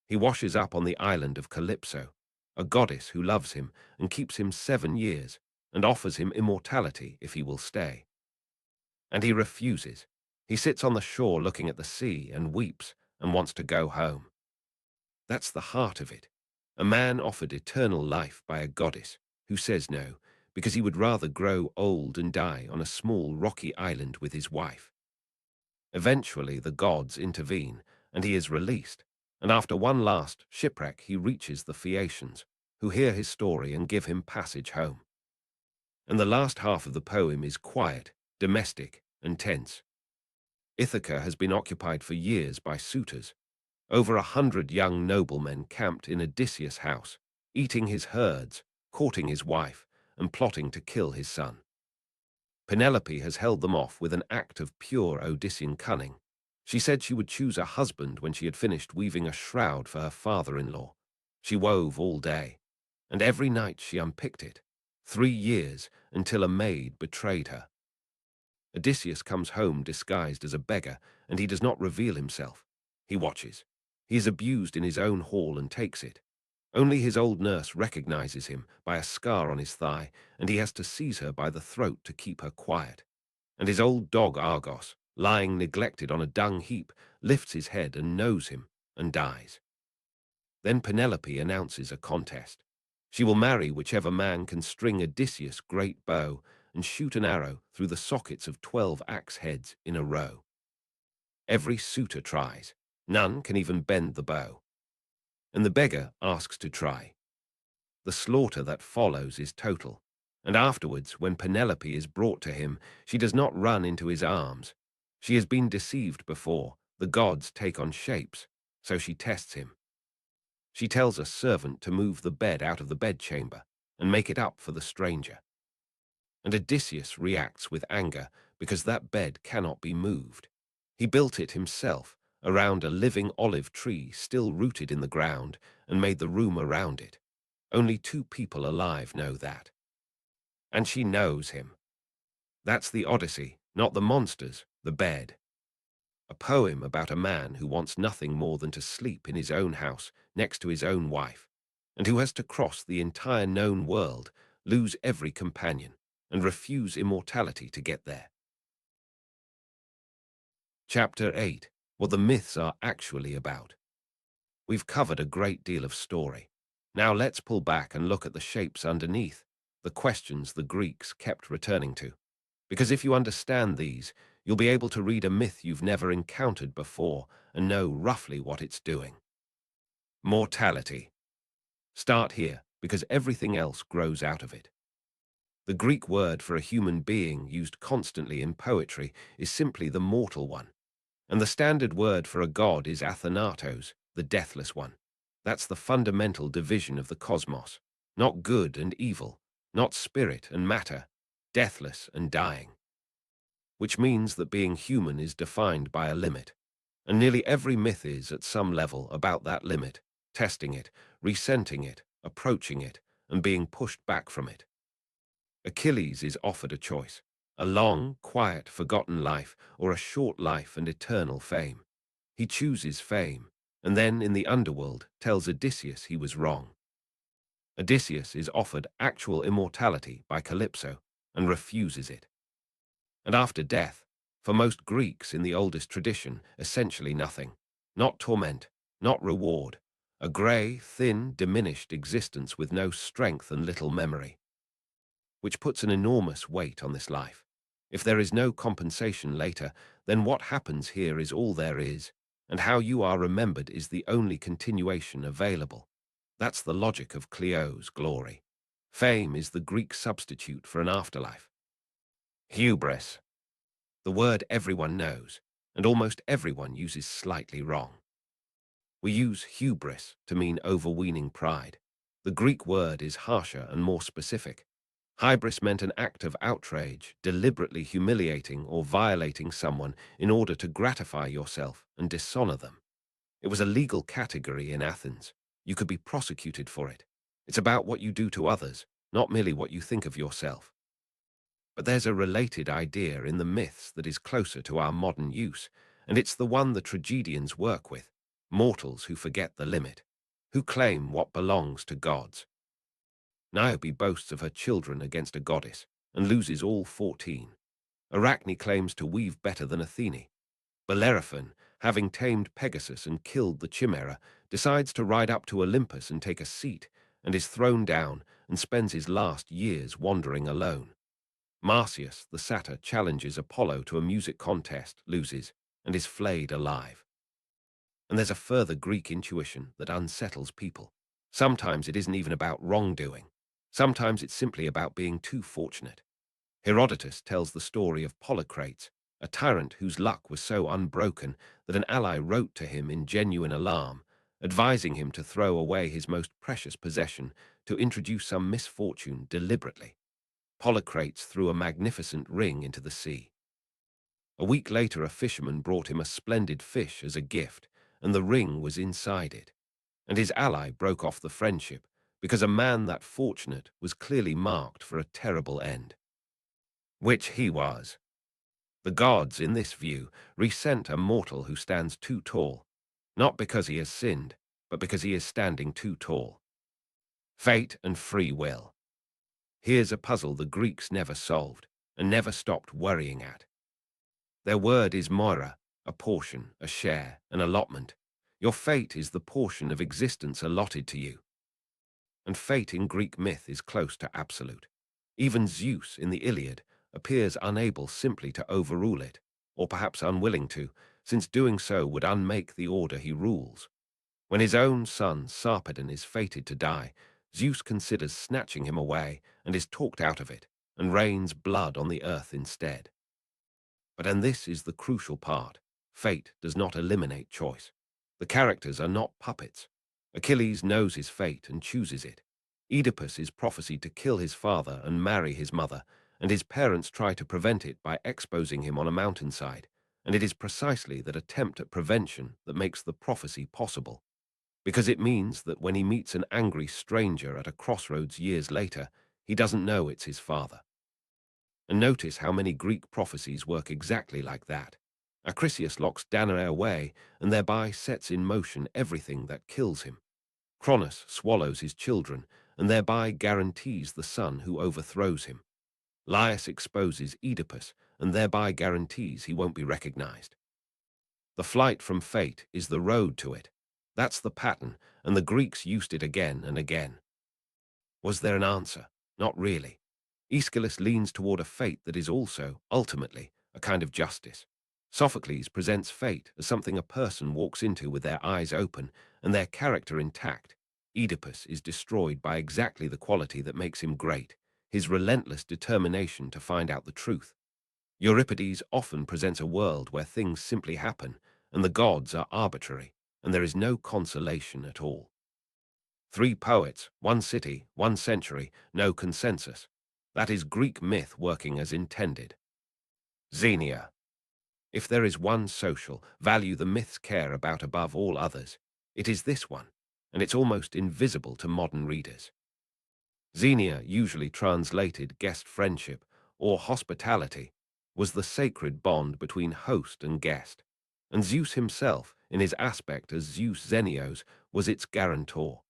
Speaker 1: He washes up on the island of Calypso, a goddess who loves him and keeps him 7 years, and offers him immortality if he will stay. And he refuses. He sits on the shore looking at the sea and weeps and wants to go home. That's the heart of it. A man offered eternal life by a goddess who says no, because he would rather grow old and die on a small rocky island with his wife. Eventually the gods intervene, and he is released, and after one last shipwreck he reaches the Phaeacians, who hear his story and give him passage home. And the last half of the poem is quiet, domestic, and tense. Ithaca has been occupied for years by suitors. Over 100 young noblemen camped in Odysseus' house, eating his herds, courting his wife, and plotting to kill his son. Penelope has held them off with an act of pure Odyssean cunning. She said she would choose a husband when she had finished weaving a shroud for her father-in-law. She wove all day, and every night she unpicked it, 3 years, until a maid betrayed her. Odysseus comes home disguised as a beggar, and he does not reveal himself. He watches. He is abused in his own hall and takes it. Only his old nurse recognizes him by a scar on his thigh, and he has to seize her by the throat to keep her quiet. And his old dog Argos, lying neglected on a dung heap, lifts his head and knows him, and dies. Then Penelope announces a contest. She will marry whichever man can string Odysseus' great bow and shoot an arrow through the sockets of 12 axe heads in a row. Every suitor tries. None can even bend the bow. And the beggar asks to try. The slaughter that follows is total, and afterwards, when Penelope is brought to him, she does not run into his arms. She has been deceived before. The gods take on shapes, so she tests him. She tells a servant to move the bed out of the bedchamber and make it up for the stranger. And Odysseus reacts with anger because that bed cannot be moved. He built it himself around a living olive tree still rooted in the ground and made the room around it. Only 2 people alive know that. And she knows him. That's the Odyssey, not the monsters, the bed. A poem about a man who wants nothing more than to sleep in his own house next to his own wife, and who has to cross the entire known world, lose every companion, and refuse immortality to get there. Chapter 8. What the myths are actually about. We've covered a great deal of story. Now let's pull back and look at the shapes underneath, the questions the Greeks kept returning to. Because if you understand these, you'll be able to read a myth you've never encountered before and know roughly what it's doing. Mortality. Start here, because everything else grows out of it. The Greek word for a human being used constantly in poetry is simply the mortal one. And the standard word for a god is Athanatos, the deathless one. That's the fundamental division of the cosmos. Not good and evil, not spirit and matter, deathless and dying. Which means that being human is defined by a limit. And nearly every myth is, at some level, about that limit, testing it, resenting it, approaching it, and being pushed back from it. Achilles is offered a choice: a long, quiet, forgotten life, or a short life and eternal fame. He chooses fame, and then in the underworld tells Odysseus he was wrong. Odysseus is offered actual immortality by Calypso, and refuses it. And after death, for most Greeks in the oldest tradition, essentially nothing. Not torment, not reward. A grey, thin, diminished existence with no strength and little memory. Which puts an enormous weight on this life. If there is no compensation later, then what happens here is all there is, and how you are remembered is the only continuation available. That's the logic of Clio's glory. Fame is the Greek substitute for an afterlife. Hubris. The word everyone knows, and almost everyone uses slightly wrong. We use hubris to mean overweening pride. The Greek word is harsher and more specific. Hybris meant an act of outrage, deliberately humiliating or violating someone in order to gratify yourself and dishonor them. It was a legal category in Athens. You could be prosecuted for it. It's about what you do to others, not merely what you think of yourself. But there's a related idea in the myths that is closer to our modern use, and it's the one the tragedians work with: mortals who forget the limit, who claim what belongs to gods. Niobe boasts of her children against a goddess, and loses all 14. Arachne claims to weave better than Athene. Bellerophon, having tamed Pegasus and killed the Chimera, decides to ride up to Olympus and take a seat, and is thrown down and spends his last years wandering alone. Marsyas, the satyr, challenges Apollo to a music contest, loses, and is flayed alive. And there's a further Greek intuition that unsettles people. Sometimes it isn't even about wrongdoing. Sometimes it's simply about being too fortunate. Herodotus tells the story of Polycrates, a tyrant whose luck was so unbroken that an ally wrote to him in genuine alarm, advising him to throw away his most precious possession to introduce some misfortune deliberately. Polycrates threw a magnificent ring into the sea. A week later, a fisherman brought him a splendid fish as a gift, and the ring was inside it. And his ally broke off the friendship, because a man that fortunate was clearly marked for a terrible end. Which he was. The gods, in this view, resent a mortal who stands too tall, not because he has sinned, but because he is standing too tall. Fate and free will. Here's a puzzle the Greeks never solved, and never stopped worrying at. Their word is moira, a portion, a share, an allotment. Your fate is the portion of existence allotted to you. And fate in Greek myth is close to absolute. Even Zeus in the Iliad appears unable simply to overrule it, or perhaps unwilling to, since doing so would unmake the order he rules. When his own son Sarpedon is fated to die, Zeus considers snatching him away and is talked out of it, and rains blood on the earth instead. And this is the crucial part: fate does not eliminate choice. The characters are not puppets. Achilles knows his fate and chooses it. Oedipus is prophesied to kill his father and marry his mother, and his parents try to prevent it by exposing him on a mountainside, and it is precisely that attempt at prevention that makes the prophecy possible, because it means that when he meets an angry stranger at a crossroads years later, he doesn't know it's his father. And notice how many Greek prophecies work exactly like that. Acrisius locks Danae away and thereby sets in motion everything that kills him. Cronus swallows his children and thereby guarantees the son who overthrows him. Laius exposes Oedipus and thereby guarantees he won't be recognized. The flight from fate is the road to it. That's the pattern, and the Greeks used it again and again. Was there an answer? Not really. Aeschylus leans toward a fate that is also, ultimately, a kind of justice. Sophocles presents fate as something a person walks into with their eyes open and their character intact. Oedipus is destroyed by exactly the quality that makes him great, his relentless determination to find out the truth. Euripides often presents a world where things simply happen, and the gods are arbitrary, and there is no consolation at all. 3 poets, 1 city, 1 century, no consensus. That is Greek myth working as intended. Xenia. If there is one social value the myths care about above all others, it is this one, and it's almost invisible to modern readers. Xenia, usually translated guest friendship or hospitality, was the sacred bond between host and guest, and Zeus himself, in his aspect as Zeus Xenios, was its guarantor.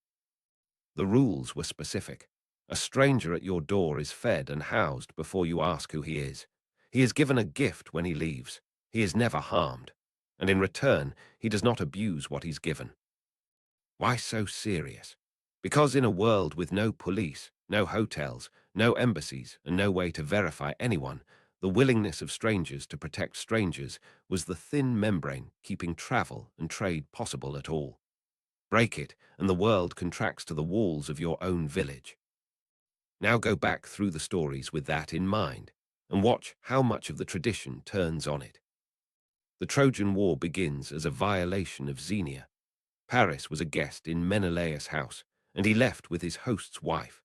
Speaker 1: The rules were specific. A stranger at your door is fed and housed before you ask who he is. He is given a gift when he leaves. He is never harmed, and in return, he does not abuse what he's given. Why so serious? Because in a world with no police, no hotels, no embassies, and no way to verify anyone, the willingness of strangers to protect strangers was the thin membrane keeping travel and trade possible at all. Break it, and the world contracts to the walls of your own village. Now go back through the stories with that in mind, and watch how much of the tradition turns on it. The Trojan War begins as a violation of Xenia. Paris was a guest in Menelaus' house, and he left with his host's wife.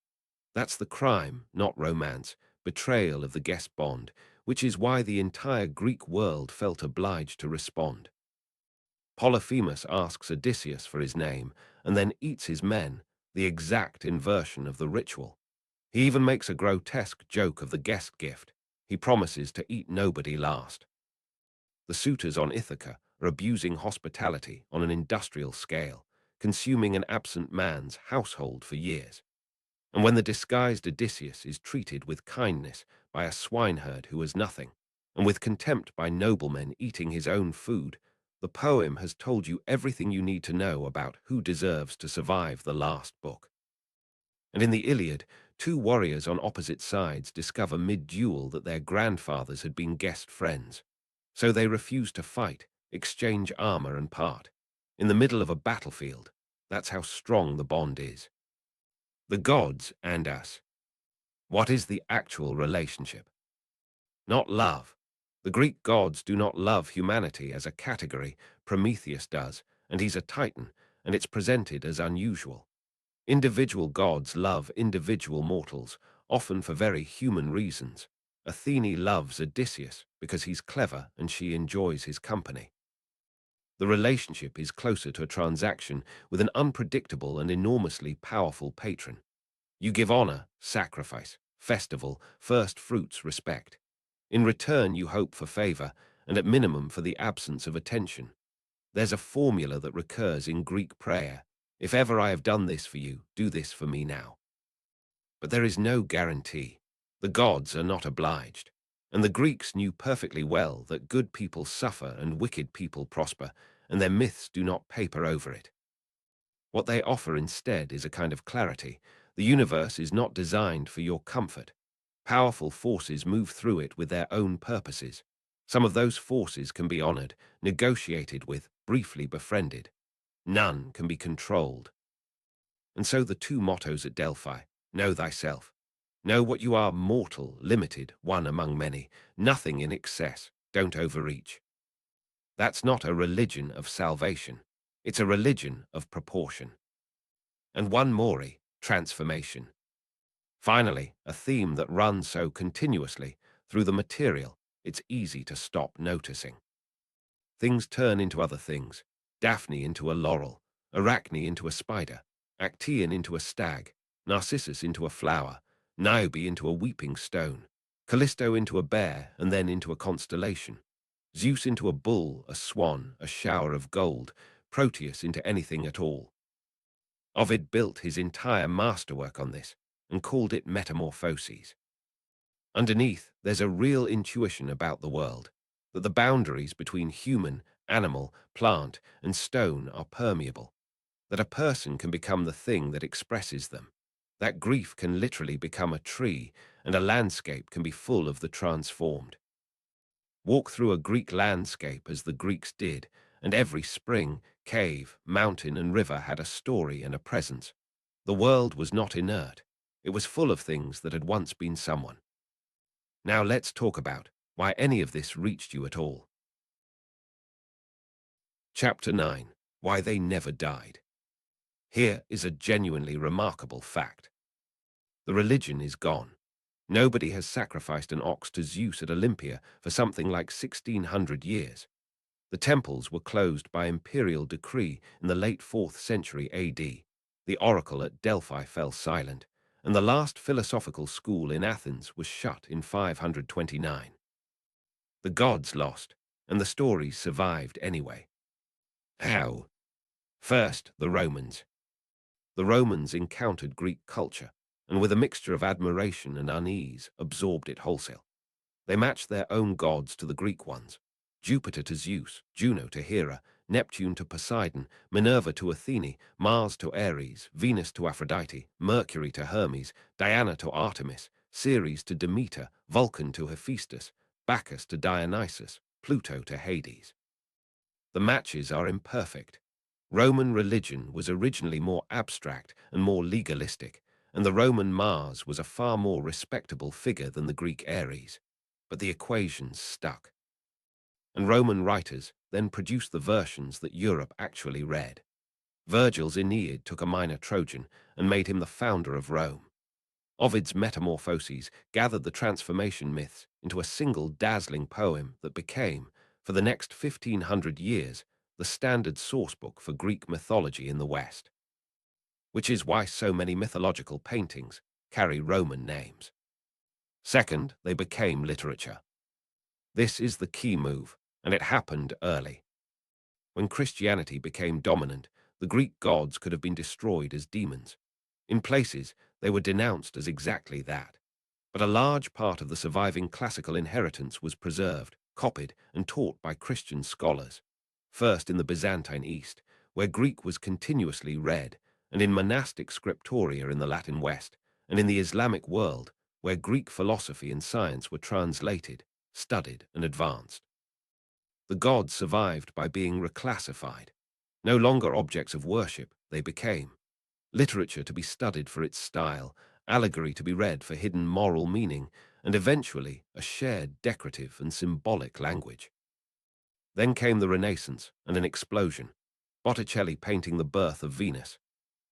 Speaker 1: That's the crime, not romance, betrayal of the guest bond, which is why the entire Greek world felt obliged to respond. Polyphemus asks Odysseus for his name, and then eats his men, the exact inversion of the ritual. He even makes a grotesque joke of the guest gift. He promises to eat nobody last. The suitors on Ithaca are abusing hospitality on an industrial scale, consuming an absent man's household for years. And when the disguised Odysseus is treated with kindness by a swineherd who has nothing, and with contempt by noblemen eating his own food, the poem has told you everything you need to know about who deserves to survive the last book. And in the Iliad, 2 warriors on opposite sides discover mid-duel that their grandfathers had been guest friends. So they refuse to fight, exchange armor and part. In the middle of a battlefield, that's how strong the bond is. The gods and us. What is the actual relationship? Not love. The Greek gods do not love humanity as a category. Prometheus does, and he's a titan, and it's presented as unusual. Individual gods love individual mortals, often for very human reasons. Athene loves Odysseus because he's clever and she enjoys his company. The relationship is closer to a transaction with an unpredictable and enormously powerful patron. You give honor, sacrifice, festival, first fruits, respect. In return, you hope for favor, and at minimum for the absence of attention. There's a formula that recurs in Greek prayer. If ever I have done this for you, do this for me now. But there is no guarantee. The gods are not obliged. And the Greeks knew perfectly well that good people suffer and wicked people prosper, and their myths do not paper over it. What they offer instead is a kind of clarity. The universe is not designed for your comfort. Powerful forces move through it with their own purposes. Some of those forces can be honored, negotiated with, briefly befriended. None can be controlled. And so the 2 mottos at Delphi: know thyself. Know what you are: mortal, limited, one among many, nothing in excess, don't overreach. That's not a religion of salvation. It's a religion of proportion. And one more, transformation. Finally, a theme that runs so continuously through the material, it's easy to stop noticing. Things turn into other things. Daphne into a laurel, Arachne into a spider, Actaeon into a stag, Narcissus into a flower, Niobe into a weeping stone, Callisto into a bear and then into a constellation, Zeus into a bull, a swan, a shower of gold, Proteus into anything at all. Ovid built his entire masterwork on this and called it Metamorphoses. Underneath, there's a real intuition about the world, that the boundaries between human, animal, plant, and stone are permeable, that a person can become the thing that expresses them, that grief can literally become a tree, and a landscape can be full of the transformed. Walk through a Greek landscape as the Greeks did, and every spring, cave, mountain, and river had a story and a presence. The world was not inert. It was full of things that had once been someone. Now let's talk about why any of this reached you at all. Chapter 9. Why they never died. Here is a genuinely remarkable fact. The religion is gone. Nobody has sacrificed an ox to Zeus at Olympia for something like 1600 years. The temples were closed by imperial decree in the late 4th century AD. The oracle at Delphi fell silent, and the last philosophical school in Athens was shut in 529. The gods lost, and the stories survived anyway. How? First, the Romans. The Romans encountered Greek culture, and with a mixture of admiration and unease, absorbed it wholesale. They matched their own gods to the Greek ones, Jupiter to Zeus, Juno to Hera, Neptune to Poseidon, Minerva to Athene, Mars to Ares, Venus to Aphrodite, Mercury to Hermes, Diana to Artemis, Ceres to Demeter, Vulcan to Hephaestus, Bacchus to Dionysus, Pluto to Hades. The matches are imperfect. Roman religion was originally more abstract and more legalistic, and the Roman Mars was a far more respectable figure than the Greek Ares. But the equations stuck. And Roman writers then produced the versions that Europe actually read. Virgil's Aeneid took a minor Trojan and made him the founder of Rome. Ovid's Metamorphoses gathered the transformation myths into a single dazzling poem that became, for the next 1500 years, the standard sourcebook for Greek mythology in the West. Which is why so many mythological paintings carry Roman names. Second, they became literature. This is the key move, and it happened early. When Christianity became dominant, the Greek gods could have been destroyed as demons. In places, they were denounced as exactly that. But a large part of the surviving classical inheritance was preserved, copied, and taught by Christian scholars. First in the Byzantine East, where Greek was continuously read, and in monastic scriptoria in the Latin West, and in the Islamic world, where Greek philosophy and science were translated, studied, and advanced. The gods survived by being reclassified. No longer objects of worship, they became. Literature to be studied for its style, allegory to be read for hidden moral meaning, and eventually a shared decorative and symbolic language. Then came the Renaissance and an explosion. Botticelli painting the birth of Venus.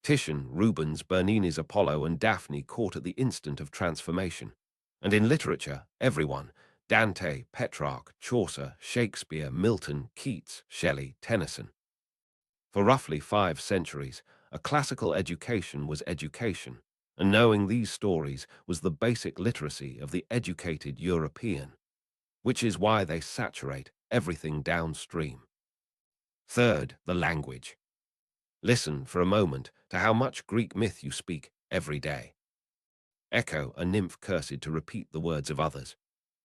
Speaker 1: Titian, Rubens, Bernini's Apollo, and Daphne caught at the instant of transformation. And in literature, everyone, Dante, Petrarch, Chaucer, Shakespeare, Milton, Keats, Shelley, Tennyson. For roughly 5 centuries, a classical education was education, and knowing these stories was the basic literacy of the educated European, which is why they saturate everything downstream. Third, the language. Listen for a moment to how much Greek myth you speak every day. Echo, a nymph cursed to repeat the words of others.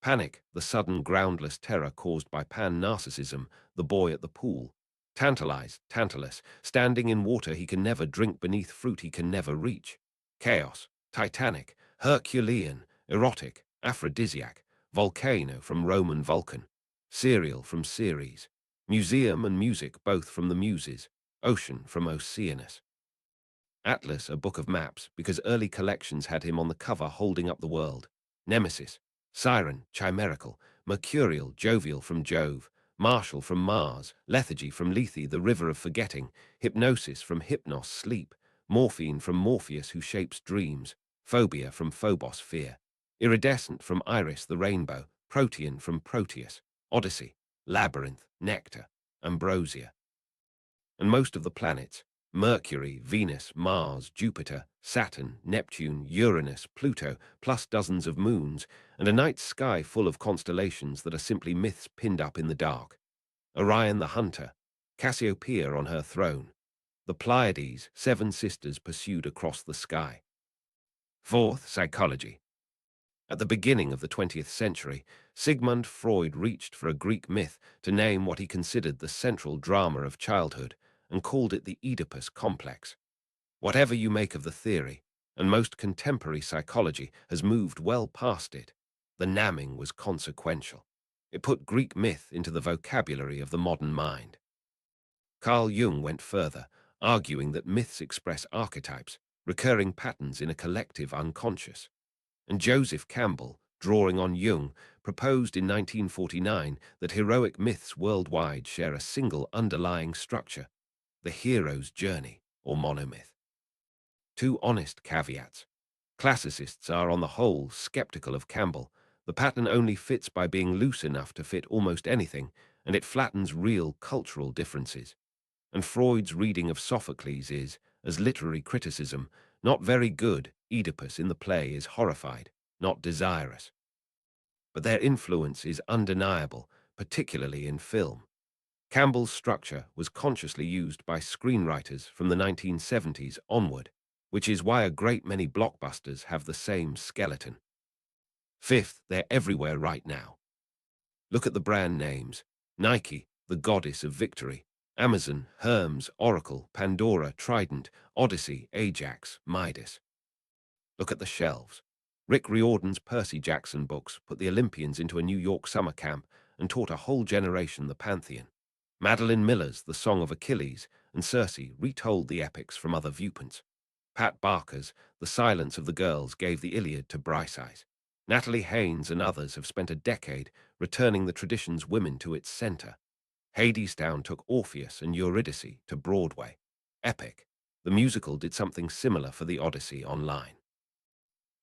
Speaker 1: Panic, the sudden groundless terror caused by pan-narcissism, the boy at the pool. Tantalize, Tantalus, standing in water he can never drink, beneath fruit he can never reach. Chaos, Titanic, Herculean, erotic, aphrodisiac, volcano from Roman Vulcan, serial from Ceres, museum and music both from the Muses, ocean from Oceanus. Atlas, a book of maps, because early collections had him on the cover holding up the world. Nemesis, Siren, chimerical, mercurial, jovial from Jove, martial from Mars, lethargy from Lethe, the river of forgetting, hypnosis from Hypnos, sleep, morphine from Morpheus who shapes dreams, phobia from Phobos, fear, iridescent from Iris, the rainbow, protean from Proteus, Odyssey, labyrinth, nectar, ambrosia. And most of the planets, Mercury, Venus, Mars, Jupiter, Saturn, Neptune, Uranus, Pluto, plus dozens of moons, and a night sky full of constellations that are simply myths pinned up in the dark. Orion the Hunter, Cassiopeia on her throne, the Pleiades, 7 sisters pursued across the sky. Fourth, psychology. At the beginning of the 20th century, Sigmund Freud reached for a Greek myth to name what he considered the central drama of childhood and called it the Oedipus complex. Whatever you make of the theory, and most contemporary psychology has moved well past it, the naming was consequential. It put Greek myth into the vocabulary of the modern mind. Carl Jung went further, arguing that myths express archetypes, recurring patterns in a collective unconscious. And Joseph Campbell, drawing on Jung, proposed in 1949 that heroic myths worldwide share a single underlying structure, the hero's journey, or monomyth. 2 honest caveats. Classicists are on the whole skeptical of Campbell. The pattern only fits by being loose enough to fit almost anything, and it flattens real cultural differences. And Freud's reading of Sophocles is, as literary criticism, not very good. Oedipus in the play is horrified, not desirous. But their influence is undeniable, particularly in film. Campbell's structure was consciously used by screenwriters from the 1970s onward, which is why a great many blockbusters have the same skeleton. Fifth, they're everywhere right now. Look at the brand names: Nike, the goddess of victory; Amazon, Hermes, Oracle, Pandora, Trident, Odyssey, Ajax, Midas. Look at the shelves. Rick Riordan's Percy Jackson books put the Olympians into a New York summer camp and taught a whole generation the Pantheon. Madeline Miller's The Song of Achilles and Circe retold the epics from other viewpoints. Pat Barker's The Silence of the Girls gave the Iliad to Briseis. Natalie Haynes and others have spent a decade returning the tradition's women to its center. Hadestown took Orpheus and Eurydice to Broadway. Epic. The musical did something similar for the Odyssey online.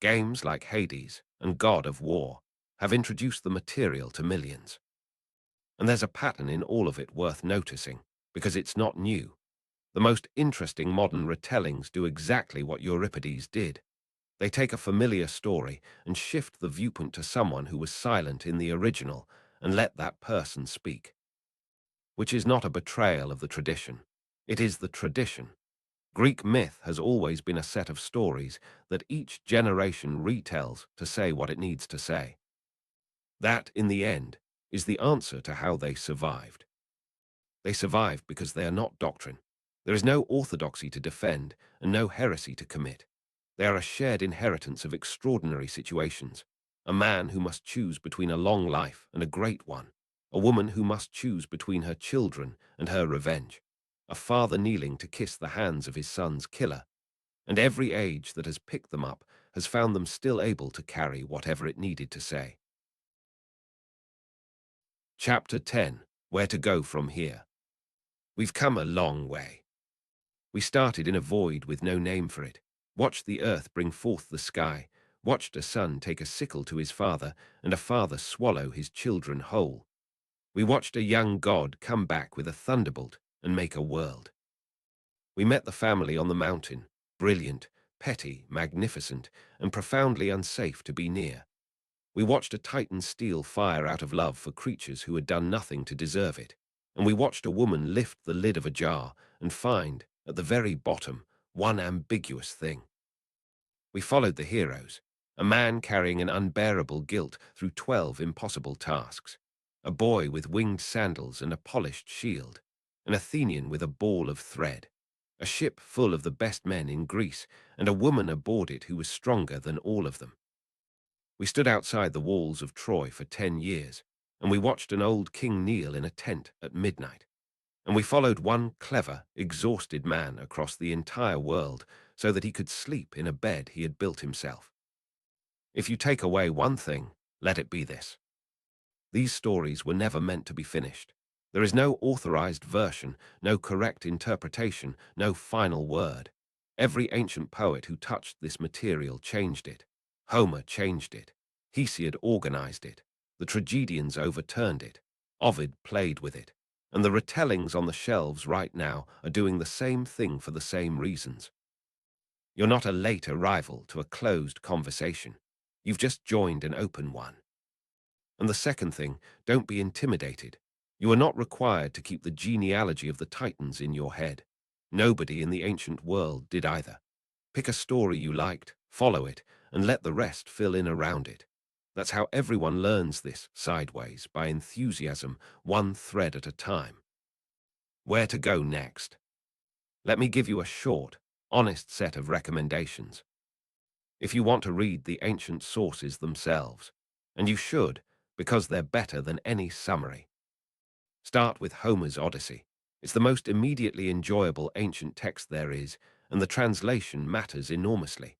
Speaker 1: Games like Hades and God of War have introduced the material to millions. And there's a pattern in all of it worth noticing, because it's not new. The most interesting modern retellings do exactly what Euripides did. They take a familiar story and shift the viewpoint to someone who was silent in the original and let that person speak. Which is not a betrayal of the tradition. It is the tradition. Greek myth has always been a set of stories that each generation retells to say what it needs to say. That, in the end, is the answer to how they survived. They survived because they are not doctrine. There is no orthodoxy to defend and no heresy to commit. They are a shared inheritance of extraordinary situations. A man who must choose between a long life and a great one. A woman who must choose between her children and her revenge. A father kneeling to kiss the hands of his son's killer. And every age that has picked them up has found them still able to carry whatever it needed to say. Chapter 10. Where to go from here. We've come a long way. We started in a void with no name for it, watched the earth bring forth the sky, watched a son take a sickle to his father and a father swallow his children whole. We watched a young god come back with a thunderbolt and make a world. We met the family on the mountain, brilliant, petty, magnificent, and profoundly unsafe to be near. We watched a titan steal fire out of love for creatures who had done nothing to deserve it, and we watched a woman lift the lid of a jar and find, at the very bottom, one ambiguous thing. We followed the heroes, a man carrying an unbearable guilt through 12 impossible tasks, a boy with winged sandals and a polished shield, an Athenian with a ball of thread, a ship full of the best men in Greece, and a woman aboard it who was stronger than all of them. We stood outside the walls of Troy for 10 years, and we watched an old king kneel in a tent at midnight. And we followed one clever, exhausted man across the entire world so that he could sleep in a bed he had built himself. If you take away one thing, let it be this. These stories were never meant to be finished. There is no authorized version, no correct interpretation, no final word. Every ancient poet who touched this material changed it. Homer changed it. Hesiod organized it. The tragedians overturned it. Ovid played with it. And the retellings on the shelves right now are doing the same thing for the same reasons. You're not a late arrival to a closed conversation. You've just joined an open one. And the second thing, don't be intimidated. You are not required to keep the genealogy of the Titans in your head. Nobody in the ancient world did either. Pick a story you liked, follow it, and let the rest fill in around it. That's how everyone learns this sideways, by enthusiasm, one thread at a time. Where to go next? Let me give you a short, honest set of recommendations. If you want to read the ancient sources themselves, and you should, because they're better than any summary. Start with Homer's Odyssey. It's the most immediately enjoyable ancient text there is, and the translation matters enormously.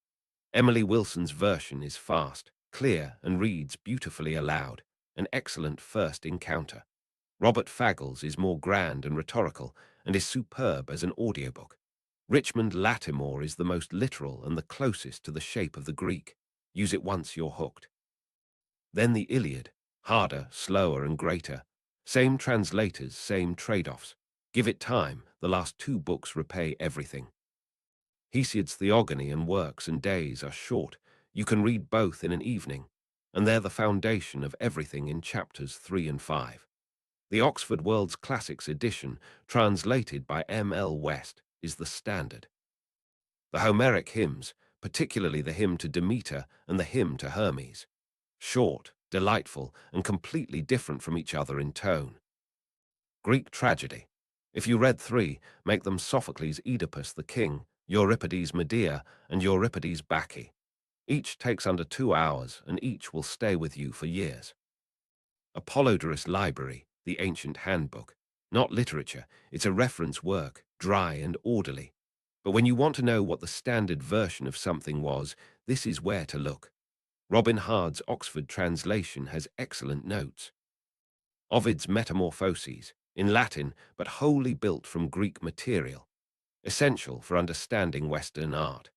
Speaker 1: Emily Wilson's version is fast, clear, and reads beautifully aloud, an excellent first encounter. Robert Faggle's is more grand and rhetorical, and is superb as an audiobook. Richmond Lattimore is the most literal and the closest to the shape of the Greek. Use it once you're hooked. Then the Iliad, harder, slower, and greater. Same translators, same trade-offs. Give it time, the last two books repay everything. Hesiod's Theogony and Works and Days are short. You can read both in an evening, and they're the foundation of everything in chapters 3 and 5. The Oxford World's Classics edition, translated by M.L. West, is the standard. The Homeric hymns, particularly the hymn to Demeter and the hymn to Hermes. Short, delightful, and completely different from each other in tone. Greek tragedy. If you read 3, make them Sophocles' Oedipus the King, Euripides' Medea, and Euripides' Bacchae. Each takes under 2 hours, and each will stay with you for years. Apollodorus Library, the ancient handbook. Not literature, it's a reference work, dry and orderly. But when you want to know what the standard version of something was, this is where to look. Robin Hard's Oxford translation has excellent notes. Ovid's Metamorphoses, in Latin, but wholly built from Greek material. Essential for understanding Western art.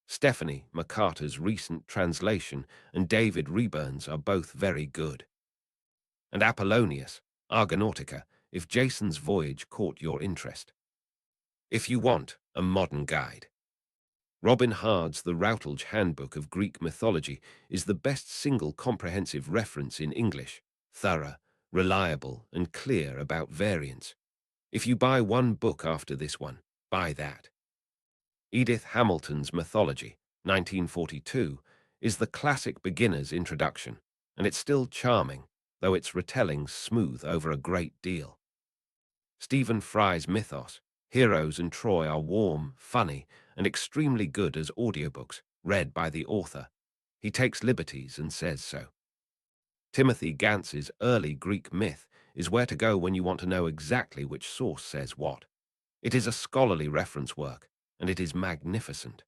Speaker 1: Stephanie McCarter's recent translation and David Reburn's are both very good. And Apollonius, Argonautica, if Jason's voyage caught your interest. If you want a modern guide. Robin Hard's The Routledge Handbook of Greek Mythology is the best single comprehensive reference in English, thorough, reliable, and clear about variants. If you buy one book after this one, buy that. Edith Hamilton's Mythology, 1942, is the classic beginner's introduction, and it's still charming, though its retelling's smooth over a great deal. Stephen Fry's Mythos, Heroes and Troy are warm, funny, and extremely good as audiobooks, read by the author. He takes liberties and says so. Timothy Gantz's Early Greek Myth is where to go when you want to know exactly which source says what. It is a scholarly reference work, and it is magnificent.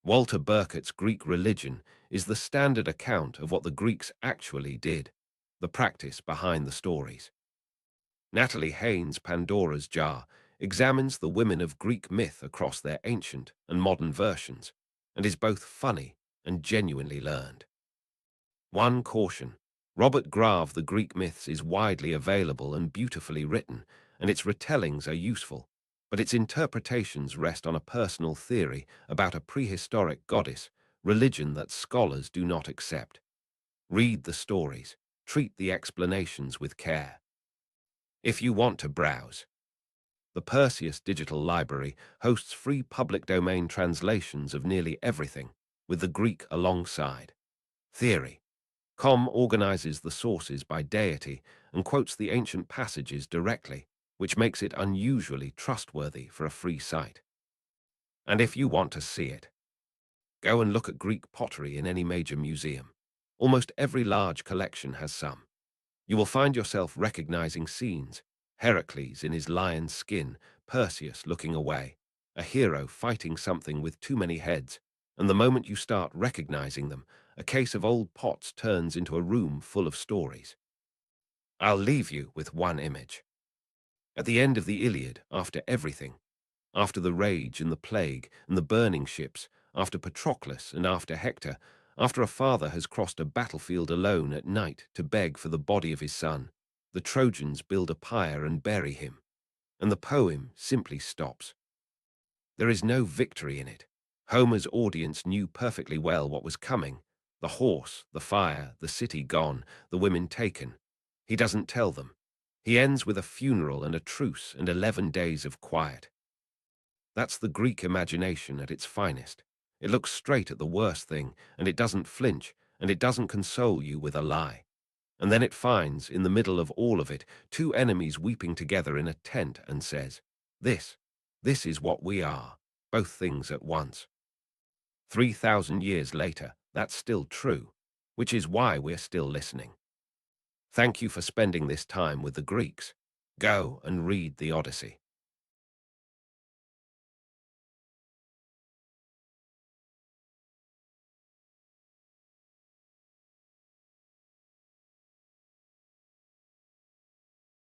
Speaker 1: Walter Burkert's Greek Religion is the standard account of what the Greeks actually did, the practice behind the stories. Natalie Haynes' Pandora's Jar examines the women of Greek myth across their ancient and modern versions, and is both funny and genuinely learned. One caution: Robert Graves' The Greek Myths is widely available and beautifully written, and its retellings are useful, but its interpretations rest on a personal theory about a prehistoric goddess, religion that scholars do not accept. Read the stories, treat the explanations with care. If you want to browse, the Perseus Digital Library hosts free public domain translations of nearly everything, with the Greek alongside. Theory.com organizes the sources by deity and quotes the ancient passages directly, which makes it unusually trustworthy for a free site. And if you want to see it, go and look at Greek pottery in any major museum. Almost every large collection has some. You will find yourself recognizing scenes: Heracles in his lion's skin, Perseus looking away, a hero fighting something with too many heads, and the moment you start recognizing them, a case of old pots turns into a room full of stories. I'll leave you with one image. At the end of the Iliad, after everything, after the rage and the plague and the burning ships, after Patroclus and after Hector, after a father has crossed a battlefield alone at night to beg for the body of his son, The Trojans build a pyre and bury him, and the poem simply stops. There is no victory in it. Homer's audience knew perfectly well what was coming. The horse, the fire, the city gone, the women taken. He doesn't tell them. He ends with a funeral and a truce and 11 days of quiet. That's the Greek imagination at its finest. It looks straight at the worst thing, and it doesn't flinch, and it doesn't console you with a lie. And then it finds, in the middle of all of it, two enemies weeping together in a tent and says, this is what we are, both things at once. 3,000 years later, that's still true, which is why we're still listening. Thank you for spending this time with the Greeks. Go and read the Odyssey.